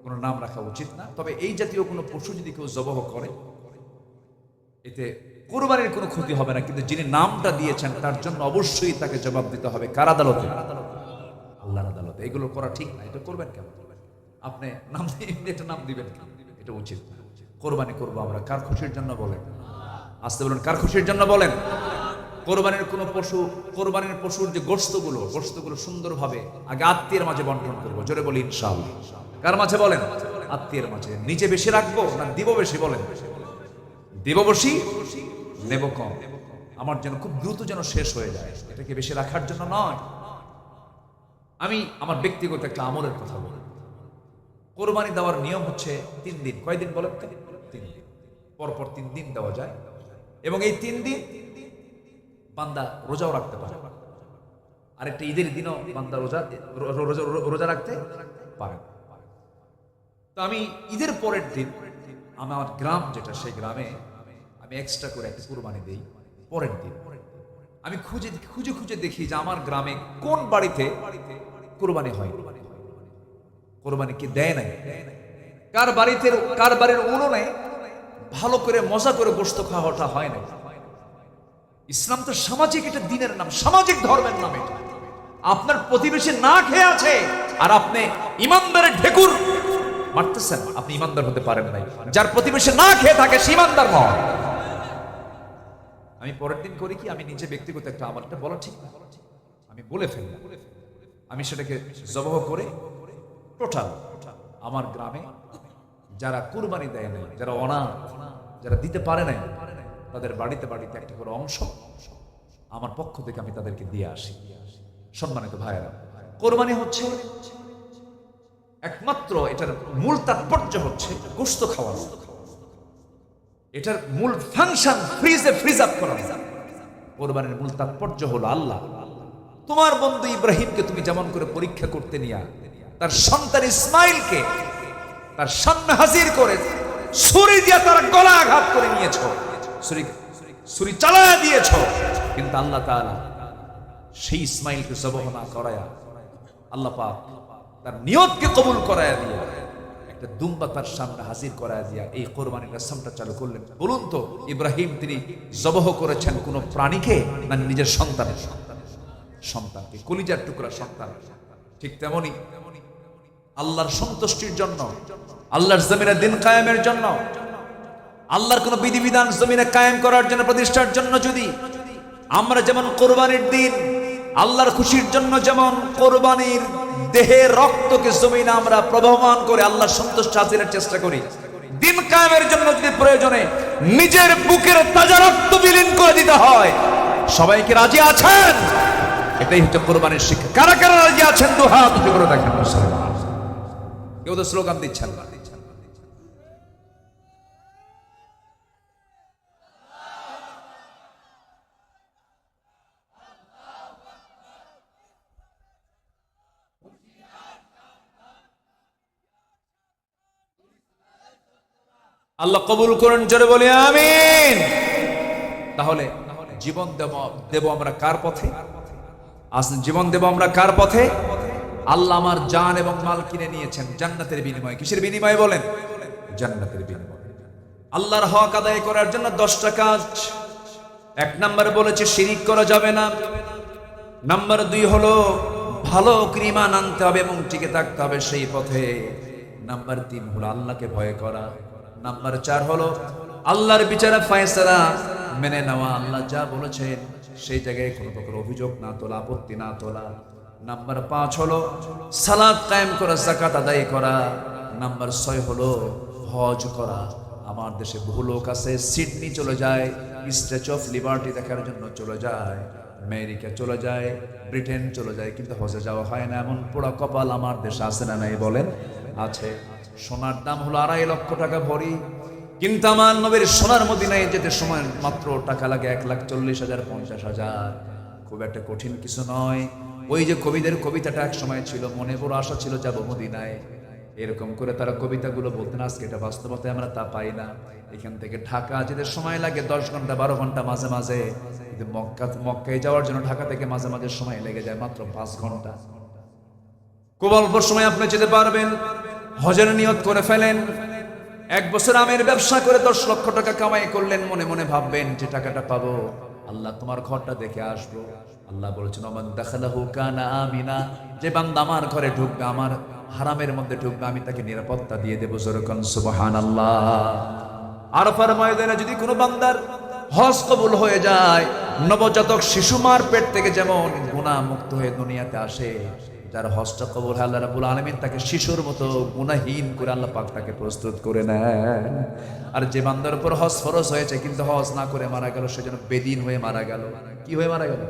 কোনো নাম রাখা উচিত না। তবে এই জাতীয় কোনো পশু যদি কেউ জবাহ করে, এতে কুরবানির কোনো ক্ষতি হবে না, কিন্তু যিনি নামটা দিয়েছেন তার জন্য অবশ্যই তাকে জবাব দিতে হবে। কার আদালতে? আল্লাহর আদালতে। এগুলো করা ঠিক না। এটা করবেন কেন? আপনি নাম এটা নাম দিবেন কেন? এটা উচিত না। কোরবানি করবো আমরা কার খুশির জন্য বলেন? আসতে বলুন, কার খুশির জন্য বলেন? কোরবানির কোনো পশু, কোরবানির পশুর যে গোশতগুলো সুন্দরভাবে আগে আত্মীয়ের মাঝে বন্টন করবো। জোরে বলি ইনশাআল্লাহ। কার মাঝে বলেন? আত্মীয়ের মাঝে। নিজে বেশি রাখবো না দিব বেশি? বলেন। দিব বেশি, নেব কম। আমার যেন খুব দ্রুত যেন শেষ হয়ে যায়, এটাকে বেশি রাখার জন্য নয়। আমি আমার ব্যক্তিগত একটা আমলের কথা বলি। কোরবানি দেওয়ার নিয়ম হচ্ছে 3 দিন। কয়দিন বলেন? 3 দিন। পরপর 3 দিন দেওয়া যায়, এবং এই 3 দিন বান্দা রোজাও রাখতে পারে। আরেকটা ঈদের দিনও বান্দা রোজা রাখতে পারে। তো আমি ঈদের পরের দিন আমার গ্রাম যেটা, সেই গ্রামে আমি এক্সট্রা করে একটা কুরবানি দেই। পরের দিন আমি খুঁজে খুঁজে দেখি যে আমার গ্রামে কোন বাড়িতে কুরবানি হয়, কোরবানি কি দেয় নাই, কার বাড়ির উনুনে ভালো করে মজা করে গোশত খাওয়াটা হয় না। ইসলাম তো সামাজিক একটা দিনের নাম, সামাজিক ধর্মের নাম। এটা আপনার প্রতিবেশী না খেয়ে আছে আর আপনি ইমানদারের ঢেকুর মারতেছেন, আপনি ইমানদার হতে পারেন নাই। যার প্রতিবেশী না খেয়ে থাকে সে ইমানদার নয়। আমি পরের দিন করি কি, আমি নিজে ব্যক্তিগত একটা আমলটা বলা ঠিক না, আমি বলে ফেললাম। আমি সেটাকে জবাহ করে টোটাল আমার গ্রামে যারা কুরবানি দেয় নাই, যারা অনাথ, যারা দিতে পারে নাই, তাদের বাড়িতে বাড়িতে একটা করে অংশ আমার পক্ষ থেকে আমি তাদেরকে দিয়ে আসি। সম্মানিত ভাইয়েরা, কোরবানি হচ্ছে একমাত্র, এটার মূল তাৎপর্য হচ্ছে গোশত খাওয়ানো। এটার মূল ফাংশন ফ্রিজ আপ করা। কোরবানির মূল তাৎপর্য হলো আল্লাহ তোমার বন্ধু ইব্রাহিমকে তুমি যেমন করে পরীক্ষা করতে নিয়া তার সন্তান ইসমাইলকে তার সামনে হাজির করে ছুরি দিয়ে তার গলা আঘাত করে নিয়েছ, ছুরি চালায়া দিয়েছ, কিন্তু আল্লাহ তাআলা সেই ইসমাইলকে জবাহ না করায়া, আল্লাহ পাক তার নিয়তকে কবুল করায়া দিয়া একটা দুম্বা তার সামনে হাজির করায়া দিয়া এই কোরবানির রাসমটা চালু করলেন। বলুন তো, ইব্রাহিম তিনি জবাহ করেছেন কোন প্রাণীকে না নিজের সন্তানকে, কলিজার টুকরা সন্তান। ঠিক তেমনি আল্লাহর সন্তুষ্টির জন্য, আল্লাহর জমিনে দিন কায়েমের জন্য, আল্লাহর কোন বিধিবিধান জমিনে কায়েম করার জন্য, প্রতিষ্ঠার জন্য যদি আমরা যেমন কোরবানির দিন আল্লাহর খুশির জন্য যেমন কোরবানির দেহের রক্তকে জমিনে আমরা প্রবহমান করে আল্লাহর সন্তুষ্টি হাসিলের চেষ্টা করি, দিন কায়েমের জন্য যদি প্রয়োজনে নিজের বুকের তাজা রক্ত বিলীন করে দিতে হয়, সবাইকে রাজি আছেন? এটাই হচ্ছে কোরবানির শিক্ষা। কারা কারা রাজি আছেন? দু হাত উঁচু করে দেখেন। কেউ তো স্লোগান দিচ্ছেন না। আল্লাহ কবুল করেন, জোরে বলি আমিন। তাহলে জীবন দেব আমরা কার পথে? জীবন দেব আমরা কার পথে? আল্লাহ আমার জান এবং মাল কিনে নিয়েছেন জান্নাতের বিনিময়ে। কিসের বিনিময়ে বলেন? জান্নাতের বিনিময়ে। আল্লাহর হক আদায় করার জন্য 10টা কাজ। 1 নম্বরে বলেছে শিরিক করা যাবে না। নাম্বার 2 হলো ভালো ঈমান আনতে হবে এবং টিকে থাকতে হবে সেই পথে। নাম্বার 3 হলো আল্লাহকে ভয় করা। নাম্বার 4 হলো আল্লাহর বিচারে ফয়সালা মেনে নেওয়া। আল্লাহ যা বলেছেন সেই জায়গায় কোনো প্রকার অভিযোগ না তোলা, আপত্তি না তোলা। নাম্বার 5 হলো সালাত কায়েম করা, যাকাত আদায় করা। নাম্বার 6 হলো হজ করা। আমার দেশে বহু লোক আছে সিডনি চলে যায়, স্ট্যাচু অফ লিবার্টি দেখার জন্য চলে যায়, আমেরিকা চলে যায়, ব্রিটেন চলে যায়, কিন্তু হজে যাওয়া হয় না। এমন পোড়া কপাল আমার দেশে আছে না নাই বলেন? আছে। সোনার দাম হলো 2.5 লক্ষ টাকা ভরি, কিন্তু আমার নবীর সোনার মদিনায় যেতে সময় মাত্র টাকা লাগে 1,40,000 50,000। খুব একটা কঠিন কিছু নয়। ওই যে কবিদের কবিতাটা এক সময় ছিল, মনে বড় আশা ছিল যাব মদিনায়, এরকম করে তারা কবিতাগুলো বলতেন। আজকে এটা বাস্তবতায় আমরা তা পাই না। এখান থেকে ঢাকা যেতে সময় লাগে 10 ঘন্টা 12 ঘন্টা মাঝে মাঝে, কিন্তু মক্কায় যাওয়ার জন্য ঢাকা থেকে মাঝে মাঝে সময় লেগে যায় মাত্র 5 ঘন্টা। খুব অল্প সময় আপনি যেতে পারবেন। হজের নিয়ত করে ফেলেন। 1 বছর আমের ব্যবসা করে 10 লক্ষ টাকা কামাই করলেন, মনে মনে ভাববেন যে টাকাটা পাবো, আল্লাহ তোমার ঘরটা দেখে আসবো। আল্লাহ বলেছেন ওমান দাখালাহু কানা আমিনা, যে বান্দা আমার ঘরে ঢুকবে, আমার হারামের মধ্যে ঢুকবে, আমি তাকে নিরাপত্তা দিয়ে দেবো। জোরকান সুবহানাল্লাহ। আরাফার ময়দানে যদি কোনো বান্দার হজ কবুল হয়ে যায়, নবজাতক শিশু মার পেট থেকে যেমন গুনাহ মুক্ত হয়ে দুনিয়াতে আসে, যার হজটা কবুল হয় আল্লাহ রাব্বুল আলামিন তাকে শিশুর মতো গুনাহীন করে আল্লাহ পাক তাকে প্রস্তুত করে নেন। আর যে বান্দার উপর হজ ফরজ হয়েছে কিন্তু হজ না করে মারা গেল, সেজন্য বেদিন হয়ে মারা গেল। কি হয়ে মারা গেল?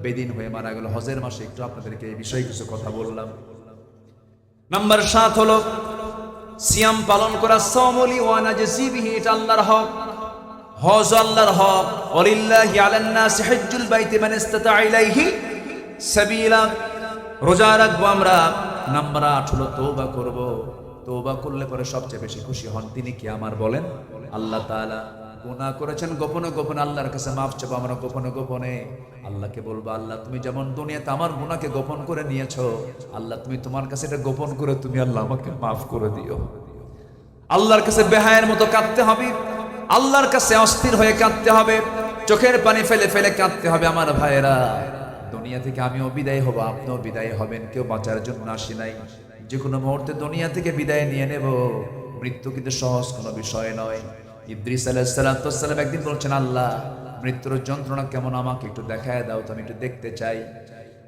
বেদিন হয়ে মারা গেল। হজের মাসে একটু আপনাদেরকে এই বিষয়ে কিছু কথা বললাম। নাম্বার 7 হলো সিয়াম পালন করা। সাওমুলি ওয়া নাজসি বিহি, এটা আল্লাহর হক। হজ আল্লাহর হক। ওয়ালিল্লাহি আলান নাসি হজ্জুল বাইতি মান ইসতাতা ইলাইহি সাবিলা। রোজা রাখবো আমরা। নাম্বার 8 হলো তওবা করব। তওবা করলে পরে সবচেয়ে বেশি খুশি হন তিনি কে আমার বলেন? আল্লাহ তাআলা। গুনাহ করেছেন গোপনে গোপনে, আল্লাহর কাছে মাফ চাবো আমরা গোপনে গোপনে। আল্লাহকে বলবো আল্লাহ তুমি যেমন দুনিয়াতে আমার গুনাহকে গোপন করে নিয়েছো, আল্লাহ তুমি তোমার কাছে এটা গোপন করে তুমি আল্লাহ আমাকে মাফ করে দিও। আল্লাহর কাছে বেহায়ের মতো কাঁদতে হবে, আল্লাহর কাছে অস্থির হয়ে কাঁদতে হবে, চোখের পানি ফেলে ফেলে কাঁদতে হবে। আমার ভাইয়েরা, দুনিয়া থেকে আমিও বিদায় হব, আপনিও বিদায় হবেন, কেউ বাঁচার জন্য আসি নাই। যে কোনো মুহূর্তে দুনিয়া থেকে বিদায় নিয়ে নেব। মৃত্যু কিন্তু সহজ কোনো বিষয় নয়। ইদ্রিস আলাইহিস সালাম একদিন বলছেন আল্লাহ মৃত্যুর যন্ত্রণা কেমন আমাকে একটু দেখায় দাও তো, আমি একটু দেখতে চাই।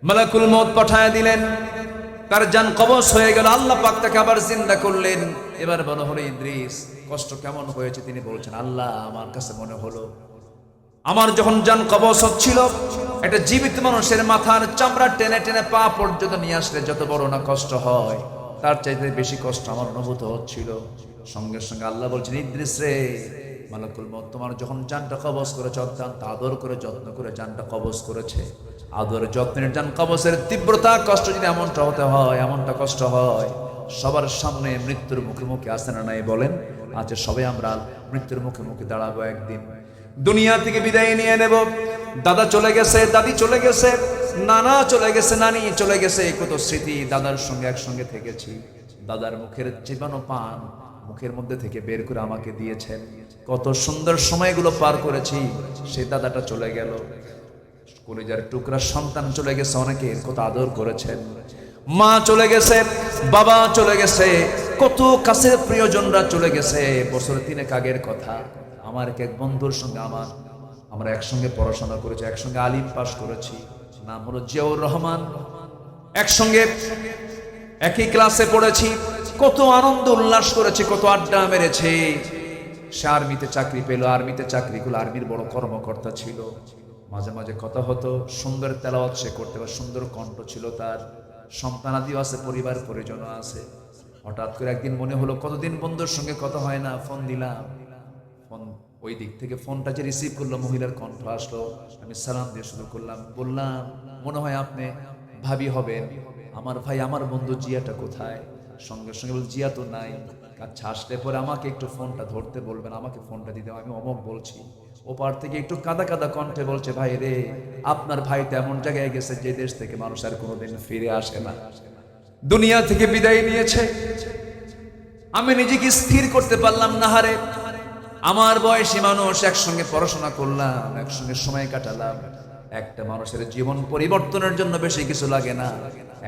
মালাকুল মউত পাঠায় দিলেন, তার জান কবজ হয়ে গেল। আল্লাহ পাক তাকে আবার জিন্দা করলেন। এবার বলা হলো ইদ্রিস কষ্ট কেমন হয়েছে? তিনি বলছেন আল্লাহ আমার কাছে মনে হলো আমার যখন জান কবজ হচ্ছিল, একটা জীবিত মানুষের মাথার চামড়া টেনে টেনে পা পর্যন্ত নিয়ে আসলে যত বড় না কষ্ট হয়, তার চাইতে বেশি কষ্ট আমার অনুভূত হচ্ছিল। সঙ্গে সঙ্গে আল্লাহ বলছেন ইদ্রিস রে, মালাকুল মউত তোমার যখন জানটা কবজ করেছে, অত্যন্ত আদর করে যত্ন করে জানটা কবজ করেছে। আদর যত্নের জান কবজের তীব্রতা কষ্ট যদি এমনটা হতে হয়, এমনটা কষ্ট হয়, সবার সামনে মৃত্যুর মুখে মুখে আসে না নাই বলেন? আচ্ছা সবাই আমরা মৃত্যুর মুখে মুখে দাঁড়াবো একদিন। দুনিয়া থেকে বিদায় নিয়ে নেব। দাদা চলে গেছে, দাদি চলে গেছে, নানা চলে গেছে, নানি চলে গেছে। কত স্মৃতি দাদার সঙ্গে একসঙ্গে থেকেছি। দাদার মুখের জীবাণু পান মুখের মধ্যে থেকে বের করে আমাকে দিয়েছেন। কত সুন্দর সময়গুলো পার করেছি। সেই দাদাটা চলে গেল। কলিজার টুকরা সন্তান চলে গেছে, অনেকে কত আদর করেছেন। মা চলে গেছে, বাবা চলে গেছে, কত কাছের প্রিয়জনরা চলে গেছে। বছর 3 আগের কথা, আমার এক বন্ধুর সঙ্গে আমরা একসঙ্গে পড়াশোনা করেছি, একসঙ্গে আলিম পাস করেছি, নাম হলো জিয়াউর রহমান। একসঙ্গে একই ক্লাসে পড়েছি, কত আনন্দ উল্লাস করেছি, কত আড্ডা মেরেছি। সে আর্মিতে চাকরি পেল, আর্মিতে চাকরি করলো, আর্মির বড় কর্মকর্তা ছিল। মাঝে মাঝে কথা হতো, সুন্দর তেলাওয়াত সে করতে পারে, সুন্দর কণ্ঠ ছিল তার, সন্তানাদিও আছে, পরিবার পরিজনও আছে। হঠাৎ করে একদিন মনে হলো কতদিন বন্ধুর সঙ্গে কথা হয় না, ফোন দিলাম। ফোন ওই দিক থেকে ফোনটা যে রিসিভ করলো, মহিলার কণ্ঠ আসলো। আমি সালাম দিয়ে শুরু করলাম, বললাম মনে হয় আপনি ভাবি হবেন। আমার ভাই, আমার বন্ধু জিয়াটা কোথায়? সঙ্গে সঙ্গে বল জিয়া তো নাই। আচ্ছা আসলে পরে আমাকে একটু ফোনটা ধরতে বলবেন, আমাকে ফোনটা দিতে। আমি অমক বলছি। ওপার থেকে একটু কাদা কাদা কণ্ঠে বলছে ভাই রে, আপনার ভাই তো এমন জায়গায় গেছে যে দেশ থেকে মানুষ আর কোনোদিন ফিরে আসে না, দুনিয়া থেকে বিদায় নিয়েছে। আমি নিজেকে স্থির করতে পারলাম না। হারে আমার বয়সী মানুষ, একসঙ্গে পড়াশোনা করলাম, একসঙ্গে সময় কাটালাম। একটা মানুষের জীবন পরিবর্তনের জন্য বেশি কিছু লাগে না।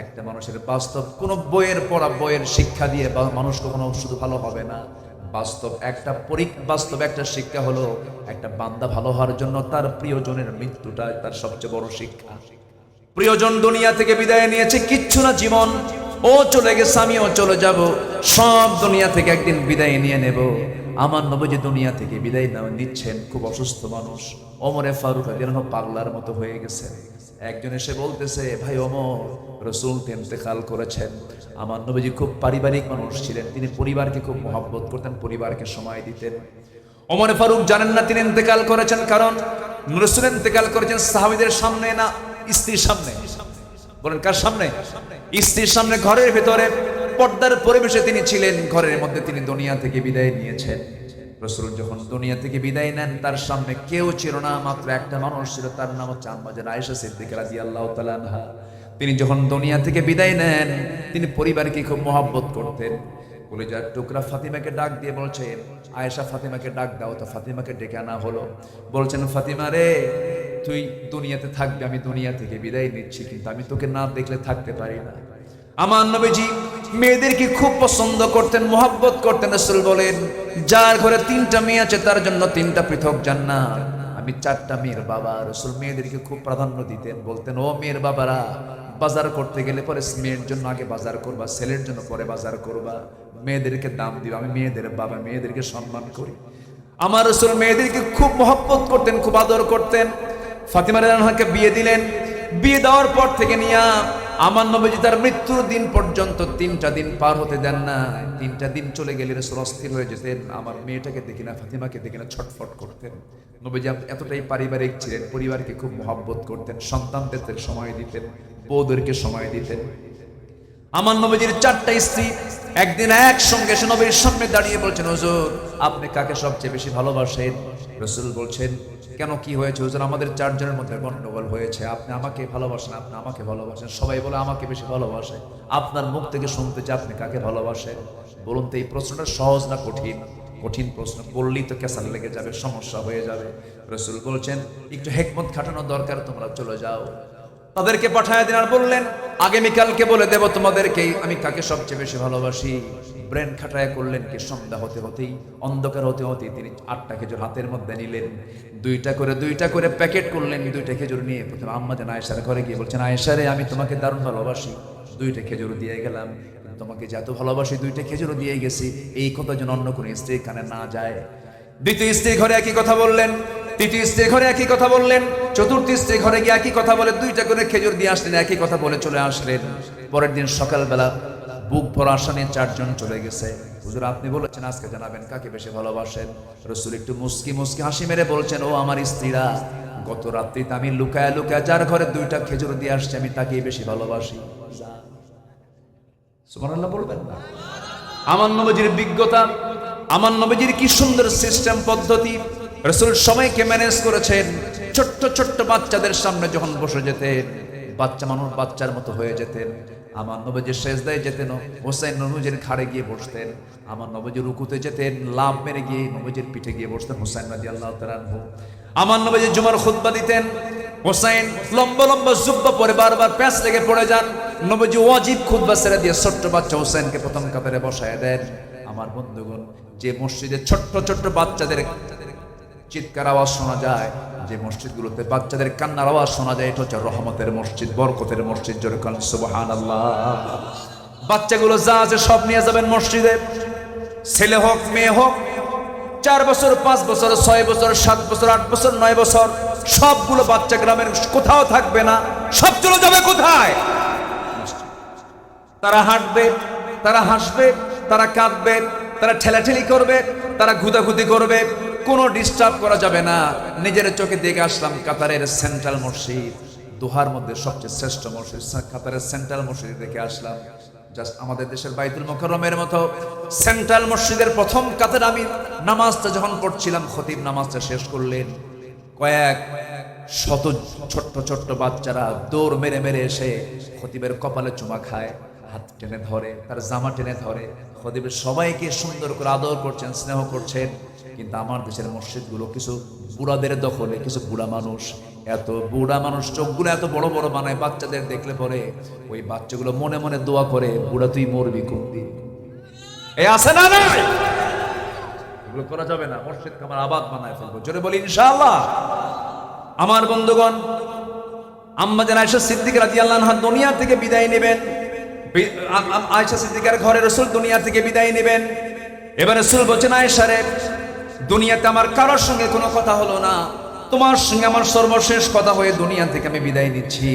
একটা মানুষের বাস্তব কোন বইয়ের পড়া, বইয়ের শিক্ষা দিয়ে মানুষ কখনো শুধু ভালো হবে না। বাস্তব একটা শিক্ষা হলো, একটা বান্দা ভালো হওয়ার জন্য তার প্রিয়জনের মৃত্যুটা তার সবচেয়ে বড় শিক্ষা। প্রিয়জন দুনিয়া থেকে বিদায় নিয়েছে, কিচ্ছু না জীবন, ও চলে গেছে, আমিও চলে যাব, সব দুনিয়া থেকে একদিন বিদায় নিয়ে নেব। আমার নবী দুনিয়া থেকে বিদায় নিচ্ছেন, খুব অসুস্থ মানুষ। ওমরে ফারুক রাদিয়াল্লাহু আনহু পাগলার মতো হয়ে গেছে। একজন এসে বলতেছে, ভাই ওমর, রাসূল ইন্তেকাল করেছেন। আমার নবীজি খুব পারিবারিক মানুষ ছিলেন, তিনি পরিবারকে খুব মহব্বত করতেন, পরিবারকে সময় দিতেন। ওমরে ফারুক জানেন না তিনি ইন্তেকাল করেছেন, কারণ রাসূল ইন্তেকাল করেছেন সাহাবীদের সামনে না, স্ত্রীর সামনে। বলেন কার সামনে? স্ত্রীর সামনে, ঘরের ভেতরে পর্দার পরিবেশে তিনি ছিলেন। ঘরের মধ্যে তিনি দুনিয়া থেকে বিদায় নিয়েছেন। রাসূল যখন দুনিয়া থেকে বিদায় নেন, তার সামনে কেউ ছিল না, মাত্র একটা মানুষ ছিল, তার নাম হচ্ছে আম্মা জান আয়েশা সিদ্দিকা রাদিয়াল্লাহু তাআলা আনহা। তিনি যখন দুনিয়া থেকে বিদায় নেন, তিনি পরিবারকে খুব মহব্বত করতেন। কলিজার টুকরা ফাতিমাকে ডাক দিয়ে বলছেন, আয়েশা ফাতিমাকে ডাক দাও। তো ফাতিমাকে ডেকে আনা হলো। বলছেন, ফাতিমা রে, তুই দুনিয়াতে থাকবি, আমি দুনিয়া থেকে বিদায় নিচ্ছি, কিন্তু আমি তোকে না দেখলে থাকতে পারি না। আমার নবীজি মেয়েদেরকে খুব পছন্দ করতেন, মোহাব্বত করতেন। রাসূল বলেন, যার ঘরে 3টা মেয়ে আছে তার জন্য 3টা পৃথক জান্নাত। আমি 4টা মেয়ের বাবা। রাসূল মেয়েদেরকে খুব প্রাধান্য দিতেন, বলতেন, ও মেয়ের বাবারা, বাজার করতে গেলে পরে মেয়ের জন্য আগে বাজার করবা, ছেলের জন্য পরে বাজার করবা, মেয়েদেরকে দাম দিবা। আমি মেয়েদের বাবা, মেয়েদেরকে সম্মান করি। আমার রাসূল মেয়েদেরকে খুব মহব্বত করতেন, খুব আদর করতেন। ফাতিমা রাদিয়াল্লাহু আনহাকে বিয়ে দিলেন। বিয়ে দেওয়ার পর থেকে নিয়া আমার নবীজি তার মৃত্যুর দিন পর্যন্ত 3টা দিন পার হতে দেন না। 3টা দিন চলে গেলে রাসূল অস্থির হয়ে যেতেন, আমার মেয়েটাকে দেখি না, ফাতিমাকে দেখি না, ছটফট করতেন। নবীজি এতটাই পারিবারিক ছিলেন, পরিবারকে খুব মহব্বত করতেন, সন্তানদের সময় দিতেন, বউদেরকে সময় দিতেন। আমার নবীজির 4টা স্ত্রী একদিন একসঙ্গে এসে নবীর সামনে দাঁড়িয়ে বলছেন, হুজুর আপনি কাকে সবচেয়ে বেশি ভালোবাসেন? রাসূল বলছেন, কেন, কি হয়েছে হুজুর? আমাদের 4 জনের মধ্যে গন্ডগোল হয়েছে, আপনি আমাকে ভালোবাসেন, আপনি আমাকে ভালোবাসেন, সবাই বলে আমাকে বেশি ভালোবাসে। আপনার মুখ থেকে শুনতে চাই আপনি কাকে ভালোবাসেন। বলুন তো এই প্রশ্নটা সহজ না কঠিন? কঠিন প্রশ্ন, বললেই তো ক্যাসাল লেগে যাবে, সমস্যা হয়ে যাবে। রাসূল বলছেন, একটু হিকমত খাটানো দরকার, তোমরা চলে যাও। তাদেরকে পাঠায় দিন আর বললেন, আগামীকালকে বলে দেব তোমাদেরকে আমি কাকে সবচেয়ে বেশি ভালোবাসি। ব্রেন খাটায় করলেন কি, সন্ধ্যা হতে হতেই, অন্ধকার হতে হতেই তিনি 8টা খেজুর হাতের মধ্যে নিলেন, 2টা করে প্যাকেট করলেন। 2টা খেজুর নিয়ে প্রথমে আম্মা জান আয়েশার ঘরে গিয়ে বলছেন, আয়েশা রে, আমি তোমাকে দারুণ ভালোবাসি, 2টা খেজুর দিয়ে গেলাম, তোমাকে যে এত ভালোবাসি 2টা খেজুর দিয়ে গেছি, এই কথা যেন অন্য কোনো স্ত্রীর কানে না যায়। দ্বিতীয় স্ত্রী ঘরে একই কথা বললেন, তৃতীয় স্ত্রী ঘরে একই কথা বললেন, চতুর্থ স্ত্রী ঘরে গিয়ে একই কথা বলে 2টা করে খেজুর দিয়ে আসলেন, একই কথা বলে চলে আসলেন। পরের দিন সকালবেলা বুক ভরা আশা নিয়ে 4 জন চলে গেছে। হুজুর আপনি বলেছেন আজকে জানাবেন কাকে বেশি ভালোবাসেন। রাসূল একটু মুস্কি হাসি মেরে বলছেন, ও আমার স্ত্রীরা, গত রাত্রিতে আমি লুকায় লুকায় যার ঘরে 2টা খেজুর দিয়ে আসছি, আমি তাকেই বেশি ভালোবাসি। সুবহানাল্লাহ বলবেন না? আমার নবীজির বিজ্ঞতা, আমার নবীজির কি সুন্দর সিস্টেম পদ্ধতি। রাসূল সময়কে ম্যানেজ করেছেন। ছোট্ট ছোট্ট বাচ্চাদের সামনে যখন বসে যেতেন, বাচ্চা মানুষ বাচ্চার মতো হয়ে যেতেন। আমার নবীজি সেজদায় যেতেন, হোসেন নবীজির ঘাড়ে গিয়ে বসতেন। আমার নবীজি রুকুতে যেতেন, লাভ মেরে গিয়ে নবীজির পিঠে গিয়ে বসতেন হোসেন রাদিয়াল্লাহু তাআলা আনহু। আমার নবীজি জুমার খুতবা দিতেন, হোসেন লম্বা লম্বা জুব্বা পরে বারবার প্যাঁচ লেগে পড়ে যান। নবীজি ওয়াজিব খুতবা ছেড়ে দিয়ে ছোট্ট বাচ্চা হোসেনকে প্রথম কাতারে বসায় দেন। আমার বন্ধুগণ, যে মসজিদে ছোট্ট ছোট্ট বাচ্চাদের চিৎকার আওয়াজ শোনা যায়, যে মসজিদগুলোতে বাচ্চাদের কান্নার আওয়াজ শোনা যায়, এটা হচ্ছে রহমতের মসজিদ, বরকতের মসজিদ। জোরে বলেন সুবহানাল্লাহ। বাচ্চাগুলো যা আছে সব নিয়ে যাবেন মসজিদে, ছেলে হোক মেয়ে হোক, 4 বছর 5 বছর 6 বছর 7 বছর 8 বছর 9 বছর, সবগুলো বাচ্চা গ্রামের কোথাও থাকবে না, সব চলে যাবে কোথায়? তারা হাঁটবে, তারা হাসবে, তারা কাঁদবে, তারা ঠেলাঠেলি করবে, তারা ঘুদাঘুদি করবে, কোনো ডিস্টার্ব করা যাবে না। নিজের চোখে দেখে আসলাম কাতারের সেন্ট্রাল মসজিদ, দোহার মধ্যে সবচেয়ে শ্রেষ্ঠ মসজিদ, কাতারের সেন্ট্রাল মসজিদ দেখে আসলাম। জাস্ট আমাদের দেশের বাইতুল মুকাররমের মতো সেন্ট্রাল মসজিদের প্রথম কাতারে আমি নামাজটা যখন পড়ছিলাম, খতিব নামাজটা শেষ করলেন, কয়েক শত ছোট্ট ছোট্ট বাচ্চারা দৌড় মেরে মেরে এসে খতিবের কপালে চুমা খায়, হাত টেনে ধরে, তার জামা টেনে ধরে। খতিবের সবাইকে সুন্দর করে আদর করছেন, স্নেহ করছেন। কিন্তু আমার দেশের মসজিদগুলো কিছু বুড়াদের দখলে, কিছু বুড়া মানুষ, এত বুড়া মানুষ চোখগুলো এত বড় বড় বানায়, বাচ্চাদের দেখলে পরে ওই বাচ্চাগুলো মনে মনে দোয়া করে, বুড়া তুই মরবি কোন দিন। এই আছে না? না, এগুলো করা যাবে না। মসজিদকে আমার আবাদ বানায় ফেলবো, জোরে বলি ইনশাআল্লাহ। আমার বন্ধুগণ, আম্মা জান আয়েশা সিদ্দিকা রাদিয়াল্লাহু আনহা দুনিয়া থেকে বিদায় নেবেন। আয়েশা সিদ্দিকার ঘরে রাসূল দুনিয়া থেকে বিদায় নেবেন। এবার রাসূল বলেন, আয়েশা রে, দুনিয়াতে আমার কারোর সঙ্গে কোনো কথা হলো না, তোমার সঙ্গে আমার সর্বশেষ কথা হয়ে দুনিয়া থেকে আমি বিদায় নিচ্ছি।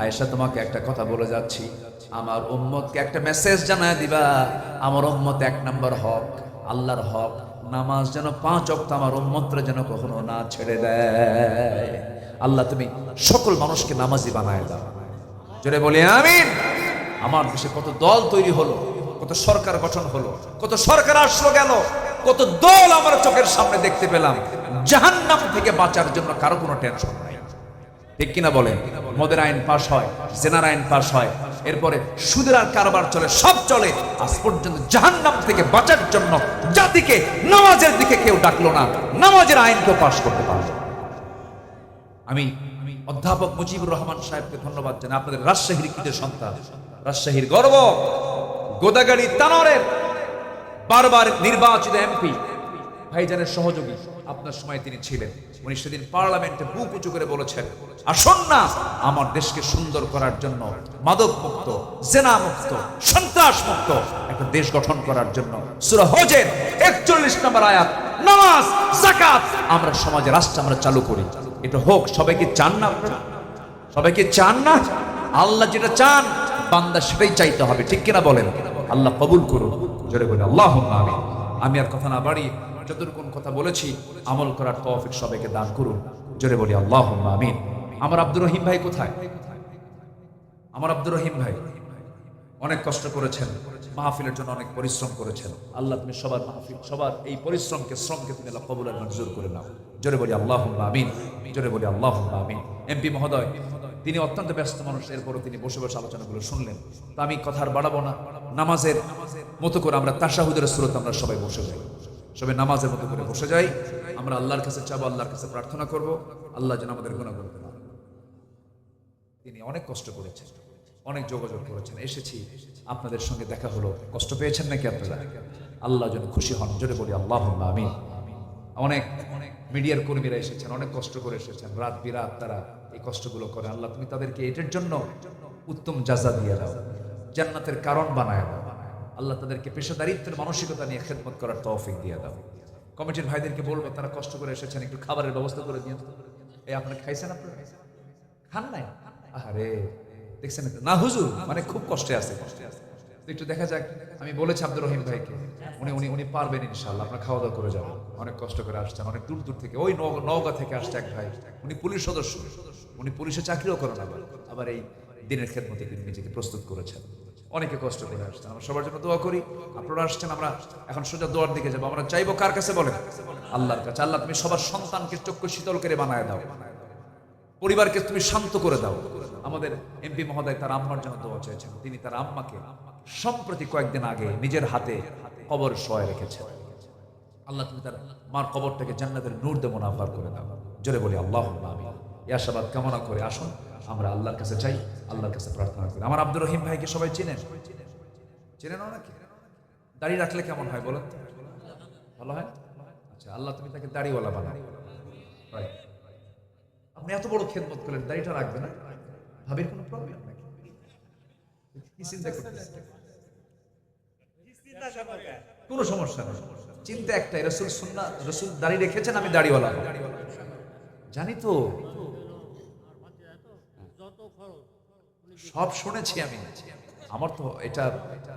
আয়েশা, তোমাকে একটা কথা বলে যাচ্ছি, আমার উম্মতকে একটা মেসেজ জানায় দিবা। আমার উম্মত 1 নম্বর হক, আল্লাহর হক, নামাজ যেন 5 ওয়াক্ত আমার উম্মতরা যেন কখনো না ছেড়ে দেয়। আল্লাহ তুমি সকল মানুষকে নামাজি বানায় দাও, জোরে বলি আমিন। আমার দেশে কত দল তৈরি হলো, কত সরকার গঠন হলো, কত সরকার আসলো গেল, কত দল আমার চোখের সামনে দেখতে পেলাম। জাহান্নাম থেকে বাঁচার জন্য কারো কোনো টেনশন নাই, ঠিক কিনা বলেন? মদের আইন পাস হয়, জেনার আইন পাস হয়, এরপরে সুদের আর কারবার চলে, সব চলে, আজ পর্যন্ত জাহান্নাম থেকে বাঁচার জন্য জাতিকে নামাজের দিকে কেউ ডাকলো না, নামাজের আইন কেউ পাশ করতে পারলো। আমি অধ্যাপক মুজিবুর রহমান সাহেবকে ধন্যবাদ জানাই, আপনাদের রাজশাহীর কৃতের সন্তান, রাজশাহীর গর্ব, গোদাগাড়ি তানোরের বারবার নির্বাচিত এমপি, ভাইজানের সহযোগী, আপনার সময় তিনি ছিলেন। উনি সেদিন পার্লামেন্টে বুক উঁচু করে বলেছেন, আসুন না আমার দেশকে সুন্দর করার জন্য, মাদক মুক্ত, জেনা মুক্ত, সন্ত্রাস মুক্ত একটা দেশ গঠন করার জন্য সূরা হজের 41 নম্বর আয়াত, নামাজ, যাকাত আমরা সমাজে, রাষ্ট্রে আমরা চালু করি। এটা হোক। সবাই কি চান না? আপনারা সবাই কি চান না? আল্লাহ যেটা চান বান্দা সেটাই চাইতে হবে, ঠিক কিনা বলেন? আল্লাহ কবুল করুন, জোরে বলে আল্লাহুম্মা আমিন। আমি আর কথা না বাড়ি, যতটুকু কথা বলেছি আমল করার তৌফিক সবাইকে দান করুন, জোরে বলি আল্লাহুম্মা আমিন। আমার আব্দুর রহিম ভাই কোথায়? আমার আব্দুর রহিম ভাই অনেক কষ্ট করেছেন, মাহফিলের জন্য অনেক পরিশ্রম করেছেন। আল্লাহ তুমি সবার মাহফিল, সবার এই পরিশ্রমকে, শ্রমকে তুমি আল্লাহ কবুল আর মঞ্জুর করে নাও, জোরে বলি আল্লাহুম্মা আমিন, জোরে বলি আল্লাহুম্মা আমিন। এমপি মহোদয় তিনি অত্যন্ত ব্যস্ত মানুষ, এরপরও তিনি বসে বসে আলোচনাগুলো শুনলেন। তো আমি কথা আর বাড়াবো না, নামাজের মতো করে আমরা তাশাহুদের সুরত আমরা সবাই বসে যাই, সবাই নামাজের মতো করে বসে যাই। আমরা আল্লাহর কাছে চাবো, আল্লাহর কাছে প্রার্থনা করব, আল্লাহ যেন আমাদের গুনাহ করতে পারেন। তিনি অনেক কষ্ট করেছেন, অনেক যোগাযোগ করেছেন, এসেছি আপনাদের সঙ্গে দেখা হলো। কষ্ট পেয়েছেন নাকি আপনারা? আল্লাহ যেন খুশি হন, জোরে বলি আল্লাহুম্মা আমিন। অনেক মিডিয়ার কর্মীরা এসেছেন, অনেক কষ্ট করে এসেছেন, রাত বিরাত তারা এই কষ্টগুলো করে। আল্লাহ তুমি তাদেরকে এটার জন্য উত্তম জাযা দিয়ে দাও, জান্নাতের কারণ বানায় দাও। আল্লাহ তাদেরকে পেশাদারিত্বের মানসিকতা নিয়ে খেদমত করার তৌফিক দিয়ে দাও। কমিটির ভাইদেরকে বলবো, তারা কষ্ট করে এসেছেন, একটু খাবারের ব্যবস্থা করে দিন। এই আপনারা খাইছেন? আপনারা খান নাই? আরে দেখছেন না হুজুর, মানে খুব কষ্টে আছে। একটু দেখা যাক। আমি বলেছি আব্দুর রহিম ভাইকে, উনি পারবেন ইনশাআল্লাহ। আপনারা খাওয়া দাওয়া করে যাবেন। অনেক কষ্ট করে আসছেন, অনেক দূর দূর থেকে, ওই নওগাঁ থেকে আসছে এক ভাই, উনি পুলিশ সদস্য, উনি পুলিশে চাকরিও করেন, আবার এই দিনের খেদমতে তিনি নিজেকে প্রস্তুত করেছেন। অনেকে কষ্ট করে আসছেন, আমরা সবার জন্য দোয়া করি। আপনারা আসছেন, আমরা এখন সোজা দোয়ার দিকে যাবো। আমরা চাইবো কার কাছে বলেন? আল্লাহর কাছে। আল্লাহ তুমি সবার সন্তানকে চক্ষু শীতল করে বানায় দাও, পরিবারকে তুমি শান্ত করে দাও। আমাদের এমপি মহোদয় তার আম্মার জন্য দোয়া চেয়েছেন, তিনি তার আম্মাকে সম্প্রতি কয়েকদিন আগে নিজের হাতে কবর শোয়ায় রেখেছেন। আল্লাহ তুমি তার মার কবরটাকে জান্নাতের নূর দিয়ে মুনাফার করে দাও, জোরে বলি আল্লাহুম্মা আমিন। এই আশাবাদ কামনা করে আসুন আমরা আল্লাহর কাছে চাই, আল্লাহর কাছে প্রার্থনা করি। আমার আব্দুর রহিম ভাইকে সবাই চেনেন? চেনেন নাকি? দাড়ি রাখলে কেমন হয় বলেন? ভালো হয়? আচ্ছা, আল্লাহ তুমি তাকে দাড়িওয়ালা বানাও। আপনি এত বড় খেদমত করলেন, দাড়িটা রাখবে না? ভাবির কোনো প্রবলেম নাকি? কি চিন্তা করতেছেন? কোনো সমস্যা নেই, চিন্তা একটাই, রাসূল সুন্নাহ, রাসূল দাড়ি রেখেছেন, আমি দাড়িওয়ালা জানি তো, সব শুনেছি আমি, আমার তো এটা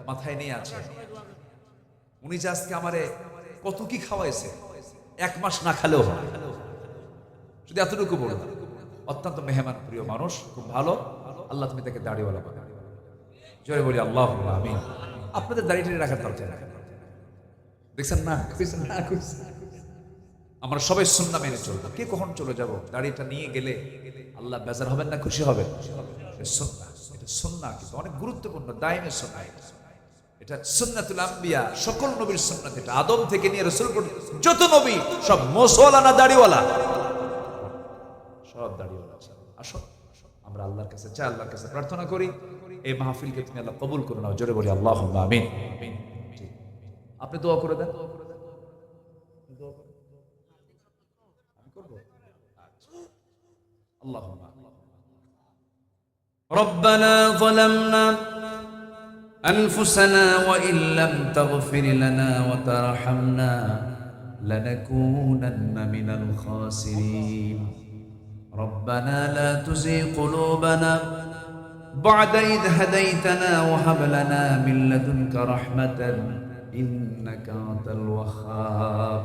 মাথায় নিয়ে আছে। উনি যে আজকে আমারে কত কি খাওয়াইছে, 1 মাস না খেলেও হয়, শুধু এতটুকু বললাম। অত্যন্ত মেহমান প্রিয় মানুষ, খুব ভালো। আল্লাহ তুমি তাকে দাড়িওয়ালা বানাও, জোরে বলি আল্লাহুম্মা আমিন। আপনাদের দাড়িটা রাখার দরকার নাই, দেখছেন না? আমরা সবাই সুন্নাহ মেনে চলবো। কে কখন চলে যাব? দাড়িটা নিয়ে গেলে আল্লাহ বেজার হবেন না, খুশি হবেন? সুন্নাহ, এটা সুন্নাহ, কিন্তু অনেক গুরুত্বপূর্ণ, দায়মে সুন্নাহ। এটা সুন্নাতুল আম্বিয়া, সকল নবীর সুন্নাত। এটা আদম থেকে নিয়ে রাসূল পর্যন্ত যত নবী সব মোছওয়ালা না দাড়িওয়ালা? সব দাড়িওয়ালা। আসো আমরা আল্লাহর কাছে চাই, আল্লাহর কাছে প্রার্থনা করি, এই মাহফিলকে তুমি আল্লাহ কবুল করে নাও, জোরে বলি আল্লাহুম্মা আমিন। আপনি দোয়া করে দেন। আমি করব? আল্লাহুম্মা ربنا ظلمنا أنفسنا وإن لم تغفر لنا وترحمنا لنكونن من الخاسرين ربنا لا تزغ قلوبنا بعد إذ هديتنا وهب لنا من لدنك رحمة إنك أنت الوهاب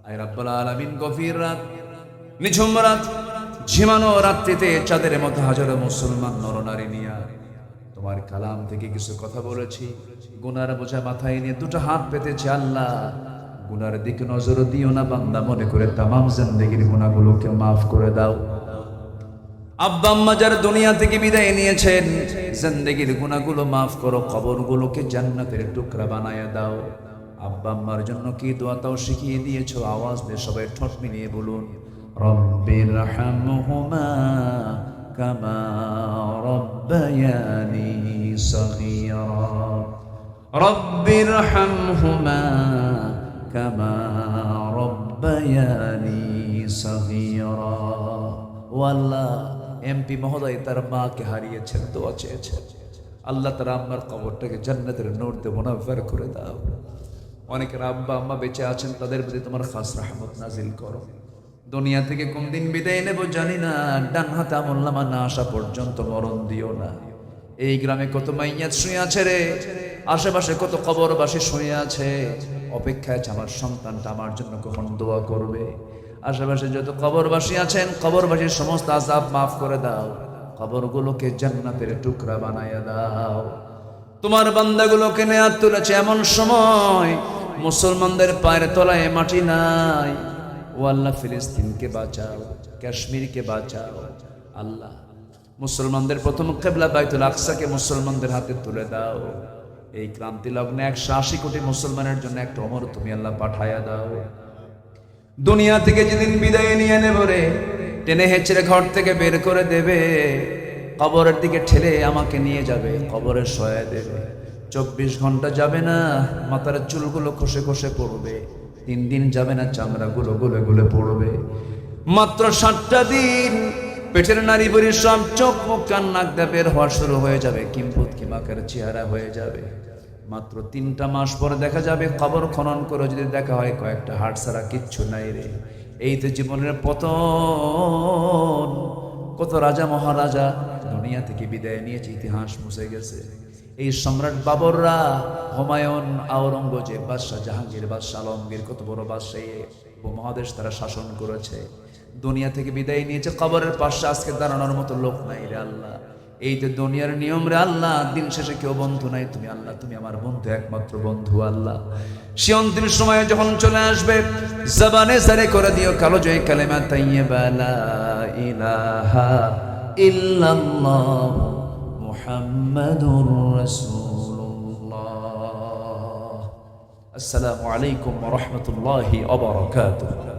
أي رب العالمين গভীর রাত, নিঝুম রাত, ঝিমানো রাত্রিতে চাঁদের মতো হাজারো মুসলমান নরনারী নিয়ে তোমার কালাম থেকে কিছু কথা বলেছি, গুনার বোঝা মাথায় নিয়ে দুটো হাত পেতেছি। আল্লাহ গুনার দিকে নজর দিও না, বান্দা মনে করে তামাম জিন্দেগির গুনাহগুলোকে মাফ করে দাও। আব্বা আম্মা যারা দুনিয়া থেকে বিদায় নিয়েছেন, জিন্দেগির গুনাহগুলো মাফ করো, কবরগুলোকে জান্নাতের টুকরা বানায়া দাও। আব্বা আম্মার জন্য কি দোয়া তাও শিখিয়ে দিয়েছো, আওয়াজ দিয়ে সবাই ঠোঁট মিলিয়ে বলুন, রব্বিরহামহুমা কামা রব্বায়ানি সগীরা, রব্বিরহামহুমা কামা রব্বায়ানি সগীরা। ও আল্লাহ, এমপি মহোদয় তার মাকে হারিয়েছেন, দোয়া চেয়েছেন, আল্লাহ তার আম্মার কবরটাকে জান্নাতের নূর দিয়ে মুনাফফার করে দাও। অনেকের আব্বা আম্মা বেঁচে আছেন, তাদের প্রতি তোমার খাস রহমত নাজিল করো। দুনিয়া থেকে কোন দিন বিদায় নেব জানি না, ডান হাতে আমলনামা না আসা পর্যন্ত মরণ দিও না। এই গ্রামে কত মাইয়াত শুয়ে আছে রে, আশেপাশে কত কবরবাসী শুয়ে আছে, অপেক্ষায় আছে আমার সন্তানটা আমার জন্য কখন দোয়া করবে। আশেপাশে যত কবরবাসী আছেন, কবরবাসীর সমস্ত আযাব মাফ করে দাও, কবরগুলোকে জান্নাতের টুকরা বানায়া দাও। তোমার বান্দাগুলোকে নেয়াত তুলেছে এমন সময় মুসলমানদের পায়ের তলায় মাটি নাই। ও আল্লাহ, ফিলিস্তিনকে বাঁচাও, কাশ্মীরকে বাঁচাও। আল্লাহ, মুসলমানদের প্রথম কিবলা বাইতুল আকসাকে মুসলমানদের হাতে তুলে দাও। এই ক্রান্তি লগ্নে 180 কোটি মুসলমানের জন্য একটা ওমর তুমি আল্লাহ পাঠায়া দাও। দুনিয়া থেকে যেদিন বিদায় নিয়ে নেব রে, টেনে হেঁচড়ে ঘর থেকে বের করে দেবে, কবরের দিকে ঠেলে আমাকে নিয়ে যাবে, কবরে শোয়া দেবে। 24 ঘন্টা যাবে না, মাথার চুলগুলো খসে খসে পড়বে। 3 দিন যাবে না, চামড়াগুলো গলে গলে পড়বে। মাত্র 7টা দিন পেটের নারী বুড়ি সব চোখ মুখ কান নাক দিয়ে বের হওয়া শুরু হয়ে যাবে, কিম্পুত কিমাকার চেহারা হয়ে যাবে। মাত্র 3টা মাস পরে দেখা যাবে, কবর খনন করে যদি দেখা হয় কয়েকটা হাড় ছাড়া কিচ্ছু নাই রে। এই তো জীবনের পতন। কত রাজা মহারাজা দুনিয়া থেকে বিদায় নিয়েছে, ইতিহাস মুছে গেছে। এই সম্রাট বাবররা, হুমায়ুন, আওরঙ্গজেব, বাদশাহ জাহাঙ্গীর, বাদশাহ আলমগীর, কত বড় বাদশাহ, উপমহাদেশ তারা শাসন করেছে। দুনিয়া থেকে বিদায় নিয়েছে, কবরের পাশে আজকে দাঁড়ানোর মতো লোক নাই রে আল্লাহ। এই তো দুনিয়ার নিয়ম রে আল্লাহ, দিন শেষে কেউ বন্ধু নাই, তুমি আল্লাহ, তুমি আমার বন্ধু, একমাত্র বন্ধু আল্লাহ। সে অন্তিম সময়ে যখন চলে আসবে, জবানে জারি করে দিও কালো জয় কালেমা তাইয়্যিবা লা ইলাহা ইল্লাল্লাহ মুহাম্মাদুর রাসূলুল্লাহ। আসসালামু আলাইকুম ওয়া রাহমাতুল্লাহি ওয়া বারাকাতুহু।